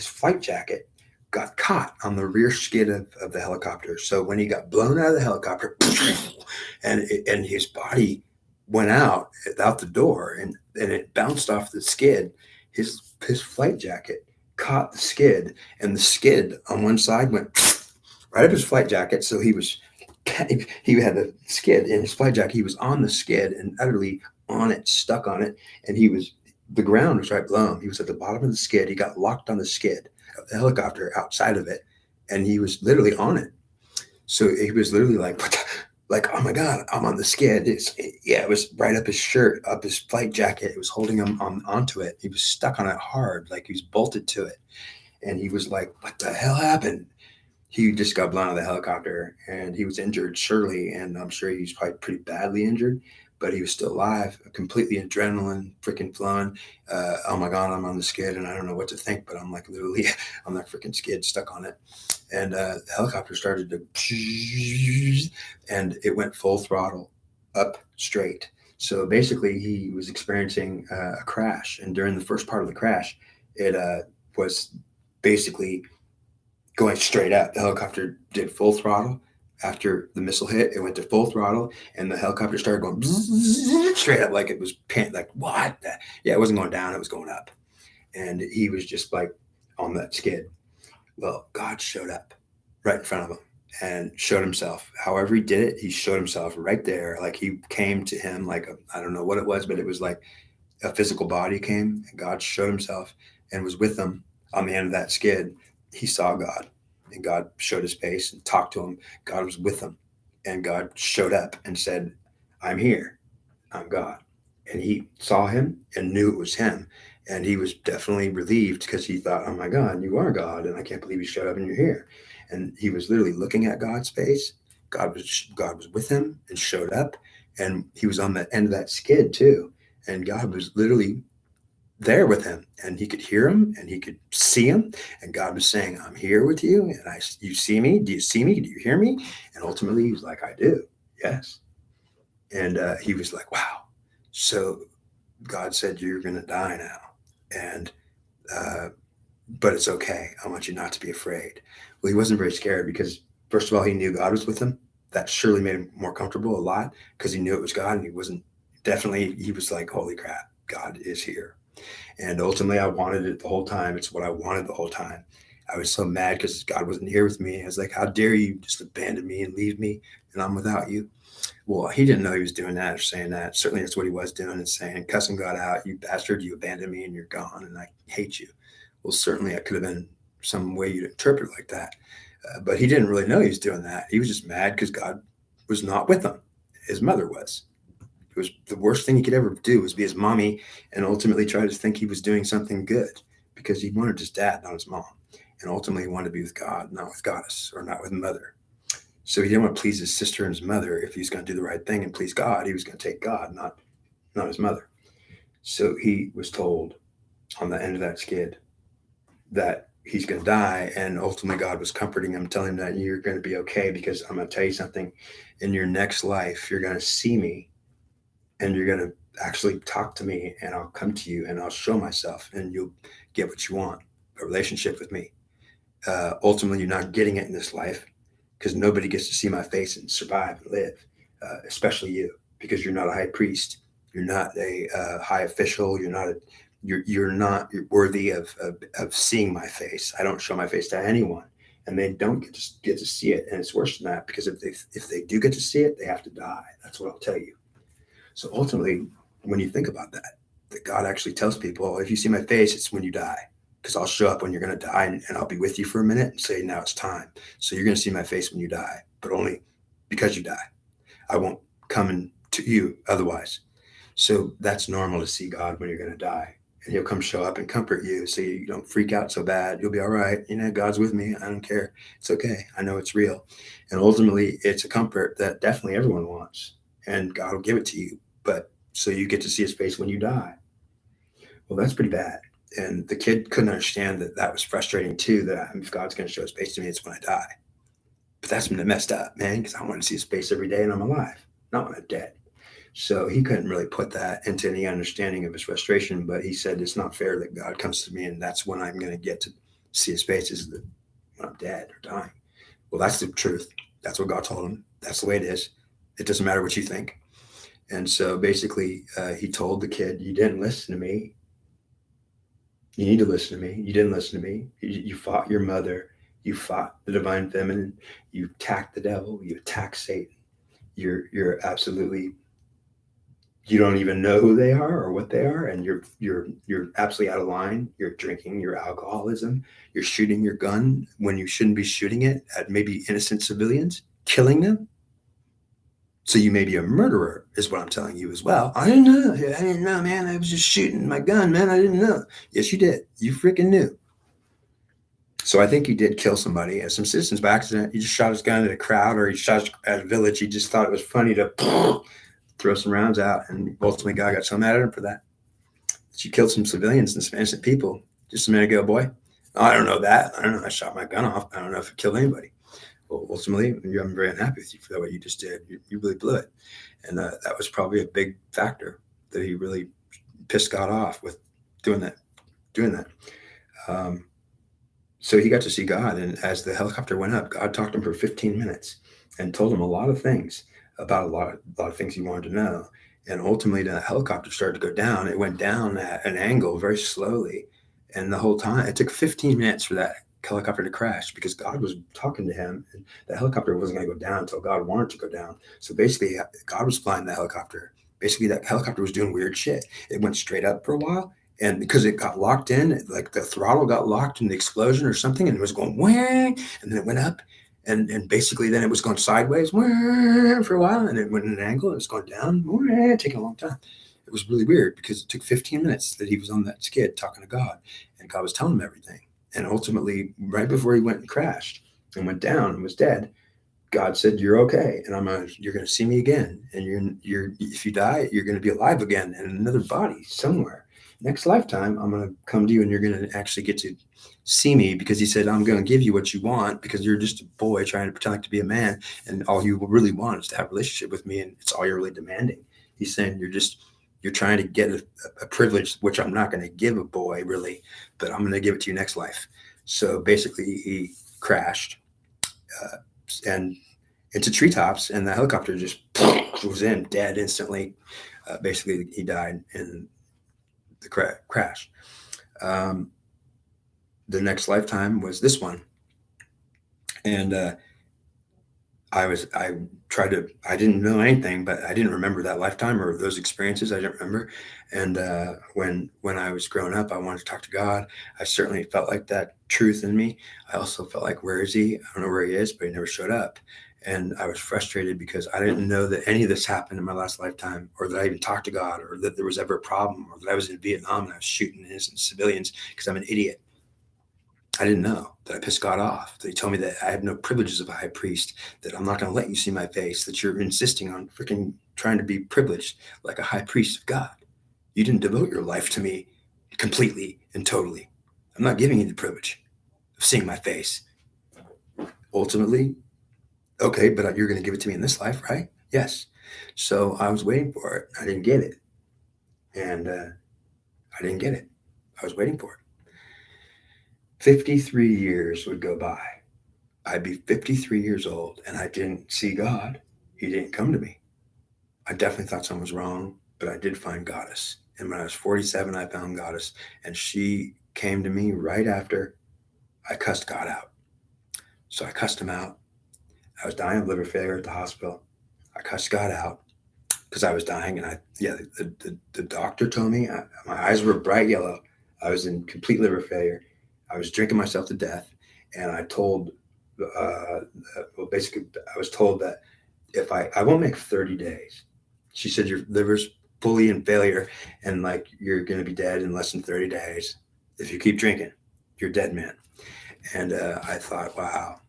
flight jacket, got caught on the rear skid of the helicopter. So when he got blown out of the helicopter, and his body went out the door and it bounced off the skid, his flight jacket caught the skid, and the skid on one side went right up his flight jacket. So he had the skid in his flight jacket. He was on the skid and utterly on it, stuck on it. And the ground was right below him. He was at the bottom of the skid. He got locked on the skid of the helicopter outside of it. And he was literally on it. So he was literally like, what the? Like, oh my God, I'm on the skid. It was right up his shirt, up his flight jacket. It was holding him onto it. He was stuck on it hard, like he was bolted to it. And he was like, what the hell happened? He just got blown out of the helicopter and he was injured, surely. And I'm sure he was probably pretty badly injured, but he was still alive, completely adrenaline freaking flowing. Oh my God, I'm on the skid and I don't know what to think, but I'm like literally on that freaking skid, stuck on it. And the helicopter started to, and it went full throttle up straight. So basically, he was experiencing a crash. And during the first part of the crash, it was basically going straight up. The helicopter did full throttle. After the missile hit, it went to full throttle, and the helicopter started going straight up, like it was like what? Yeah, it wasn't going down; it was going up, and he was just like on that skid. Well, God showed up right in front of him and showed himself. However he did it, he showed himself right there. Like he came to him like I don't know what it was, but it was like a physical body came, and God showed himself and was with him on the end of that skid. He saw God, and God showed his face and talked to him. God was with him, and God showed up and said, I'm here. I'm God. and he saw him and knew it was him. And he was definitely relieved because he thought, oh my God, you are God. And I can't believe you showed up and you're here. And he was literally looking at God's face. God was with him and showed up. And he was on the end of that skid too. And God was literally there with him, and he could hear him and he could see him. And God was saying, I'm here with you. And you see me? Do you see me? Do you hear me? And ultimately he was like, I do. Yes. And he was like, wow. So God said, you're going to die now. And, uh, but it's okay. I want you not to be afraid. Well, he wasn't very scared because, first of all, he knew God was with him. That surely made him more comfortable a lot because he knew it was God, and he wasn't definitely, he was like, holy crap, God is here. And ultimately, I wanted it the whole time. It's what I wanted the whole time. I was so mad because God wasn't here with me. I was like, how dare you just abandon me and leave me, and I'm without you? Well, he didn't know he was doing that or saying that. Certainly, that's what he was doing, and saying, cussing God out, you bastard, you abandoned me and you're gone, and I hate you. Well, certainly, it could have been some way you'd interpret it like that. But he didn't really know he was doing that. He was just mad because God was not with him. His mother was. It was the worst thing he could ever do, was be his mommy and ultimately try to think he was doing something good, because he wanted his dad, not his mom. And ultimately he wanted to be with God, not with goddess, or not with mother. So he didn't want to please his sister and his mother. If he was going to do the right thing and please God, he was going to take God, not his mother. So he was told on the end of that skid that he's going to die. And ultimately God was comforting him, telling him that you're going to be okay, because I'm going to tell you something. In your next life, you're going to see me, and you're going to actually talk to me, and I'll come to you and I'll show myself, and you'll get what you want, a relationship with me. Ultimately, you're not getting it in this life, because nobody gets to see my face and survive and live, especially you, because you're not a high priest. You're not a high official. You're not worthy of seeing my face. I don't show my face to anyone, and they don't get to see it. And it's worse than that, because if they do get to see it, they have to die. That's what I'll tell you. So ultimately, when you think about that God actually tells people, if you see my face, it's when you die, because I'll show up when you're going to die, and I'll be with you for a minute and say, now it's time. So you're going to see my face when you die, but only because you die. I won't come to you otherwise. So that's normal to see God when you're going to die, and he'll come show up and comfort you, so you don't freak out so bad. You'll be all right. God's with me. I don't care. It's okay. I know it's real. And ultimately, it's a comfort that definitely everyone wants, and God will give it to you. But so you get to see his face when you die. Well, that's pretty bad. And the kid couldn't understand that was frustrating too, that if God's going to show his face to me, it's when I die. But that's messed up, man, because I want to see his face every day and I'm alive, not when I'm dead. So he couldn't really put that into any understanding of his frustration. But he said, it's not fair that God comes to me and that's when I'm going to get to see his face, is when I'm dead or dying. Well, that's the truth. That's what God told him. That's the way it is. It doesn't matter what you think. And so basically, he told the kid, you didn't listen to me. You need to listen to me. You didn't listen to me. You fought your mother. You fought the divine feminine. You attacked the devil. You attacked Satan. You're absolutely, you don't even know who they are or what they are, and you're absolutely out of line. You're drinking your alcoholism. You're shooting your gun when you shouldn't be shooting it at maybe innocent civilians, killing them. So you may be a murderer, is what I'm telling you as well. I didn't know, man. I was just shooting my gun, man. I didn't know. Yes, you did. You freaking knew. So I think he did kill somebody, as some citizens by accident. He just shot his gun at a crowd, or he shot at a village. He just thought it was funny to throw some rounds out, and ultimately God got so mad at him for that. You killed some civilians and some innocent people just a minute ago, boy. I don't know that. I don't know. I shot my gun off. I don't know if it killed anybody. Well, ultimately, I'm very unhappy with you for what you just did. You really blew it. And that was probably a big factor that he really pissed God off with doing that. So he got to see God. And as the helicopter went up, God talked to him for 15 minutes and told him a lot of things about a lot of things he wanted to know. And ultimately, the helicopter started to go down. It went down at an angle very slowly. And the whole time, it took 15 minutes for that helicopter to crash, because God was talking to him, and the helicopter wasn't going to go down until God wanted to go down. So basically, God was flying the helicopter. Basically, that helicopter was doing weird shit. It went straight up for a while, and because it got locked in, like the throttle got locked in the explosion or something, and it was going whang, and then it went up, and basically then it was going sideways for a while, and it went in an angle, and it was going down, taking a long time. It was really weird because it took 15 minutes that he was on that skid talking to God, and God was telling him everything. And ultimately, right before he went and crashed and went down and was dead, God said, "You're okay, and you're going to see me again, and you're if you die, you're going to be alive again in another body somewhere. Next lifetime, I'm going to come to you, and you're going to actually get to see me because He said I'm going to give you what you want because you're just a boy trying to pretend like to be a man, and all you really want is to have a relationship with me, and it's all you're really demanding." He's saying you're trying to get a privilege which I'm not going to give a boy really, but I'm going to give it to you next life. So basically, he crashed. And into treetops, and the helicopter just was in dead instantly. Basically, he died in the crash. Um, the next lifetime was this one, and I didn't know anything, but I didn't remember that lifetime or those experiences. I didn't remember. And when I was growing up, I wanted to talk to God. I certainly felt like that truth in me. I also felt like, where is He? I don't know where He is, but He never showed up. And I was frustrated because I didn't know that any of this happened in my last lifetime, or that I even talked to God, or that there was ever a problem, or that I was in Vietnam and I was shooting innocent civilians because I'm an idiot. I didn't know that I pissed God off. That He told me that I have no privileges of a high priest, that I'm not going to let you see my face, that you're insisting on freaking trying to be privileged like a high priest of God. You didn't devote your life to me completely and totally. I'm not giving you the privilege of seeing my face. Ultimately, okay, but you're going to give it to me in this life, right? Yes. So I was waiting for it. I didn't get it. And I didn't get it. I was waiting for it. 53 years would go by. I'd be 53 years old and I didn't see God. He didn't come to me. I definitely thought something was wrong, but I did find Goddess. And when I was 47, I found Goddess, and she came to me right after I cussed God out. So I cussed Him out. I was dying of liver failure at the hospital. I cussed God out because I was dying. And the doctor told me my eyes were bright yellow. I was in complete liver failure. I was drinking myself to death. And I told, basically, I was told that if I won't make 30 days. She said, your liver's fully in failure and like you're going to be dead in less than 30 days. If you keep drinking, you're dead, man. And I thought, wow.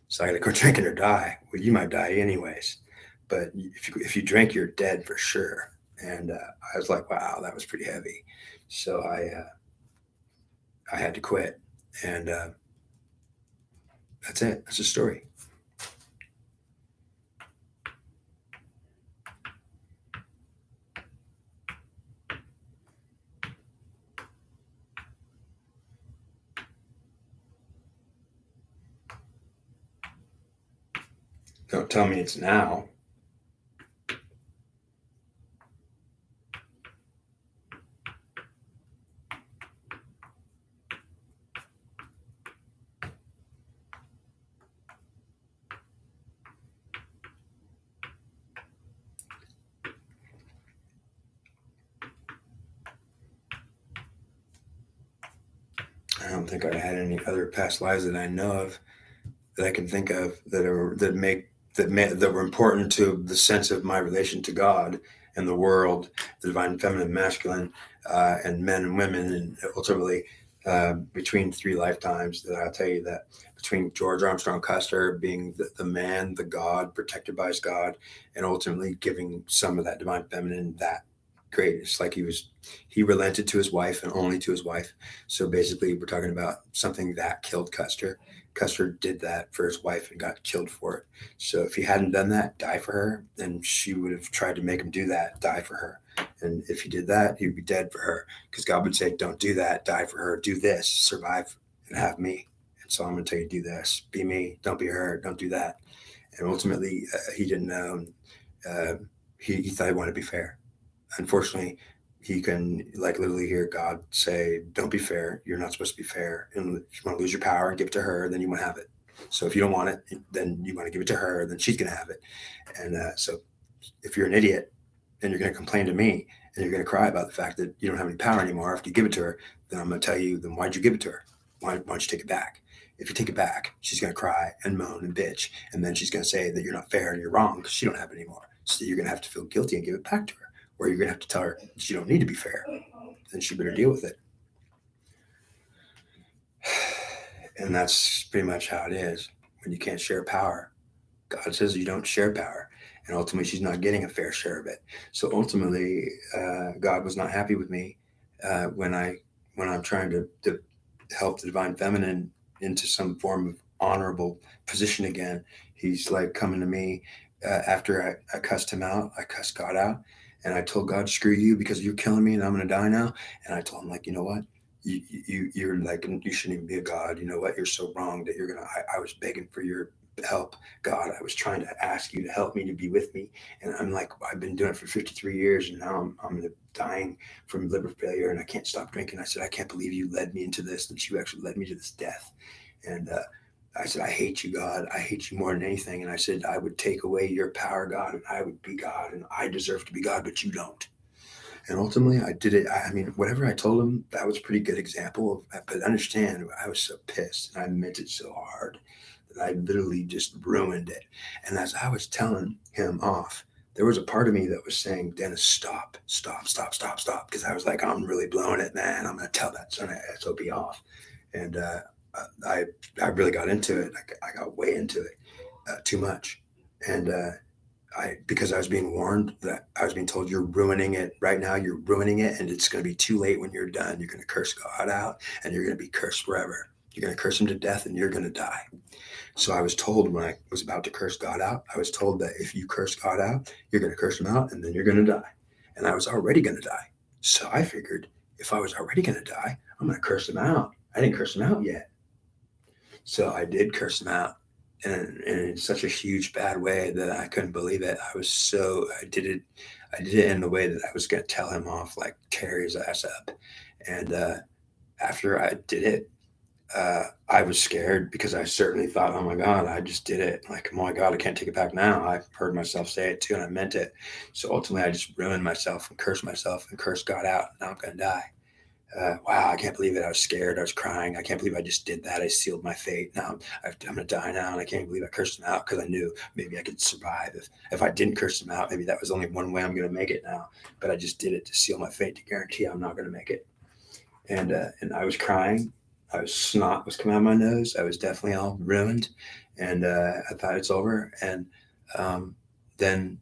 So I got to go drinking or die. Well, you might die anyways. But if you drink, you're dead for sure. And I was like, wow, that was pretty heavy. So I had to quit. And that's it. That's the story. Don't tell me it's now. I don't think I had any other past lives that I know of that I can think of that were important to the sense of my relation to God and the world, the divine feminine, masculine, and men and women, and ultimately between three lifetimes. That I'll tell you that between George Armstrong Custer being the man, the God, protected by his God, and ultimately giving some of that divine feminine that greatness, like he relented to his wife and only to his wife. So basically, we're talking about something that killed Custer. Custer did that for his wife and got killed for it. So if he hadn't done that, die for her, then she would have tried to make him do that, die for her. And if he did that, he would be dead for her because God would say, don't do that, die for her, do this, survive and have me. And so I'm going to tell you, do this, be me, don't be her, don't do that. And ultimately, he didn't know. He thought he wanted to be fair. Unfortunately, he can like literally hear God say, don't be fair. You're not supposed to be fair. And if you want to lose your power and give it to her, then you won't have it. So if you don't want it, then you want to give it to her, then she's going to have it. And so if you're an idiot and you're going to complain to me and you're going to cry about the fact that you don't have any power anymore after you give it to her, then I'm going to tell you, then why'd you give it to her? Why don't you take it back? If you take it back, she's going to cry and moan and bitch. And then she's going to say that you're not fair and you're wrong because she don't have it anymore. So you're going to have to feel guilty and give it back to her. or you're going to have to tell her she don't need to be fair. Then she better deal with it. And that's pretty much how it is. When you can't share power, God says you don't share power. And ultimately, she's not getting a fair share of it. So ultimately, God was not happy with me when I'm trying to help the divine feminine into some form of honorable position again. He's like coming to me after I cussed him out. I cussed God out, and I told God, "Screw you, because you're killing me, and I'm going to die now." And I told him, like, you know what? You're like, you shouldn't even be a God. You know what? You're so wrong that you're gonna. I was begging for your help, God. I was trying to ask you to help me, to be with me, and I'm like, I've been doing it for 53 years, and now I'm dying from liver failure, and I can't stop drinking. I said, I can't believe you led me into this, that you actually led me to this death. And I said, I hate you, God. I hate you more than anything. And I said, I would take away your power, God, and I would be God, and I deserve to be God, but you don't. And ultimately, I did it. I mean, whatever I told him, that was a pretty good example of that. But understand, I was so pissed, and I meant it so hard that I literally just ruined it. And as I was telling him off, there was a part of me that was saying, Dennis, stop, stop, stop, stop, stop. Because I was like, I'm really blowing it, man. I'm going to tell that son of SOB off. And I, I really got into it. I got way into it too much. And because I was being warned, that I was being told, you're ruining it right now. You're ruining it, and it's going to be too late when you're done. You're going to curse God out, and you're going to be cursed forever. You're going to curse him to death, and you're going to die. So I was told, when I was about to curse God out, I was told that if you curse God out, you're going to curse him out, and then you're going to die. And I was already going to die. So I figured, if I was already going to die, I'm going to curse him out. I didn't curse him out yet. So I did curse him out, and in such a huge bad way that I couldn't believe it. I did it in the way that I was going to tell him off, like tear his ass up. And after I did it, I was scared, because I certainly thought, oh my God, I just did it. Like, oh my God, I can't take it back now. I've heard myself say it too, and I meant it. So ultimately, I just ruined myself and cursed God out. Now I'm going to die. Wow, I can't believe it. I was scared. I was crying. I can't believe I just did that. I sealed my fate. Now I'm going to die now, and I can't believe I cursed him out, because I knew maybe I could survive. If I didn't curse him out, maybe that was only one way I'm going to make it now. But I just did it to seal my fate, to guarantee I'm not going to make it. And I was crying. Snot was coming out of my nose. I was definitely all ruined, and I thought it's over. And then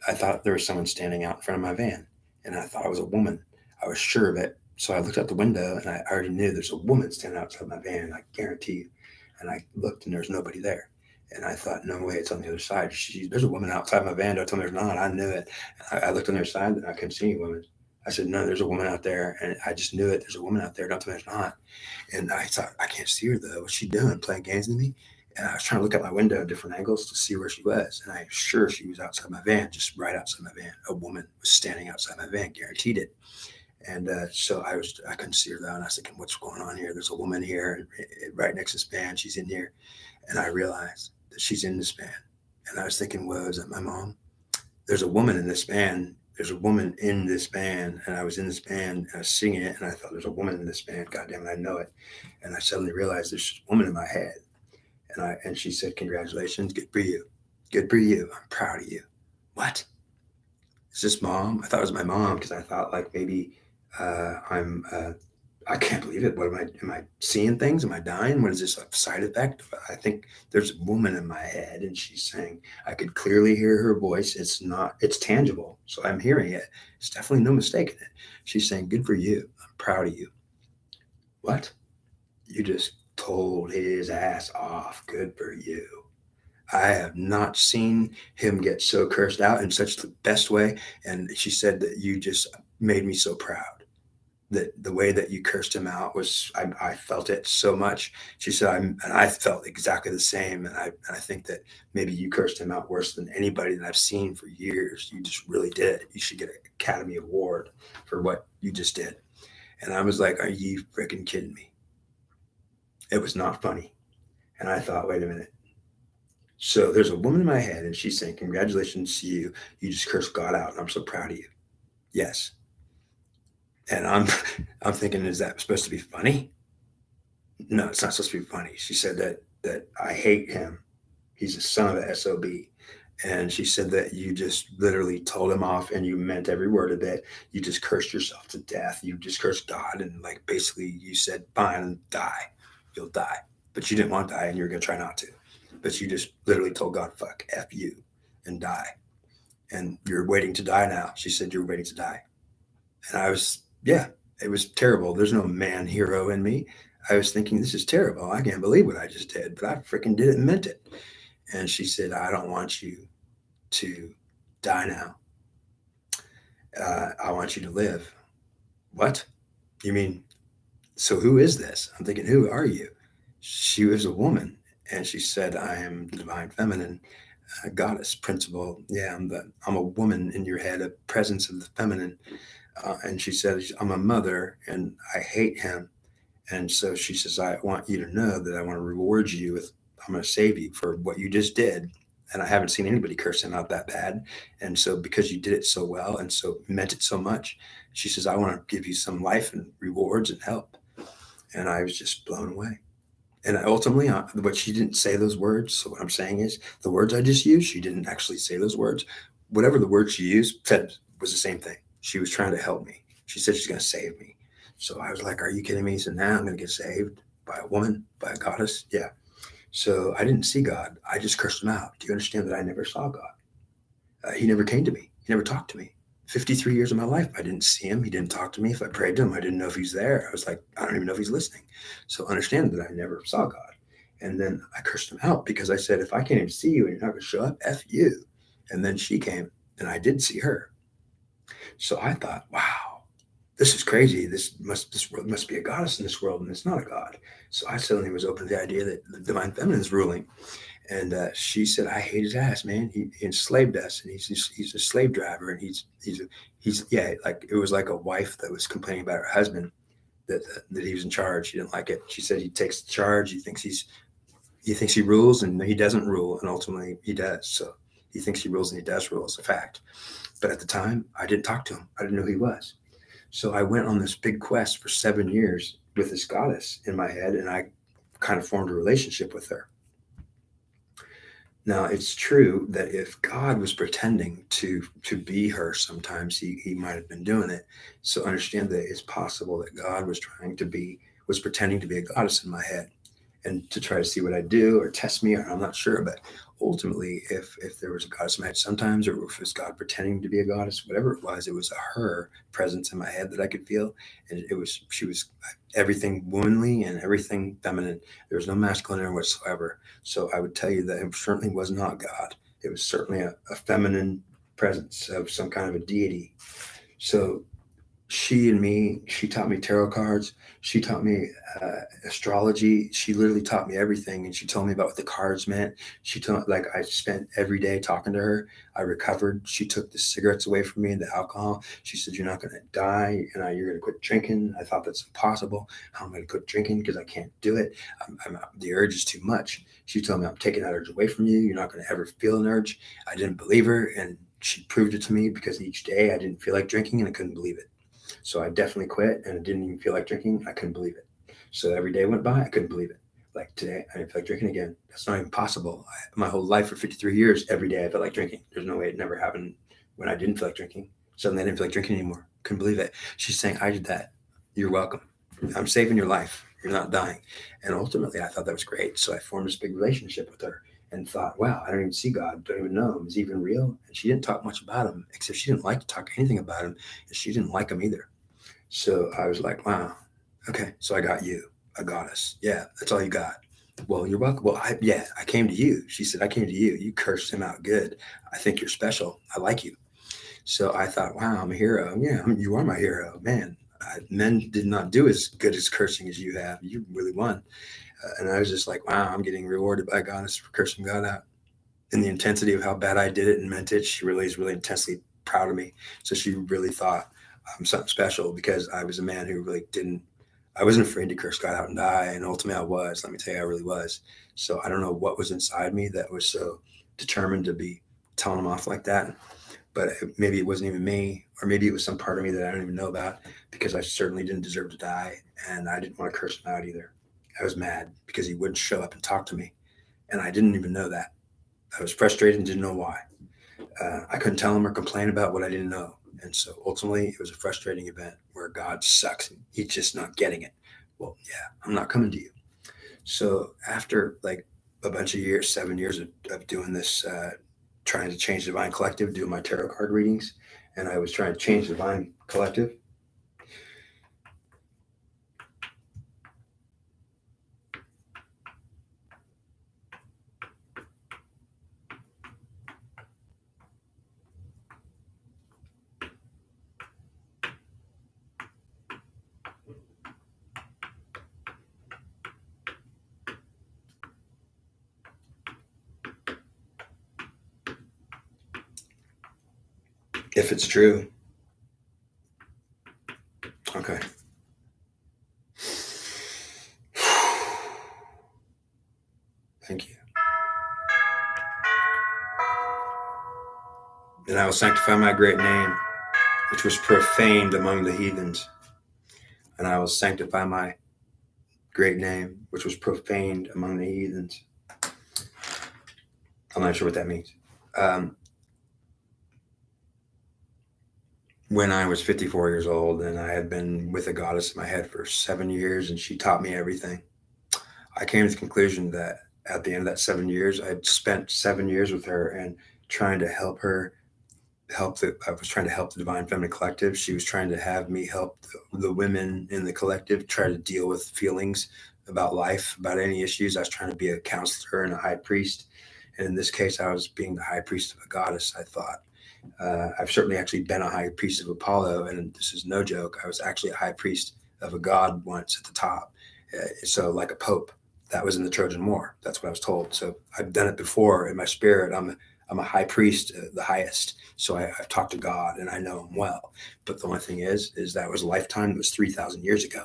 I thought there was someone standing out in front of my van, and I thought it was a woman. I was sure of it. So I looked out the window, and I already knew there's a woman standing outside my van, I guarantee you. And I looked, and there's nobody there. And I thought, no way, it's on the other side. There's a woman outside my van. Don't tell me there's not. I knew it. I looked on the other side, and I couldn't see any woman. I said, no, there's a woman out there. And I just knew it. There's a woman out there. Don't tell me there's not. And I thought, I can't see her, though. What's she doing? Playing games with me? And I was trying to look out my window at different angles to see where she was. And I'm sure she was outside my van, just right outside my van. A woman was standing outside my van, guaranteed it. And so I couldn't see her though. And I was thinking, what's going on here? There's a woman here right next to this van. She's in here. And I realized that she's in this van. And I was thinking, well, is that my mom? There's a woman in this van. There's a woman in this band. And I was in this band, and I was singing it. And I thought, there's a woman in this band. God damn it, I know it. And I suddenly realized there's a woman in my head. And she said, congratulations. Good for you. Good for you. I'm proud of you. What? Is this mom? I thought it was my mom, because I thought, like, maybe I can't believe it. What am I seeing things? Am I dying? What is this, a side effect? I think there's a woman in my head, and she's saying, I could clearly hear her voice. It's tangible. So I'm hearing it. It's definitely no mistake in it. She's saying, good for you. I'm proud of you. What? You just told his ass off. Good for you. I have not seen him get so cursed out in such the best way. And she said that you just made me so proud. That the way that you cursed him out was, I felt it so much. She said, and I felt exactly the same. And I think that maybe you cursed him out worse than anybody that I've seen for years. You just really did. You should get an Academy Award for what you just did. And I was like, are you freaking kidding me? It was not funny. And I thought, wait a minute. So there's a woman in my head, and she's saying, congratulations to you. You just cursed God out, and I'm so proud of you. Yes. And I'm thinking, is that supposed to be funny? No, it's not supposed to be funny. She said that I hate him. He's a son of a SOB. And she said that you just literally told him off and you meant every word of it. You just cursed yourself to death. You just cursed God. And like basically you said, fine, die. You'll die. But you didn't want to die and you're going to try not to. But you just literally told God, fuck, F you, and die. And you're waiting to die now. She said, you're waiting to die. And I was, yeah, it was terrible. There's no man hero in me. I was thinking, this is terrible. I can't believe what I just did, but I freaking did it and meant it. And she said, I don't want you to die now. I want you to live. What? You mean, so who is this? I'm thinking, who are you? She was a woman. And she said, I am the divine feminine goddess principle. Yeah, I'm a woman in your head, a presence of the feminine. And she said, I'm a mother and I hate him. And so she says, I want you to know that I want to reward you with, I'm going to save you for what you just did. And I haven't seen anybody curse him out that bad. And so because you did it so well and so meant it so much, she says, I want to give you some life and rewards and help. And I was just blown away. And ultimately, what she didn't say those words. So what I'm saying is the words I just used, she didn't actually say those words. Whatever the words she used said was the same thing. She was trying to help me. She said she's going to save me. So I was like, are you kidding me? So now I'm going to get saved by a woman, by a goddess. Yeah. So I didn't see God. I just cursed him out. Do you understand that I never saw God? He never came to me. He never talked to me. 53 years of my life, I didn't see him. He didn't talk to me. If I prayed to him, I didn't know if he's there. I was like, I don't even know if he's listening. So understand that I never saw God. And then I cursed him out because I said, if I can't even see you and you're not going to show up, F you. And then she came and I did see her. So I thought, wow, this is crazy. This world must be a goddess in this world, and it's not a god. So I suddenly was open to the idea that the divine feminine is ruling. And she said, I hate his ass, man. He enslaved us, and he's a slave driver, and he's yeah, like it was like a wife that was complaining about her husband that he was in charge. She didn't like it. She said he takes the charge. He thinks he rules, and he doesn't rule, and ultimately he does. So he thinks he rules, and he does rule. It's a fact. But at the time, I didn't talk to him. I didn't know who he was. So I went on this big quest for 7 years with this goddess in my head, and I kind of formed a relationship with her. Now, it's true that if God was pretending to be her, sometimes he might have been doing it. So understand that it's possible that God was pretending to be a goddess in my head and to try to see what I do or test me, or I'm not sure. But ultimately, if there was a goddess in my head sometimes, or if it was God pretending to be a goddess, whatever it was her presence in my head that I could feel. And she was everything womanly and everything feminine. There was no masculine in her whatsoever. So I would tell you that it certainly was not God. It was certainly a feminine presence of some kind of a deity. So she taught me tarot cards. She taught me astrology. She literally taught me everything. And she told me about what the cards meant. She told, like, I spent every day talking to her. I recovered. She took the cigarettes away from me and the alcohol. She said, you're not going to die. And you're going to quit drinking. I thought that's impossible. How am I going to quit drinking? Because I can't do it. The urge is too much. She told me, I'm taking that urge away from you. You're not going to ever feel an urge. I didn't believe her. And she proved it to me because each day I didn't feel like drinking and I couldn't believe it. So I definitely quit and I didn't even feel like drinking. I couldn't believe it. So every day went by, I couldn't believe it. Like today, I didn't feel like drinking again. That's not even possible. My whole life for 53 years, every day I felt like drinking. There's no way it never happened when I didn't feel like drinking. Suddenly I didn't feel like drinking anymore. Couldn't believe it. She's saying, I did that. You're welcome. I'm saving your life. You're not dying. And ultimately, I thought that was great. So I formed this big relationship with her and thought, wow, I don't even see God. Don't even know him. Is he even real? And she didn't talk much about him, except she didn't like to talk anything about him. And she didn't like him either. So I was like, wow, okay. So I got you, a goddess. Yeah, that's all you got. Well, you're welcome. Well, I came to you. She said, I came to you. You cursed him out good. I think you're special. I like you. So I thought, wow, I'm a hero. Yeah, you are my hero. Man, men did not do as good as cursing as you have. You really won. And I was just like, wow, I'm getting rewarded by a goddess for cursing God out. And the intensity of how bad I did it and meant it, she really is really intensely proud of me. So she really thought something special because I was a man who really I wasn't afraid to curse God out and die. And ultimately I was, let me tell you, I really was. So I don't know what was inside me that was so determined to be telling him off like that. But maybe it wasn't even me, or maybe it was some part of me that I don't even know about, because I certainly didn't deserve to die. And I didn't want to curse him out either. I was mad because he wouldn't show up and talk to me. And I didn't even know that. I was frustrated and didn't know why. I couldn't tell him or complain about what I didn't know. And so ultimately, it was a frustrating event where God sucks and he's just not getting it. Well, yeah, I'm not coming to you. So after like a bunch of years, 7 years of doing this, trying to change Divine Collective, doing my tarot card readings, and I was trying to change Divine Collective. If it's true, okay. Thank you. And I will sanctify my great name, which was profaned among the heathens. And I will sanctify my great name, which was profaned among the heathens. I'm not sure what that means. Um, when I was 54 years old and I had been with a goddess in my head for 7 years and she taught me everything, I came to the conclusion that at the end of that 7 years, I'd spent 7 years with her and trying to help her I was trying to help the Divine Feminine Collective. She was trying to have me help the women in the collective try to deal with feelings about life, about any issues. I was trying to be a counselor and a high priest. And in this case, I was being the high priest of a goddess, I thought. I've certainly actually been a high priest of Apollo, and this is no joke. I was actually a high priest of a god once at the top. So, like a pope. That was in the Trojan War. That's what I was told. So, I've done it before in my spirit. I'm a high priest, the highest. So I've talked to God and I know him well. But the only thing is that was a lifetime. It was 3,000 years ago.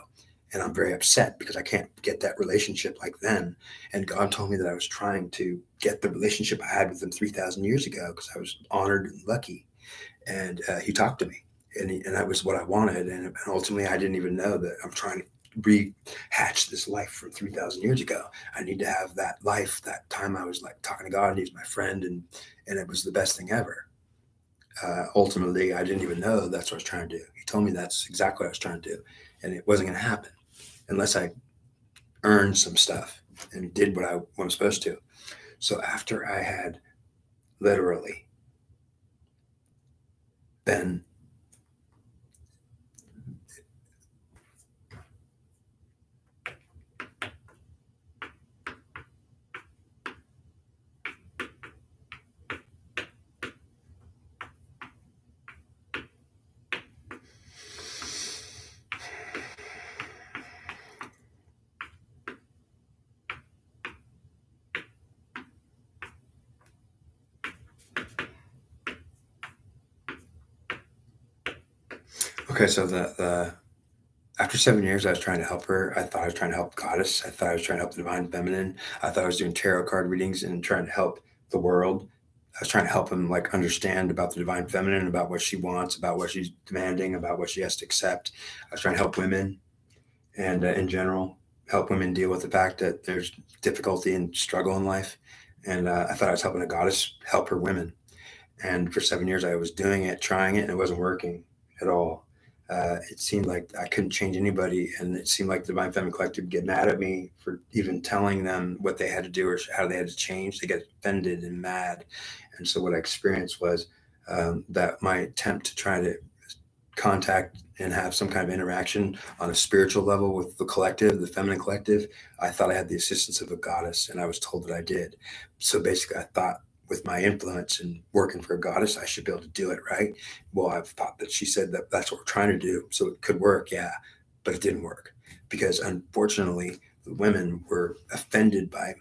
And I'm very upset because I can't get that relationship like then. And God told me that I was trying to get the relationship I had with him 3,000 years ago because I was honored and lucky. And he talked to me and that was what I wanted. And ultimately, I didn't even know that I'm trying to rehatch this life from 3,000 years ago. I need to have that life, that time I was like talking to God and he's my friend. And it was the best thing ever. Ultimately, I didn't even know that's what I was trying to do. He told me that's exactly what I was trying to do. And it wasn't going to happen unless I earned some stuff and did what I'm supposed to. So after I had literally been okay, so the after 7 years, I was trying to help her. I thought I was trying to help Goddess. I thought I was trying to help the Divine Feminine. I thought I was doing tarot card readings and trying to help the world. I was trying to help him like understand about the Divine Feminine, about what she wants, about what she's demanding, about what she has to accept. I was trying to help women and in general help women deal with the fact that there's difficulty and struggle in life. And I thought I was helping a goddess help her women. And for 7 years, I was doing it, trying it, and it wasn't working at all. It seemed like I couldn't change anybody, and it seemed like the Divine Feminine Collective would get mad at me for even telling them what they had to do or how they had to change. They get offended and mad, and so what I experienced was that my attempt to try to contact and have some kind of interaction on a spiritual level with the collective, the feminine collective, I thought I had the assistance of a goddess, and I was told that I did. So basically, I thought with my influence and working for a goddess, I should be able to do it, right? Well, I've thought that she said that that's what we're trying to do, so it could work, yeah, but it didn't work because unfortunately, the women were offended by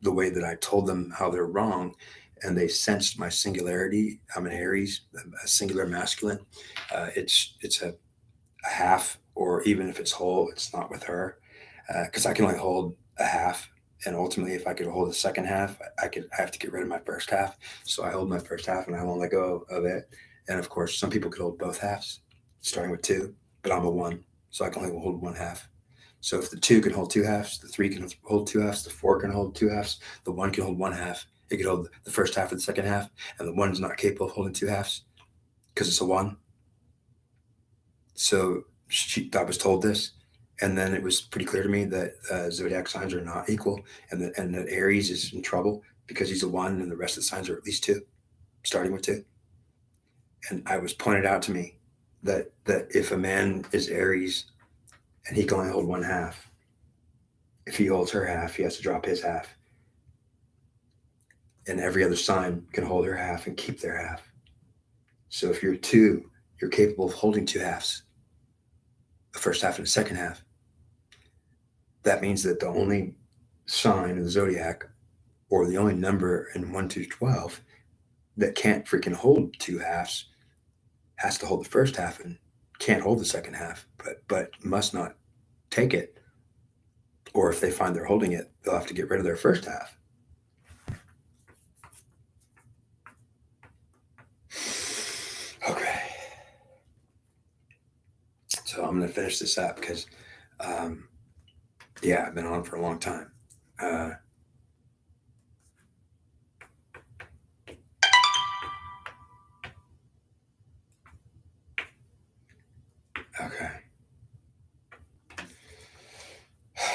the way that I told them how they're wrong, and they sensed my singularity. I'm an Aries, a singular masculine. It's a half, or even if it's whole, it's not with her because I can only hold a half. And ultimately, if I could hold the second half, I have to get rid of my first half. So I hold my first half and I won't let go of it. And of course, some people could hold both halves, starting with two, but I'm a one, so I can only hold one half. So if the two can hold two halves, the three can hold two halves, the four can hold two halves, the one can hold one half, It could hold the first half of the second half, and the one's not capable of holding two halves because it's a one. So I was told this, and then it was pretty clear to me that zodiac signs are not equal, and that Aries is in trouble because he's a one, and the rest of the signs are at least two, starting with two. And I was pointed out to me that if a man is Aries and he can only hold one half, if he holds her half, he has to drop his half. And every other sign can hold her half and keep their half. So if you're two, you're capable of holding two halves, the first half and the second half. That means that the only sign of the zodiac, or the only number in 1 to 12 that can't freaking hold two halves, has to hold the first half and can't hold the second half, but must not take it. Or if they find they're holding it, they'll have to get rid of their first half. Okay. So I'm going to finish this up because, yeah, I've been on for a long time. Okay.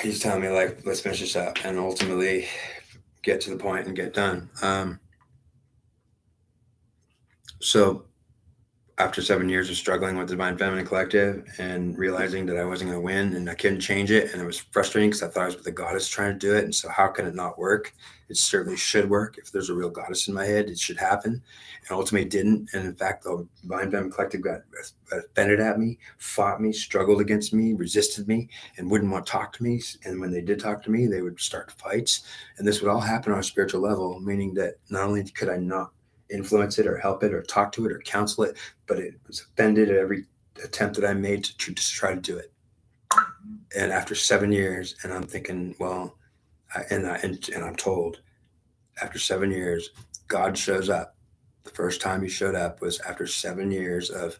He's telling me, like, let's finish this up and ultimately get to the point and get done. So after 7 years of struggling with Divine Feminine Collective and realizing that I wasn't going to win and I couldn't change it, and it was frustrating because I thought I was with a goddess trying to do it, and so how can it not work? It certainly should work. If there's a real goddess in my head, it should happen, and ultimately it didn't. And in fact, the Divine Feminine Collective got offended at me, fought me, struggled against me, resisted me, and wouldn't want to talk to me. And when they did talk to me, they would start fights, and this would all happen on a spiritual level, meaning that not only could I not influence it or help it or talk to it or counsel it, but it was offended at every attempt that I made to try to do it. And after 7 years, and I'm thinking, well, and I'm told after 7 years, God shows up. The first time he showed up was after 7 years of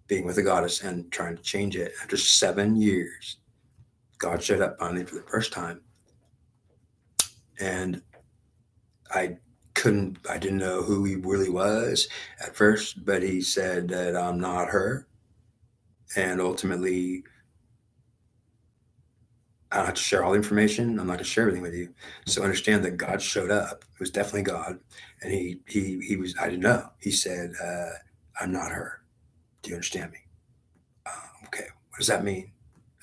being with a goddess and trying to change it. After 7 years, God showed up finally for the first time. And I didn't know who he really was at first, but he said that I'm not her. And ultimately, I don't have to share all the information. I'm not going to share everything with you. So understand that God showed up. It was definitely God. And he was, I didn't know. He said, I'm not her. Do you understand me? Okay. What does that mean?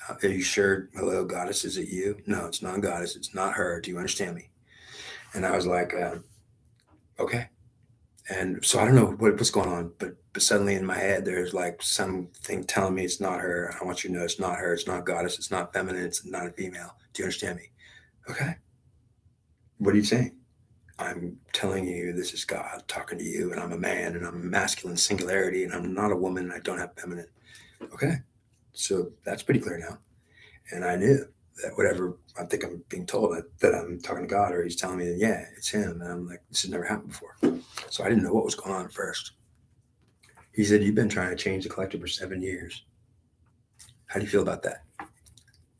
Are you sure? Hello, goddess, is it you? No, it's not goddess. It's not her. Do you understand me? And I was like, okay. And so I don't know what's going on, but suddenly in my head, there's like something telling me it's not her. I want you to know it's not her. It's not goddess. It's not feminine. It's not a female. Do you understand me? Okay. What are you saying? I'm telling you this is God talking to you, and I'm a man, and I'm a masculine singularity, and I'm not a woman, and I don't have feminine. Okay. So that's pretty clear now. And I knew that whatever I think I'm being told that I'm talking to God, or he's telling me that, yeah, it's him. And I'm like, this has never happened before. So I didn't know what was going on at first. He said, you've been trying to change the collective for 7 years. How do you feel about that? Well,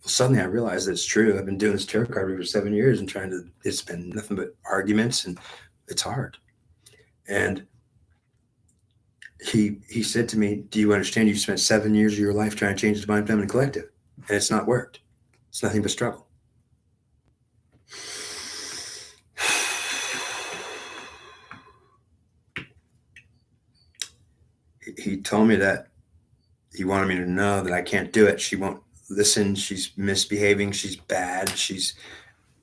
suddenly I realized that it's true. I've been doing this tarot card reading for 7 years and it's been nothing but arguments, and it's hard. And he said to me, do you understand you spent 7 years of your life trying to change the Divine Feminine Collective, and it's not worked. It's nothing but struggle. He told me that he wanted me to know that I can't do it. She won't listen. She's misbehaving. She's bad. She's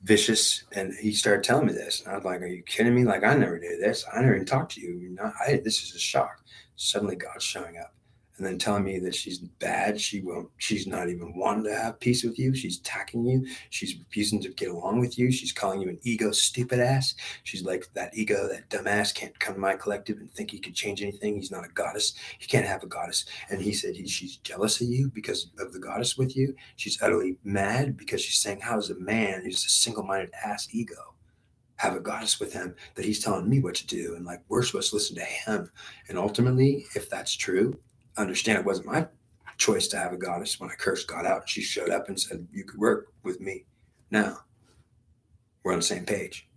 vicious. And he started telling me this. And I was like, are you kidding me? Like, I never knew this. I never even talked to you. This is a shock. Suddenly God's showing up and then telling me that she's bad. She's not even wanting to have peace with you. She's attacking you. She's refusing to get along with you. She's calling you an ego stupid ass. She's like, that ego, that dumbass can't come to my collective and think he could change anything. He's not a goddess. He can't have a goddess. And he said she's jealous of you because of the goddess with you. She's utterly mad because she's saying, how does a man who's a single-minded ass ego have a goddess with him that he's telling me what to do? And like, we're supposed to listen to him. And ultimately, if that's true, understand it wasn't my choice to have a goddess. When I cursed God out, she showed up and said, you could work with me. Now we're on the same page.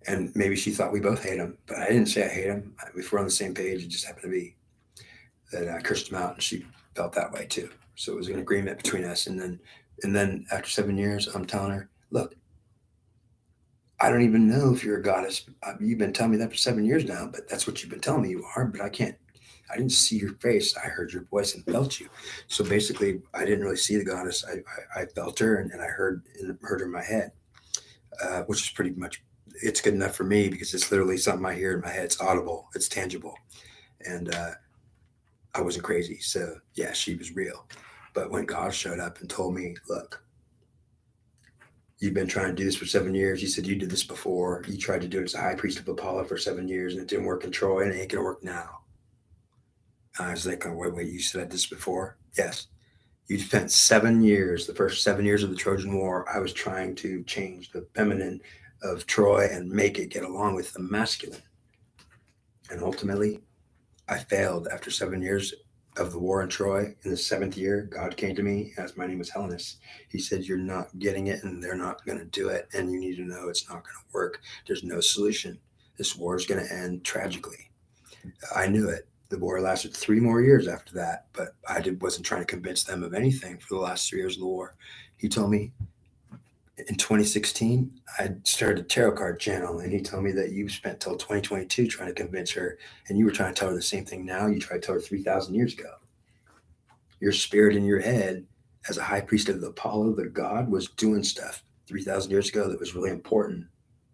And maybe she thought we both hate him, but I didn't say I hate him. If we're on the same page, it just happened to be that I cursed him out, and she felt that way too. So it was an agreement between us. And then after 7 years, I'm telling her, look, I don't even know if you're a goddess. You've been telling me that for 7 years now, but that's what you've been telling me you are. But I didn't see your face. I heard your voice and felt you. So basically, I didn't really see the goddess. I felt her, and I heard her in my head, which is pretty much, it's good enough for me because it's literally something I hear in my head. It's audible, it's tangible. And I wasn't crazy. So yeah, she was real. But when God showed up and told me, look, you've been trying to do this for 7 years. You said you did this before. You tried to do it as a high priest of Apollo for 7 years and it didn't work in Troy and it ain't going to work now. I was like, oh, wait, you said this before? Yes. You spent 7 years, the first 7 years of the Trojan War, I was trying to change the feminine of Troy and make it get along with the masculine. And ultimately, I failed after 7 years of the war in Troy. In the seventh year, God came to me as my name was Hellenus. He said, you're not getting it and they're not going to do it. And you need to know it's not going to work. There's no solution. This war is going to end tragically. I knew it. The war lasted 3 more years after that, but wasn't trying to convince them of anything for the last 3 years of the war. He told me in 2016, I started a tarot card channel, and he told me that you spent till 2022 trying to convince her, and you were trying to tell her the same thing now you tried to tell her 3,000 years ago. Your spirit in your head, as a high priest of the Apollo, the god, was doing stuff 3,000 years ago that was really important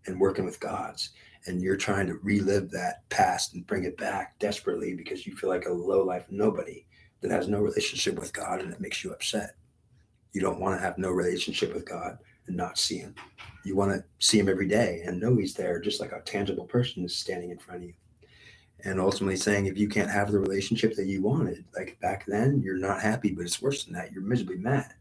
and working with gods. And you're trying to relive that past and bring it back desperately because you feel like a low-life nobody that has no relationship with God, and it makes you upset. You don't want to have no relationship with God and not see him. You want to see him every day and know he's there, just like a tangible person is standing in front of you. And ultimately saying, if you can't have the relationship that you wanted, like back then, you're not happy, but it's worse than that. You're miserably mad.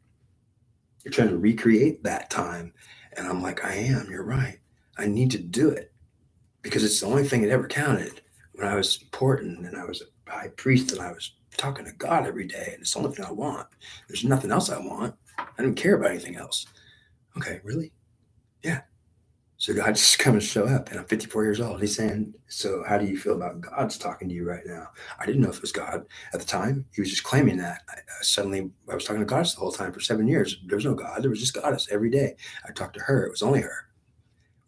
You're trying to recreate that time. And I'm like, I am. You're right. I need to do it because it's the only thing that ever counted when I was important and I was a high priest and I was talking to God every day. And it's the only thing I want. There's nothing else I want. I don't care about anything else. Okay, really? Yeah. So God just come and show up, and I'm 54 years old. He's saying, so how do you feel about God's talking to you right now? I didn't know if it was God at the time. He was just claiming that. Suddenly, I was talking to Goddess the whole time for 7 years. There was no God. There was just Goddess every day. I talked to her. It was only her.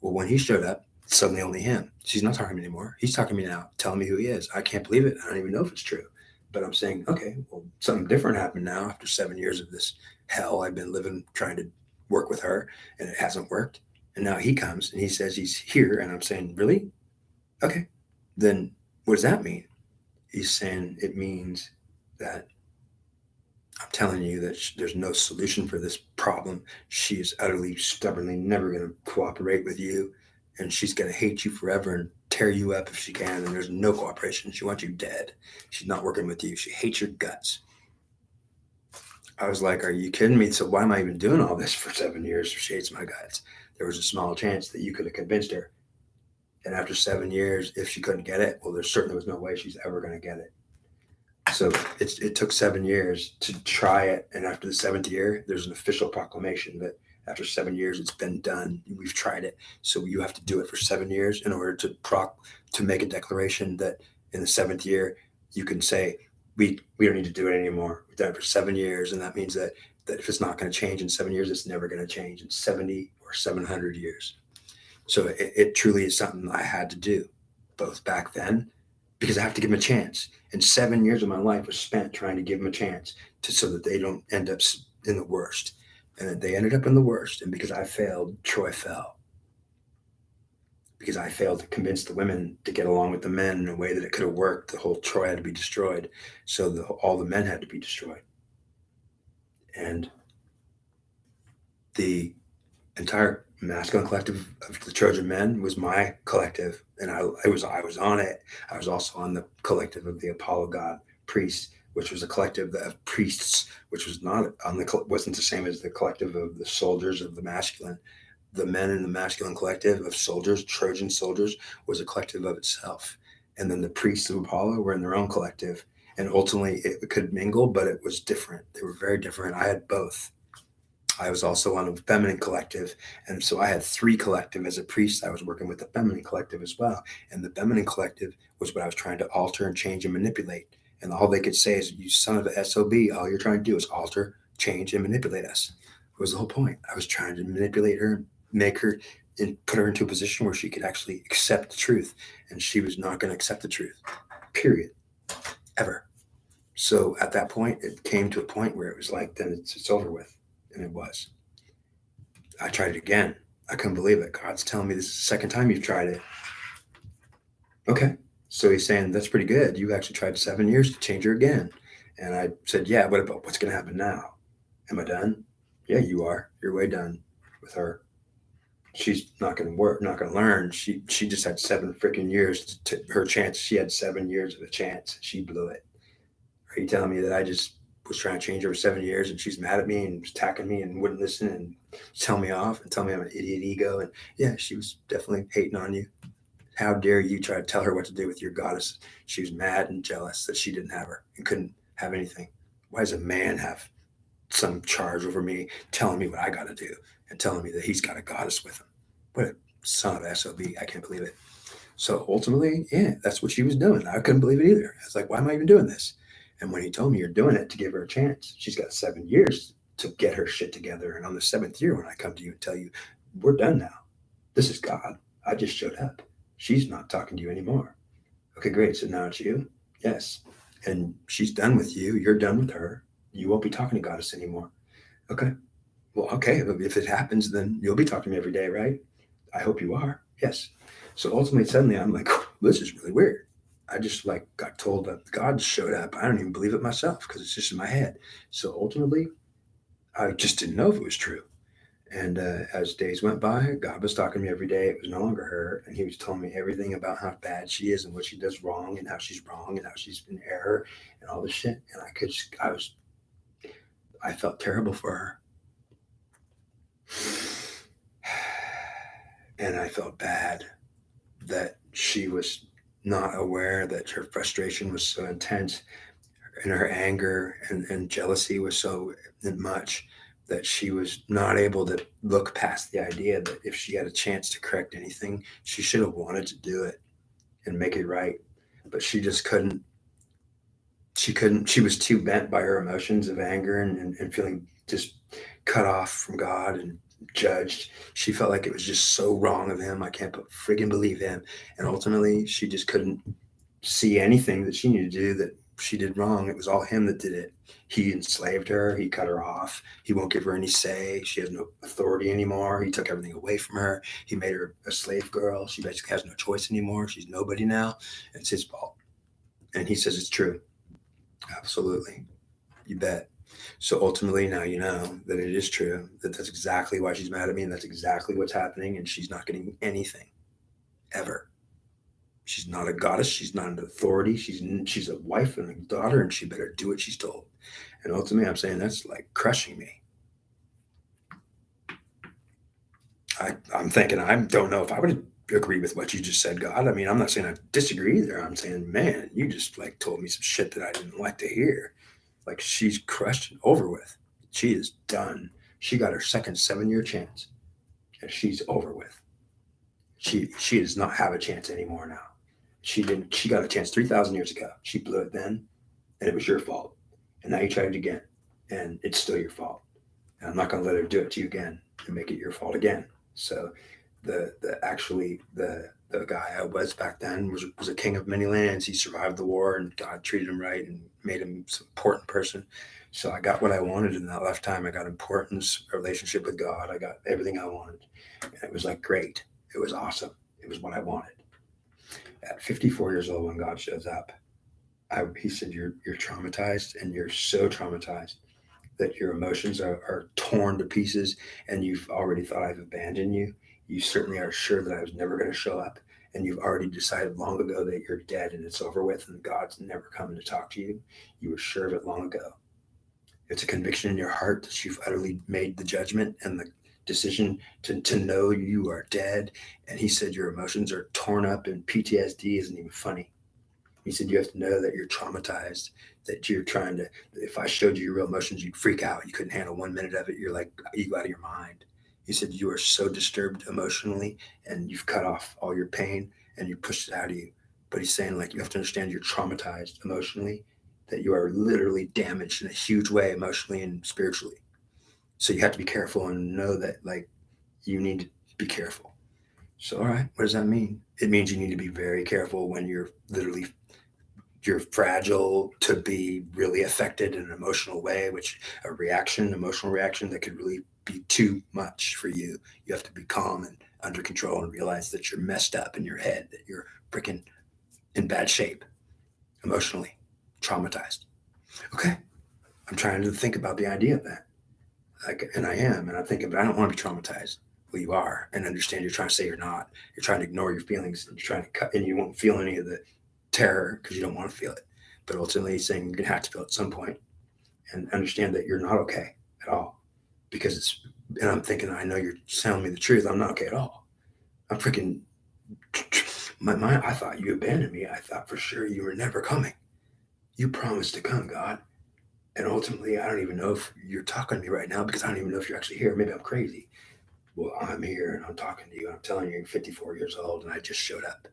Well, when he showed up, suddenly only him. She's not talking to me anymore. He's talking to me now, telling me who he is. I can't believe it. I don't even know if it's true. But I'm saying, okay, well, something different happened now after 7 years of this hell I've been living trying to work with her, and it hasn't worked. And now he comes and he says he's here. And I'm saying, really? Okay. Then what does that mean? He's saying it means that I'm telling you that there's no solution for this problem. She is utterly, stubbornly never going to cooperate with you. And she's going to hate you forever and tear you up if she can. And there's no cooperation. She wants you dead. She's not working with you. She hates your guts. I was like, are you kidding me? So why am I even doing all this for 7 years if she hates my guts? There was a small chance that you could have convinced her. And after 7 years, if she couldn't get it, well, there certainly was no way she's ever going to get it. So it took 7 years to try it. And after the 7th year, there's an official proclamation that after 7 years, it's been done. We've tried it. So you have to do it for 7 years in order to make a declaration that in the 7th year, you can say, we don't need to do it anymore. We've done it for 7 years. And that means that if it's not going to change in 7 years, it's never going to change in 70 or 700 years. So it truly is something I had to do, both back then, because I have to give them a chance. And 7 years of my life was spent trying to give them a chance so that they don't end up in the worst. And they ended up in the worst. And because I failed, Troy fell. Because I failed to convince the women to get along with the men in a way that it could have worked. The whole Troy had to be destroyed. So all the men had to be destroyed. And the entire masculine collective of the Trojan men was my collective. And I was on it. I was also on the collective of the Apollo god priests, which was a collective of priests, which was wasn't the same as the collective of the soldiers of the masculine. The men in the masculine collective of soldiers, Trojan soldiers, was a collective of itself. And then the priests of Apollo were in their own collective. And ultimately it could mingle, but it was different. They were very different. I had both. I was also on a feminine collective. And so I had three collective as a priest. I was working with the feminine collective as well. And the feminine collective was what I was trying to alter and change and manipulate. And all they could say is, you son of a SOB, all you're trying to do is alter, change, and manipulate us. It was the whole point. I was trying to manipulate her, make her, and put her into a position where she could actually accept the truth. And she was not going to accept the truth, period, ever. So at that point, it came to a point where it was like, then it's over with. And it was. I tried it again. I couldn't believe it. God's telling me this is the second time you've tried it. Okay. So he's saying, that's pretty good. You actually tried 7 years to change her again. And I said, yeah, what about what's going to happen now? Am I done? Yeah, you are. You're way done with her. She's not going to work, not going to learn. She just had 7 freaking years to her chance. She had 7 years of a chance. She blew it. Are you telling me that I just was trying to change her for 7 years and she's mad at me and was attacking me and wouldn't listen and tell me off and tell me I'm an idiot ego? And yeah, she was definitely hating on you. How dare you try to tell her what to do with your goddess? She was mad and jealous that she didn't have her and couldn't have anything. Why does a man have some charge over me, telling me what I got to do and telling me that he's got a goddess with him? What a son of SOB. I can't believe it. So ultimately, yeah, that's what she was doing. I couldn't believe it either. I was like, why am I even doing this? And when he told me, you're doing it to give her a chance, she's got 7 years to get her shit together. And on the 7th year, when I come to you and tell you, we're done now, this is God. I just showed up. She's not talking to you anymore. Okay, great. So now it's you? Yes. And she's done with you. You're done with her. You won't be talking to Goddess anymore. Okay. Well, okay. If it happens, then you'll be talking to me every day, right? I hope you are. Yes. So ultimately, suddenly I'm like, this is really weird. I just like got told that God showed up. I don't even believe it myself because it's just in my head. So ultimately, I just didn't know if it was true. And as days went by, God was talking to me every day. It was no longer her. And he was telling me everything about how bad she is and what she does wrong and how she's wrong and how she's in error and all this shit. And I felt terrible for her. And I felt bad that she was not aware that her frustration was so intense and her anger and jealousy was so much that she was not able to look past the idea that if she had a chance to correct anything, she should have wanted to do it and make it right. But she just couldn't. She was too bent by her emotions of anger and feeling just cut off from God and judged. She felt like it was just so wrong of him. I can't friggin' believe him. And ultimately, she just couldn't see anything that she needed to do that she did wrong. It was all him that did it. He enslaved her. He cut her off. He won't give her any say. She has no authority anymore. He took everything away from her. He made her a slave girl. She basically has no choice anymore. She's nobody now. And it's his fault. And he says it's true. Absolutely. You bet. So ultimately, now you know that it is true, that that's exactly why she's mad at me, and that's exactly what's happening, and she's not getting anything, ever. She's not a goddess. She's not an authority. She's a wife and a daughter, and she better do what she's told. And ultimately, I'm saying that's like crushing me. I'm thinking, I don't know if I would agree with what you just said, God. I mean, I'm not saying I disagree either. I'm saying, man, you just like told me some shit that I didn't like to hear. Like she's crushed and over with. She is done. She got her second 7-year chance, and she's over with. She does not have a chance anymore now. She didn't. She got a chance 3,000 years ago. She blew it then, and it was your fault. And now you tried it again, and it's still your fault. And I'm not going to let her do it to you again and make it your fault again. So, the guy I was back then was a king of many lands. He survived the war, and God treated him right and made him an important person. So I got what I wanted in that lifetime. I got importance, a relationship with God. I got everything I wanted, and it was like great. It was awesome. It was what I wanted. At 54 years old, when God shows up, he said, "You're traumatized, and you're so traumatized that your emotions are torn to pieces, and you've already thought I've abandoned you. You certainly are sure that I was never going to show up, and you've already decided long ago that you're dead and it's over with, and God's never coming to talk to you. You were sure of it long ago. It's a conviction in your heart that you've utterly made the judgment and the decision to know you are dead." And he said, your emotions are torn up, and PTSD isn't even funny. He said, you have to know that you're traumatized that you're trying to, if I showed you your real emotions, you'd freak out. You couldn't handle 1 minute of it. You're like, you go out of your mind. He said, you are so disturbed emotionally and you've cut off all your pain and you pushed it out of you. But he's saying, like, you have to understand you're traumatized emotionally, that you are literally damaged in a huge way emotionally and spiritually. So you have to be careful and know that, like, you need to be careful. So, all right, what does that mean? It means you need to be very careful when you're fragile to be really affected in an emotional way, which emotional reaction that could really be too much for you. You have to be calm and under control and realize that you're messed up in your head, that you're freaking in bad shape, emotionally traumatized. Okay, I'm trying to think about the idea of that. Like, and I am, and I'm thinking, but I don't want to be traumatized. Well, you are, and understand you're trying to say you're not. You're trying to ignore your feelings, and you're trying to cut, and you won't feel any of the terror because you don't want to feel it. But ultimately, he's saying you're gonna have to feel it at some point, and understand that you're not okay at all, because it's. And I'm thinking, I know you're telling me the truth. I'm not okay at all. I'm freaking. My mind. I thought you abandoned me. I thought for sure you were never coming. You promised to come, God. And ultimately, I don't even know if you're talking to me right now because I don't even know if you're actually here. Maybe I'm crazy. Well, I'm here and I'm talking to you. I'm telling you, you're 54 years old and I just showed up.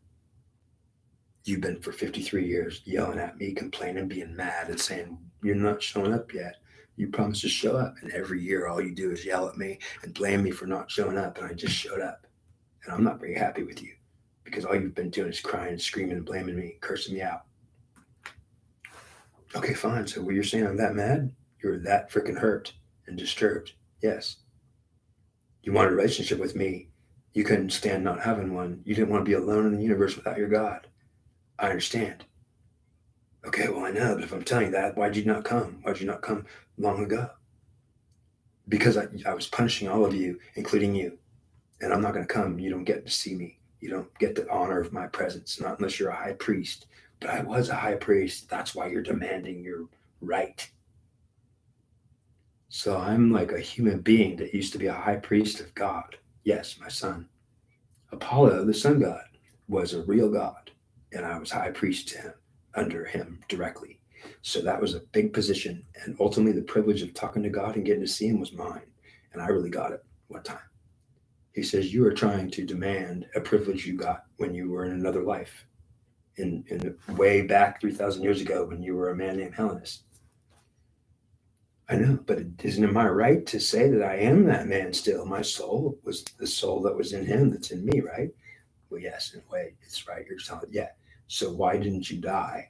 You've been for 53 years yelling at me, complaining, being mad, and saying, you're not showing up yet. You promised to show up. And every year, all you do is yell at me and blame me for not showing up. And I just showed up. And I'm not very happy with you because all you've been doing is crying, screaming, and blaming me, cursing me out. Okay, fine. So what you're saying, I'm that mad? You're that freaking hurt and disturbed. Yes. You wanted a relationship with me. You couldn't stand not having one. You didn't want to be alone in the universe without your God. I understand. Okay, well, I know, but if I'm telling you that, why'd you not come? Why'd you not come long ago? Because I was punishing all of you, including you. And I'm not going to come. You don't get to see me. You don't get the honor of my presence, not unless you're a high priest. But I was a high priest. That's why you're demanding your right. So I'm like a human being that used to be a high priest of God. Yes, my son. Apollo, the sun god, was a real god, and I was high priest to him, under him directly. So that was a big position. And ultimately, the privilege of talking to God and getting to see him was mine. And I really got it one time. He says, you are trying to demand a privilege you got when you were in another life, in way back 3,000 years ago when you were a man named Hellenus. I know, but isn't it my right to say that I am that man still? My soul was the soul that was in him that's in me, right? Well, yes, in a way, it's right. You're telling, yeah. So why didn't you die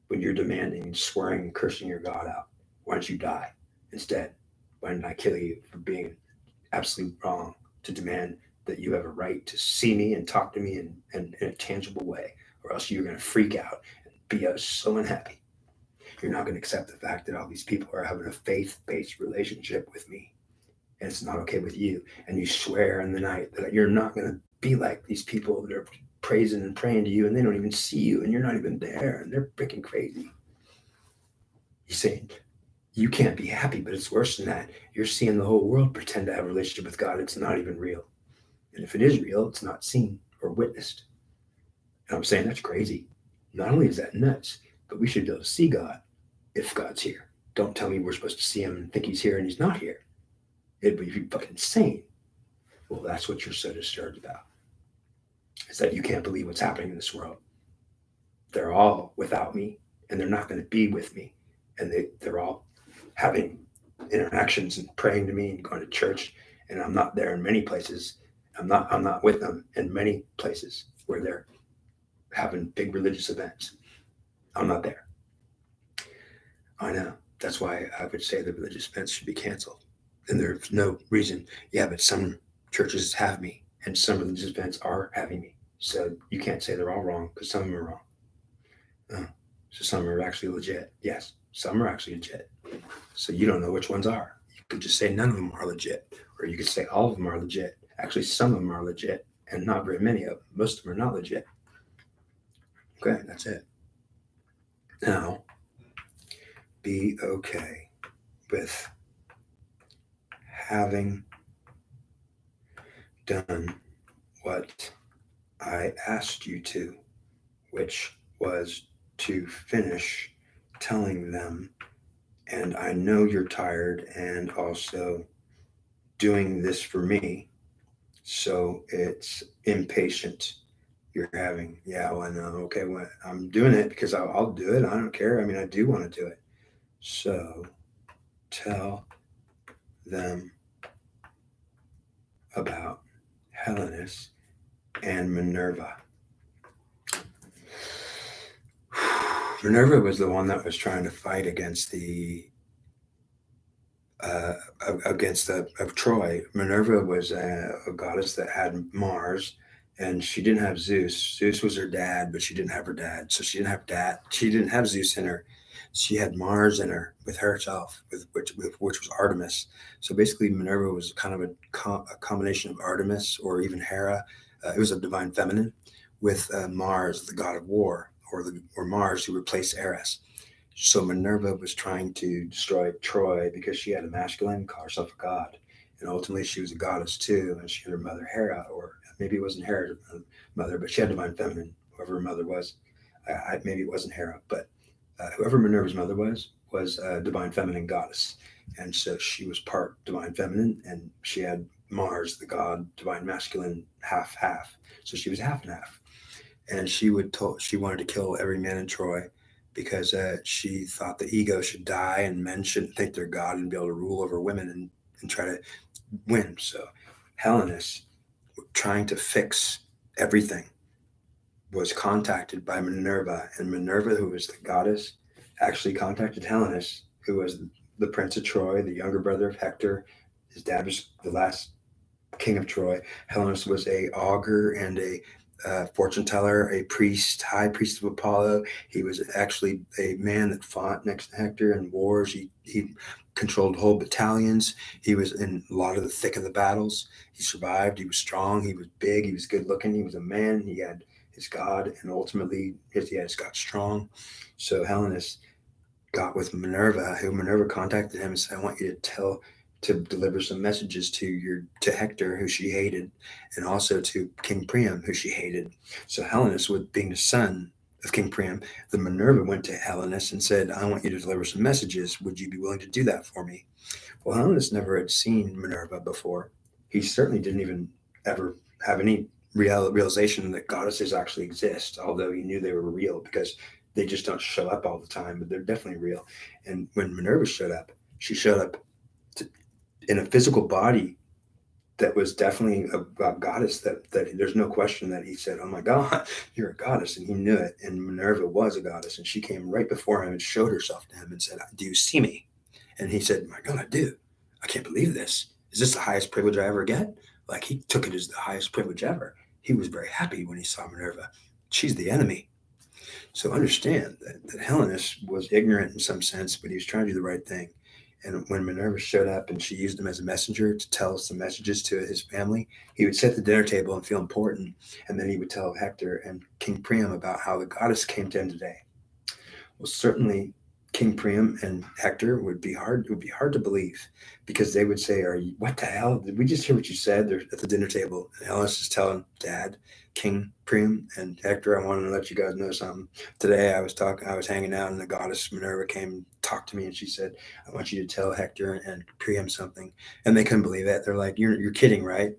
when you're demanding and swearing and cursing your God out? Why didn't you die instead? Why didn't I kill you for being absolutely wrong to demand that you have a right to see me and talk to me in a tangible way, or else you're going to freak out and be so unhappy. You're not going to accept the fact that all these people are having a faith-based relationship with me, and it's not okay with you. And you swear in the night that you're not going to be like these people that are praising and praying to you, and they don't even see you, and you're not even there, and they're freaking crazy. He's saying you can't be happy, but it's worse than that. You're seeing the whole world pretend to have a relationship with God. It's not even real. And if it is real, it's not seen or witnessed. And I'm saying that's crazy. Not only is that nuts, but we should be able to see God if God's here. Don't tell me we're supposed to see him and think he's here and he's not here. It'd be fucking insane. Well, that's what you're so disturbed about. Is that you can't believe what's happening in this world. They're all without me, and they're not going to be with me. And they're all having interactions and praying to me and going to church, and I'm not there in many places. I'm not with them in many places where they're having big religious events. I'm not there. I know. That's why I would say the religious events should be canceled. And there's no reason. Yeah, but some churches have me, and some religious events are having me. So you can't say they're all wrong because some of them are wrong. So some are actually legit. Yes, some are actually legit. So you don't know which ones are. You could just say none of them are legit, or you could say all of them are legit. Actually, some of them are legit, and not very many of them. Most of them are not legit. Okay, that's it. Now, be okay with having done what I asked you to, which was to finish telling them, and I know you're tired and also doing this for me. So it's impatient you're having. Yeah, well, I know. Okay, well, I'm doing it because I'll do it. I don't care. I mean, I do want to do it. So tell them about Helenus and Minerva. Minerva was the one that was trying to fight against uh, the of Troy. Minerva was a goddess that had Mars, and she didn't have Zeus. Zeus was her dad, but she didn't have her dad, so she didn't have dad. She didn't have Zeus in her. She had Mars in her with herself, which was Artemis. So basically, Minerva was kind of a combination of Artemis or even Hera. It was a divine feminine with Mars, the god of war, or Mars, who replaced Eris. So Minerva was trying to destroy Troy because she had a masculine, called herself a god. And ultimately, she was a goddess too. And she had her mother Hera, or maybe it wasn't Hera's mother, but she had divine feminine, whoever her mother was. Maybe it wasn't Hera, but whoever Minerva's mother was a divine feminine goddess. And so she was part divine feminine, and she had Mars, the god, divine masculine, half half. So she was half and half, and she wanted to kill every man in Troy because she thought the ego should die and men shouldn't think they're God and be able to rule over women and try to win. So Helenus, trying to fix everything, was contacted by Minerva, and Minerva, who was the goddess, actually contacted Helenus, who was the prince of Troy, the younger brother of Hector. His dad was the last king of Troy. Helenus was a augur and a fortune teller, a priest, high priest of Apollo. He was actually a man that fought next to Hector in wars. He controlled whole battalions. He was in a lot of the thick of the battles. He survived. He was strong. He was big. He was good looking. He was a man. He had his god, and ultimately he had his god strong. So Helenus got with Minerva, who Minerva contacted him and said, "I want you to deliver some messages to Hector, who she hated, and also to King Priam, who she hated." So Helenus, with being the son of King Priam, the Minerva went to Helenus and said, "I want you to deliver some messages. Would you be willing to do that for me?" Well, Helenus never had seen Minerva before. He certainly didn't even ever have any realization that goddesses actually exist, although he knew they were real because they just don't show up all the time, but they're definitely real. And when Minerva showed up, she showed up in a physical body that was definitely a goddess that there's no question that he said, "Oh my God, you're a goddess," and he knew it. And Minerva was a goddess, and she came right before him and showed herself to him and said, "Do you see me?" And he said, "My God, I do. I can't believe this. Is this the highest privilege I ever get?" Like, he took it as the highest privilege ever. He was very happy when he saw Minerva. She's the enemy. So understand that Helenus was ignorant in some sense, but he was trying to do the right thing. And when Minerva showed up and she used him as a messenger to tell some messages to his family, he would sit at the dinner table and feel important. And then he would tell Hector and King Priam about how the goddess came to him today. Well, certainly King Priam and Hector would be hard. It would be hard to believe because they would say, "Are you? What the hell? Did we just hear what you said?" They're at the dinner table, and Helenus is telling Dad, King Priam and Hector, "I wanted to let you guys know something. Today I was hanging out, and the goddess Minerva came and talked to me, and she said, 'I want you to tell Hector and Priam something.'" And they couldn't believe it. They're like, "You're kidding, right?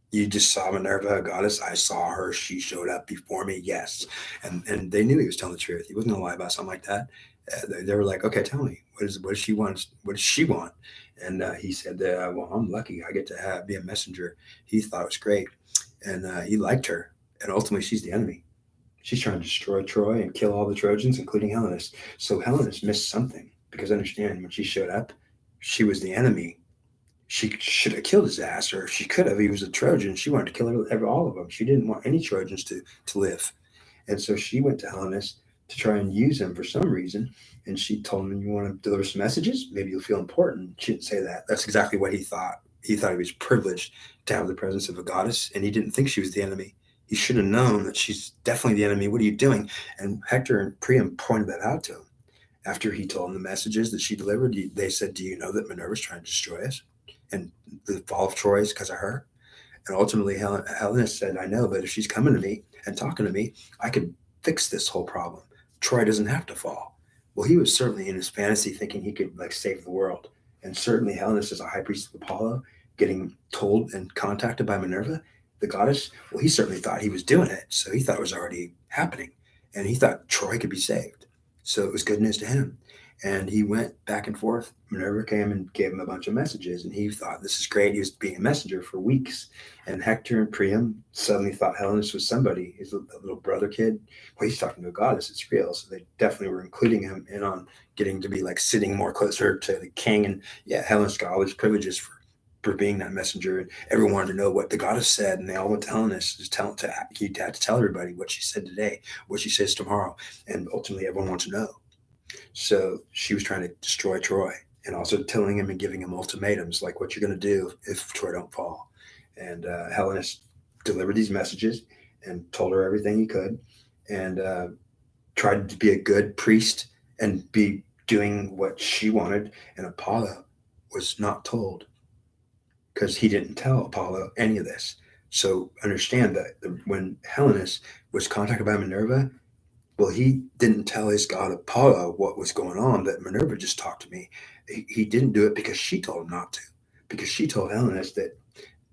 You just saw Minerva, a goddess. I saw her. She showed up before me. Yes." And they knew he was telling the truth. He wasn't gonna lie about something like that. They were like, "Okay, tell me, what does she want? What does she want?" And he said, "Well, I'm lucky. I get to be a messenger." He thought it was great, and he liked her. And ultimately, she's the enemy. She's trying to destroy Troy and kill all the Trojans, including Helenus. So Helenus missed something because understand, when she showed up, she was the enemy. She should have killed his ass, or she could have. He was a Trojan. She wanted to kill all of them. She didn't want any Trojans to live. And so she went to Helenus to try and use him for some reason. And she told him, "You want to deliver some messages? Maybe you'll feel important." She didn't say that. That's exactly what he thought. He thought he was privileged to have the presence of a goddess, and he didn't think she was the enemy. He should have known that she's definitely the enemy. What are you doing? And Hector and Priam pointed that out to him. After he told them the messages that she delivered, they said, "Do you know that Minerva's trying to destroy us? And the fall of Troy is because of her?" And ultimately, Helenus said, "I know, but if she's coming to me and talking to me, I could fix this whole problem. Troy doesn't have to fall." Well, he was certainly in his fantasy thinking he could like save the world. And certainly Helenus as a high priest of Apollo, getting told and contacted by Minerva, the goddess, well, he certainly thought he was doing it. So he thought it was already happening. And he thought Troy could be saved. So it was good news to him. And he went back and forth. Minerva came and gave him a bunch of messages, and he thought this is great. He was being a messenger for weeks. And Hector and Priam suddenly thought Helenus was somebody. He's a little brother kid. Well, he's talking to a goddess. It's real. So they definitely were including him in on getting to be like sitting more closer to the king. And yeah, Helenus got all these privileges for being that messenger, and everyone wanted to know what the goddess said, and they all went to Helenus. He had to tell everybody what she said today, what she says tomorrow, and ultimately everyone wants to know. So she was trying to destroy Troy, and also telling him and giving him ultimatums like what you're going to do if Troy don't fall. And Helenus delivered these messages and told her everything he could, and tried to be a good priest and be doing what she wanted. And Apollo was not told because he didn't tell Apollo any of this. So understand that when Helenus was contacted by Minerva, well, he didn't tell his god Apollo what was going on, that Minerva just talked to me. He didn't do it because she told him not to, because she told Helenus that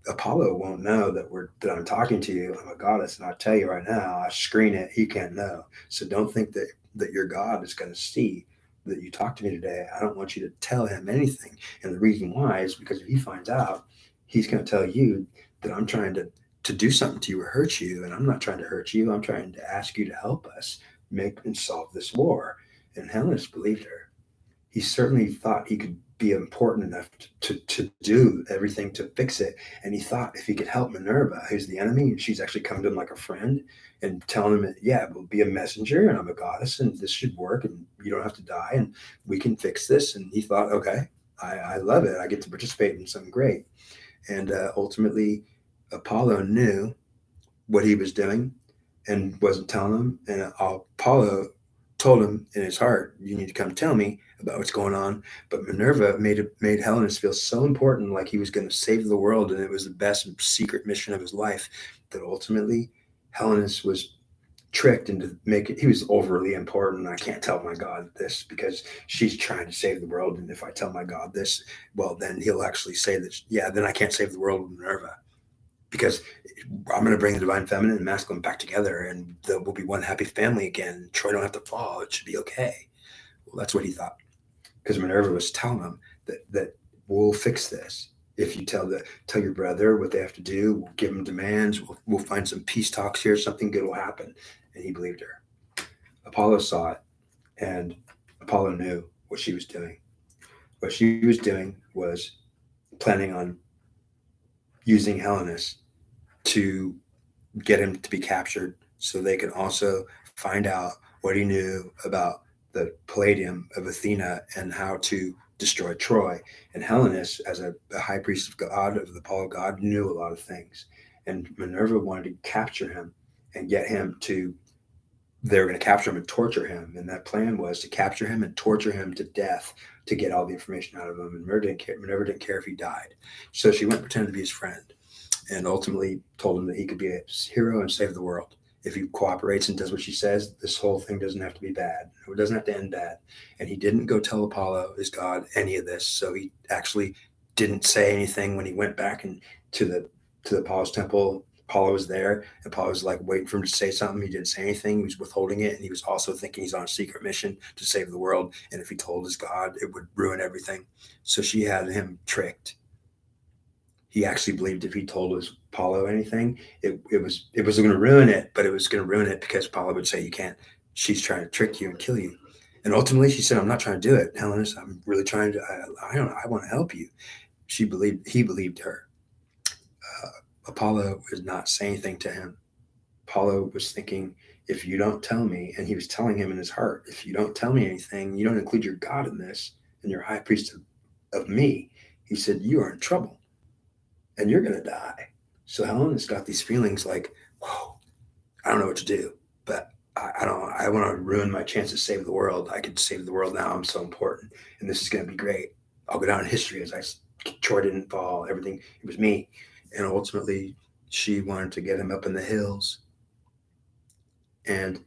Apollo won't know that I'm talking to you. I'm a goddess, and I'll tell you right now, I screen it, he can't know. So don't think that your God is going to see that you talked to me today. I don't want you to tell him anything. And the reason why is because if he finds out, he's going to tell you that I'm trying to do something to you or hurt you, and I'm not trying to hurt you. I'm trying to ask you to help us make and solve this war. And Helenus believed her. He certainly thought he could be important enough to do everything to fix it. And he thought if he could help Minerva, who's the enemy, and she's actually come to him like a friend and telling him, yeah, we'll be a messenger and I'm a goddess and this should work and you don't have to die and we can fix this. And he thought, okay, I love it. I get to participate in something great. And ultimately, Apollo knew what he was doing and wasn't telling him. And Apollo told him in his heart, "You need to come tell me about what's going on." But Minerva made Helenus feel so important, like he was going to save the world, and it was the best secret mission of his life. That ultimately, Helenus was tricked into making. He was overly important. I can't tell my God this because she's trying to save the world, and if I tell my God this, well, then he'll actually say that. Yeah, then I can't save the world with Minerva because I'm going to bring the divine feminine and masculine back together, and we'll be one happy family again. Troy don't have to fall; it should be okay. Well, that's what he thought, because Minerva was telling him that we'll fix this if you tell your brother what they have to do. We'll give them demands. We'll find some peace talks here. Something good will happen, and he believed her. Apollo saw it, and Apollo knew what she was doing. What she was doing was planning on using Helenus to get him to be captured so they could also find out what he knew about the palladium of Athena and how to destroy Troy. And Helenus, as a high priest of God, of the Apollo god, knew a lot of things. And Minerva wanted to capture him and get him to, they were going to capture him and torture him. And that plan was to capture him and torture him to death to get all the information out of him. And Minerva didn't care if he died. So she went and pretended to be his friend, and ultimately told him that he could be a hero and save the world. If he cooperates and does what she says, this whole thing doesn't have to be bad. It doesn't have to end bad. And he didn't go tell Apollo, his god, any of this. So he actually didn't say anything when he went back to the Apollo's temple. Apollo was there. Apollo was like waiting for him to say something. He didn't say anything. He was withholding it. And he was also thinking he's on a secret mission to save the world. And if he told his god, it would ruin everything. So she had him tricked. He actually believed if he told his Apollo anything, it was going to ruin it, but it was going to ruin it because Apollo would say, you can't, she's trying to trick you and kill you. And ultimately she said, I'm not trying to do it, Helenus. I'm really trying to, I don't know, I want to help you. He believed her. Apollo was not saying anything to him. Apollo was thinking, if you don't tell me, and he was telling him in his heart, if you don't tell me anything, you don't include your God in this, and you're high priest of me, he said, you are in trouble and you're going to die. So Helenus got these feelings like, whoa, I don't know what to do, but I want to ruin my chance to save the world. I could save the world now. I'm so important. And this is going to be great. I'll go down in history as Troy didn't fall. Everything, it was me. And ultimately she wanted to get him up in the hills and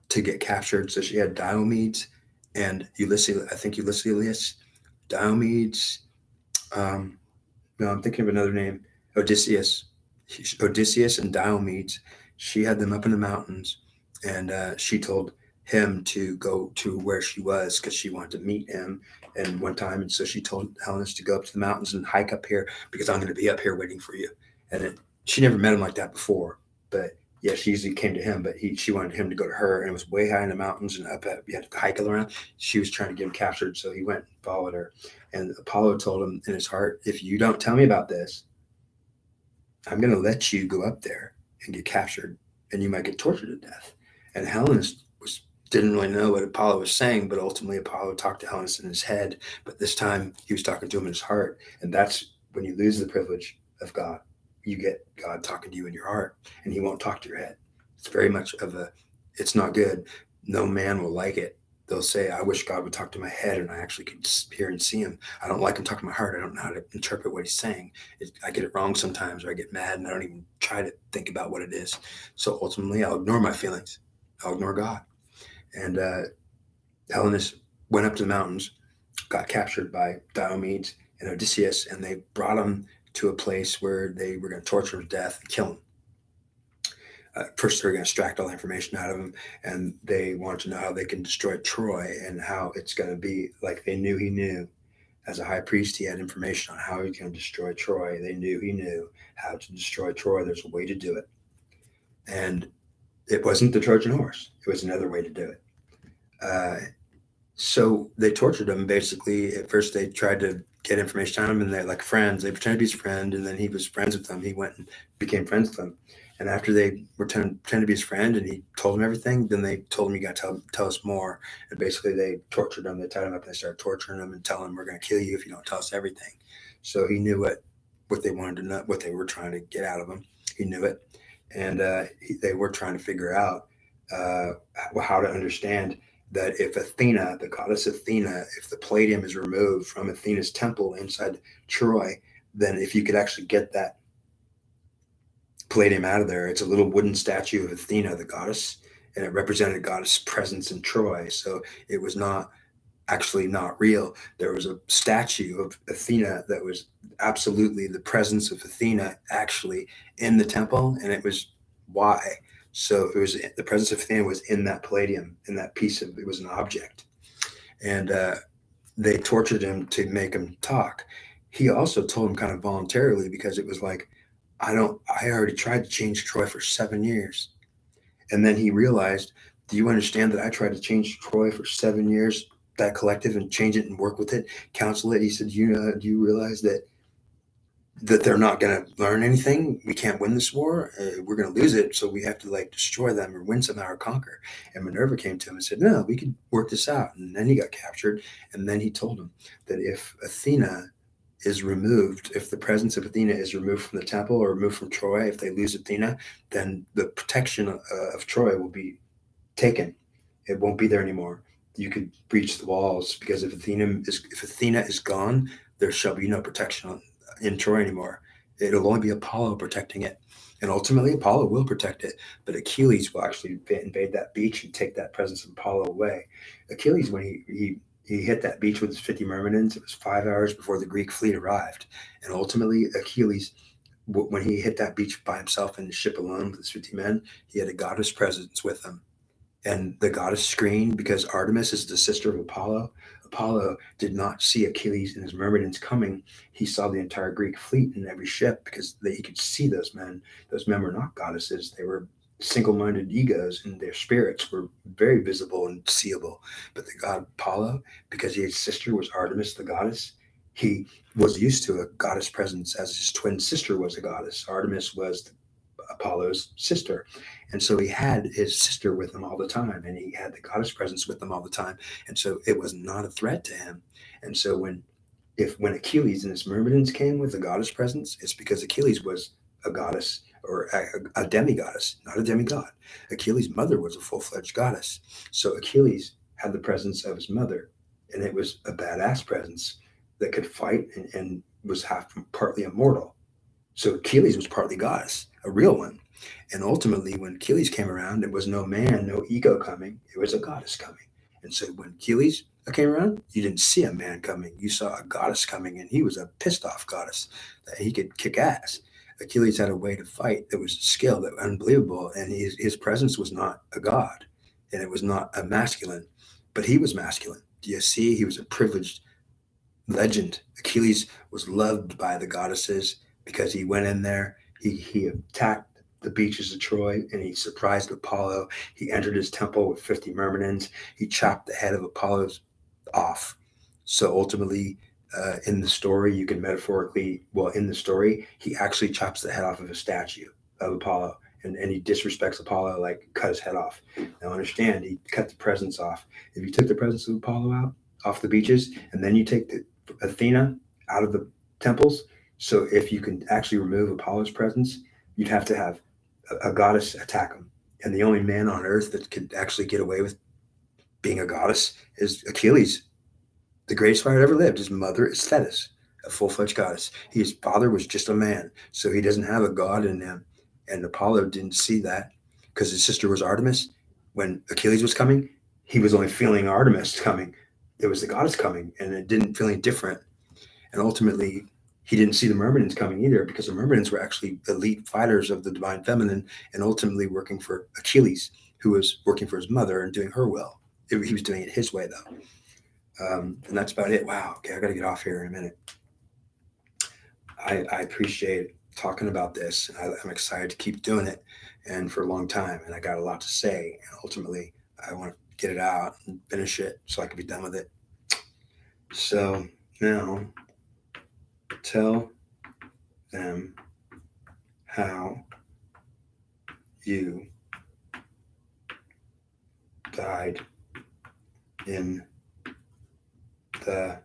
to get captured. So she had Diomedes And Ulysses, I think Ulysses, Diomedes, um, no, I'm thinking of another name, Odysseus. Odysseus and Diomedes, she had them up in the mountains, and she told him to go to where she was because she wanted to meet him. And one time, and so she told Helenus to go up to the mountains and hike up here because I'm going to be up here waiting for you. And she never met him like that before, but yeah, she usually came to him, but she wanted him to go to her, and it was way high in the mountains and up at, you had to hike around. She was trying to get him captured, so he went and followed her. And Apollo told him in his heart, if you don't tell me about this, I'm going to let you go up there and get captured, and you might get tortured to death. And Helenus didn't really know what Apollo was saying, but ultimately Apollo talked to Helenus in his head. But this time he was talking to him in his heart, and that's when you lose the privilege of God. You get God talking to you in your heart, and He won't talk to your head. It's very much of a. It's not good. No man will like it. They'll say, "I wish God would talk to my head, and I actually could hear and see Him. I don't like Him talking to my heart. I don't know how to interpret what He's saying. I get it wrong sometimes, or I get mad, and I don't even try to think about what it is. So ultimately, I'll ignore my feelings. I'll ignore God." And Helenus went up to the mountains, got captured by Diomedes and Odysseus, and they brought him to a place where they were going to torture him to death and kill him. First, they're going to extract all the information out of him, and they wanted to know how they can destroy Troy and how it's going to be like they knew he knew. As a high priest, he had information on how he was going to destroy Troy. They knew he knew how to destroy Troy. There's a way to do it. And it wasn't the Trojan horse, it was another way to do it. So they tortured him basically. At first, they tried to get information on him, and they're like friends. They pretended to be his friend, and then he was friends with them. He went and became friends with them. And after they pretended to be his friend, and he told them everything, then they told him, "You got to tell us more." And basically, they tortured him. They tied him up and they started torturing him and telling him, "We're going to kill you if you don't tell us everything." So he knew what they wanted to know, what they were trying to get out of him. He knew it, and they were trying to figure out uh, how to understand that if Athena, the goddess Athena, if the palladium is removed from Athena's temple inside Troy, then if you could actually get that palladium out of there, it's a little wooden statue of Athena, the goddess, and it represented a goddess presence in Troy. So it was not actually not real. There was a statue of Athena that was absolutely the presence of Athena actually in the temple, and it was why. So it was the presence of Athena was in that palladium, in that piece of it was an object, and they tortured him to make him talk. He also told him kind of voluntarily because it was like, I don't. I already tried to change Troy for 7 years, and then he realized, do you understand that I tried to change Troy for 7 years, that collective, and change it and work with it, counsel it? He said, do you realize that they're not going to learn anything? We can't win this war. We're going to lose it. So we have to like destroy them or win somehow or conquer. And Minerva came to him and said, no, we could work this out. And then he got captured. And then he told him that if Athena is removed, if the presence of Athena is removed from the temple or removed from Troy, if they lose Athena, then the protection of Troy will be taken. It won't be there anymore. You could breach the walls because if Athena is gone, there shall be no protection in Troy anymore. It'll only be Apollo protecting it, and ultimately Apollo will protect it. But Achilles will actually invade that beach and take that presence of Apollo away. Achilles, when he hit that beach with his 50 Myrmidons, it was 5 hours before the Greek fleet arrived, and ultimately Achilles, when he hit that beach by himself in the ship alone with his 50 men, he had a goddess presence with him, and the goddess screamed because Artemis is the sister of Apollo. Apollo did not see Achilles and his Myrmidons coming. He saw the entire Greek fleet in every ship because he could see those men. Those men were not goddesses. They were single-minded egos, and their spirits were very visible and seeable. But the god Apollo, because his sister was Artemis, the goddess, he was used to a goddess presence as his twin sister was a goddess. Artemis was Apollo's sister. And so he had his sister with him all the time, and he had the goddess presence with him all the time. And so it was not a threat to him. And so when Achilles and his Myrmidons came with the goddess presence, it's because Achilles was a goddess or a demigoddess, not a demigod. Achilles' mother was a full-fledged goddess. So Achilles had the presence of his mother, and it was a badass presence that could fight and was partly immortal. So Achilles was partly goddess, a real one. And ultimately, when Achilles came around, it was no man, no ego coming. It was a goddess coming. And so when Achilles came around, you didn't see a man coming. You saw a goddess coming, and he was a pissed off goddess that he could kick ass. Achilles had a way to fight that was skill that was unbelievable, and his presence was not a god, and it was not a masculine, but he was masculine. Do you see? He was a privileged legend. Achilles was loved by the goddesses because he went in there. He attacked the beaches of Troy and he surprised Apollo. He entered his temple with 50 myrmidons. He chopped the head of Apollo's off. So ultimately, in the story, you can metaphorically, well, in the story, he actually chops the head off of a statue of Apollo. And he disrespects Apollo, like cut his head off. Now understand, he cut the presence off. If you took the presence of Apollo out off the beaches, and then you take the Athena out of the temples, so if you can actually remove Apollo's presence, you'd have to have a goddess attack him. And the only man on earth that could actually get away with being a goddess is Achilles, the greatest fighter ever lived. His mother is Thetis, a full-fledged goddess. His father was just a man, so he doesn't have a god in him. And Apollo didn't see that because his sister was Artemis. When Achilles was coming, he was only feeling Artemis coming. It was the goddess coming, and it didn't feel any different. And ultimately, he didn't see the Myrmidons coming either because the Myrmidons were actually elite fighters of the divine feminine and ultimately working for Achilles, who was working for his mother and doing her will. He was doing it his way, though. And that's about it. Wow. Okay, I got to get off here in a minute. I appreciate talking about this. I'm excited to keep doing it and for a long time. And I got a lot to say. And ultimately, I want to get it out and finish it so I can be done with it. So now tell them how you died in the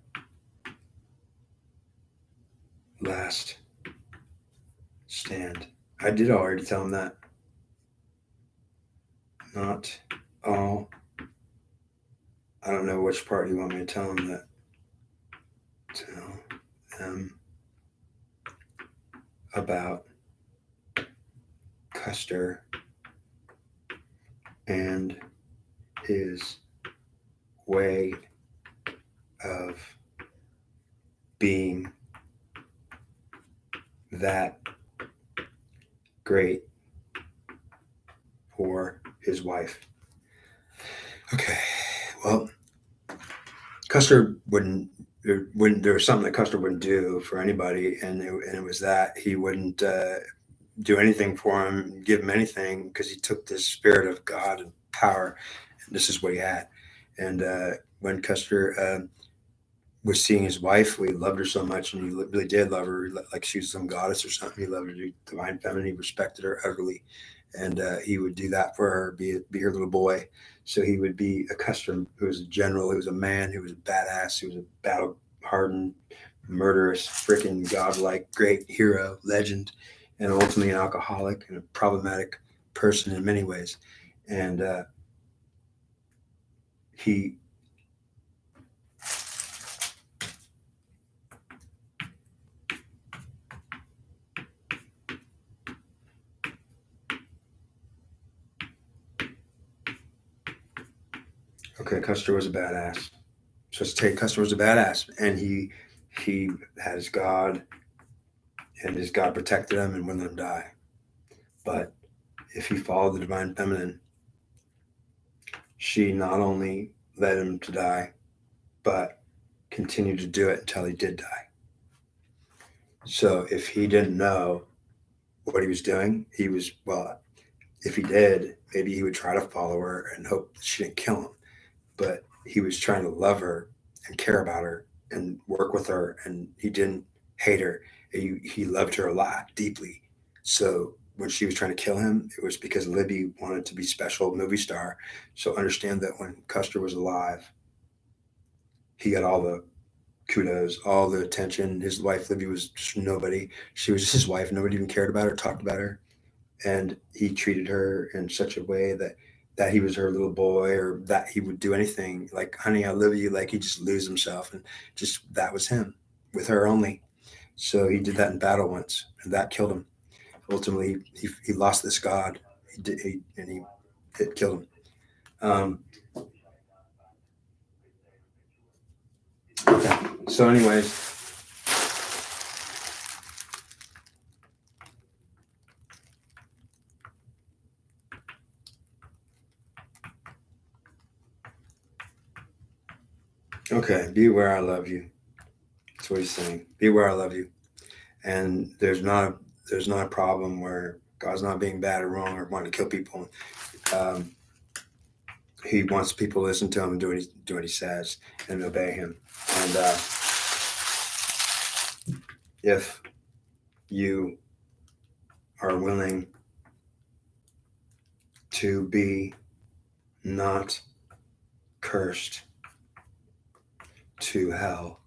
last stand. I did already tell him that. Not all. I don't know which part you want me to tell him that. Tell them about Custer and his way of being that great for his wife. Okay, well, Custer wouldn't. There was something that Custer wouldn't do for anybody, and it was that he wouldn't do anything for him, give him anything, because he took this spirit of God and power, and this is what he had. And when Custer was seeing his wife, we loved her so much, and he really did love her, like she was some goddess or something. He loved her, divine feminine. He respected her utterly, and he would do that for her, be her little boy. So he would be a Custer who was a general, who was a man, who was a badass, who was a battle hardened, murderous, freaking godlike, great hero, legend, and ultimately an alcoholic and a problematic person in many ways. And he okay, Custer was a badass. So let's take Custer was a badass, and he had his God, and his God protected him and wouldn't let him die. But if he followed the divine feminine, she not only led him to die, but continued to do it until he did die. So if he didn't know what he was doing, he was, well, if he did, maybe he would try to follow her and hope that she didn't kill him. But he was trying to love her and care about her and work with her, and he didn't hate her. He loved her a lot, deeply. So when she was trying to kill him, it was because Libby wanted to be special movie star. So understand that when Custer was alive, he got all the kudos, all the attention. His wife Libby was just nobody. She was just his wife. Nobody even cared about her, talked about her, and he treated her in such a way that he was her little boy, or that he would do anything like, honey, I love you. Like, he just lose himself, and just that was him with her only. So he did that in battle once, and that killed him. Ultimately, he lost this God. It killed him. So anyways, okay, be aware I love you. That's what he's saying. Be aware I love you. And there's not a problem where God's not being bad or wrong or wanting to kill people. He wants people to listen to him and do what he says and obey him. And if you are willing to be not cursed to hell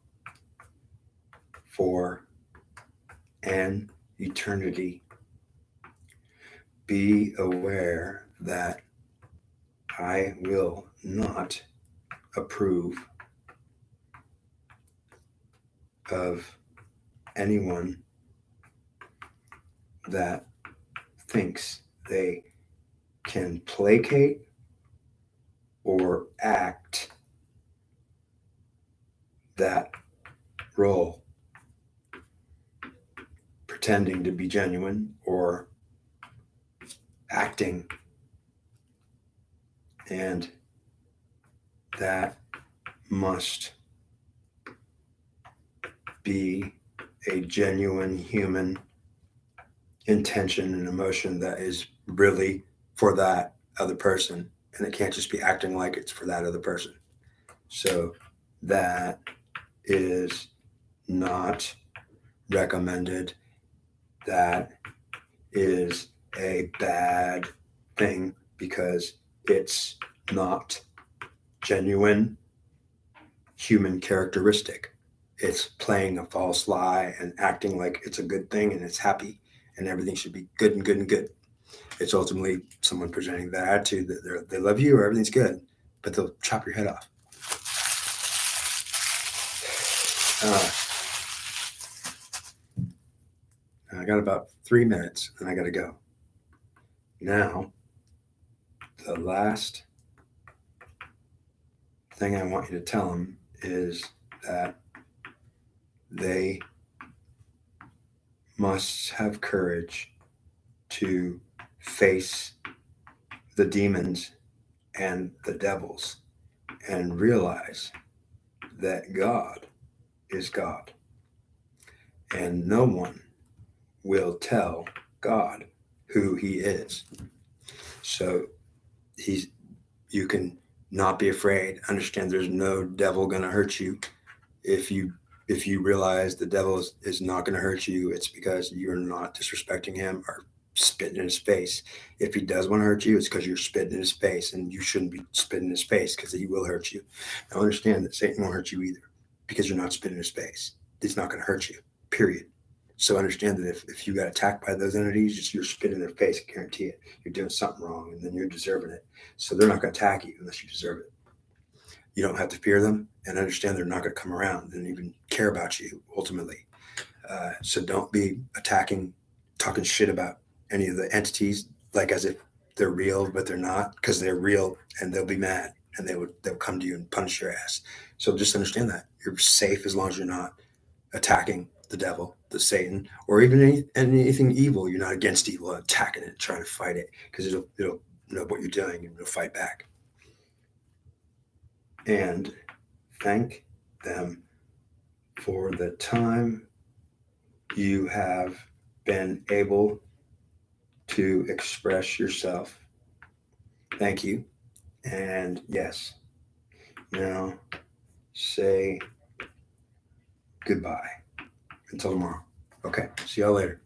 for an eternity, be aware that I will not approve of anyone that thinks they can placate or act that role, pretending to be genuine or acting, and that must be a genuine human intention and emotion that is really for that other person, and it can't just be acting like it's for that other person. So that is not recommended. That is a bad thing because it's not genuine human characteristic. It's playing a false lie and acting like it's a good thing and it's happy and everything should be good and good and good. It's ultimately someone presenting that attitude that they love you or everything's good, but they'll chop your head off. I got about 3 minutes and I got to go. Now, the last thing I want you to tell them is that they must have courage to face the demons and the devils and realize that God is God. And no one will tell God who he is. So you can not be afraid. Understand there's no devil going to hurt you. If you realize the devil is not going to hurt you, it's because you're not disrespecting him or spitting in his face. If he does want to hurt you, it's because you're spitting in his face, and you shouldn't be spitting in his face because he will hurt you. Now understand that Satan won't hurt you either because you're not spitting in his face. He's not going to hurt you, period. So understand that if you got attacked by those entities, you're spitting in their face. I guarantee it. You're doing something wrong, and then you're deserving it. So they're not going to attack you unless you deserve it. You don't have to fear them, and understand they're not going to come around and even care about you ultimately. So don't be talking shit about any of the entities like as if they're real, but they're not, because they're real, and they'll be mad, and they'll come to you and punish your ass. So just understand that you're safe as long as you're not attacking the devil, the Satan, or even anything evil. You're not against evil, attacking it, trying to fight it, because it'll know what you're doing and it'll fight back. And thank them for the time you have been able to express yourself. Thank you. And yes, now say goodbye until tomorrow. Okay, see y'all later.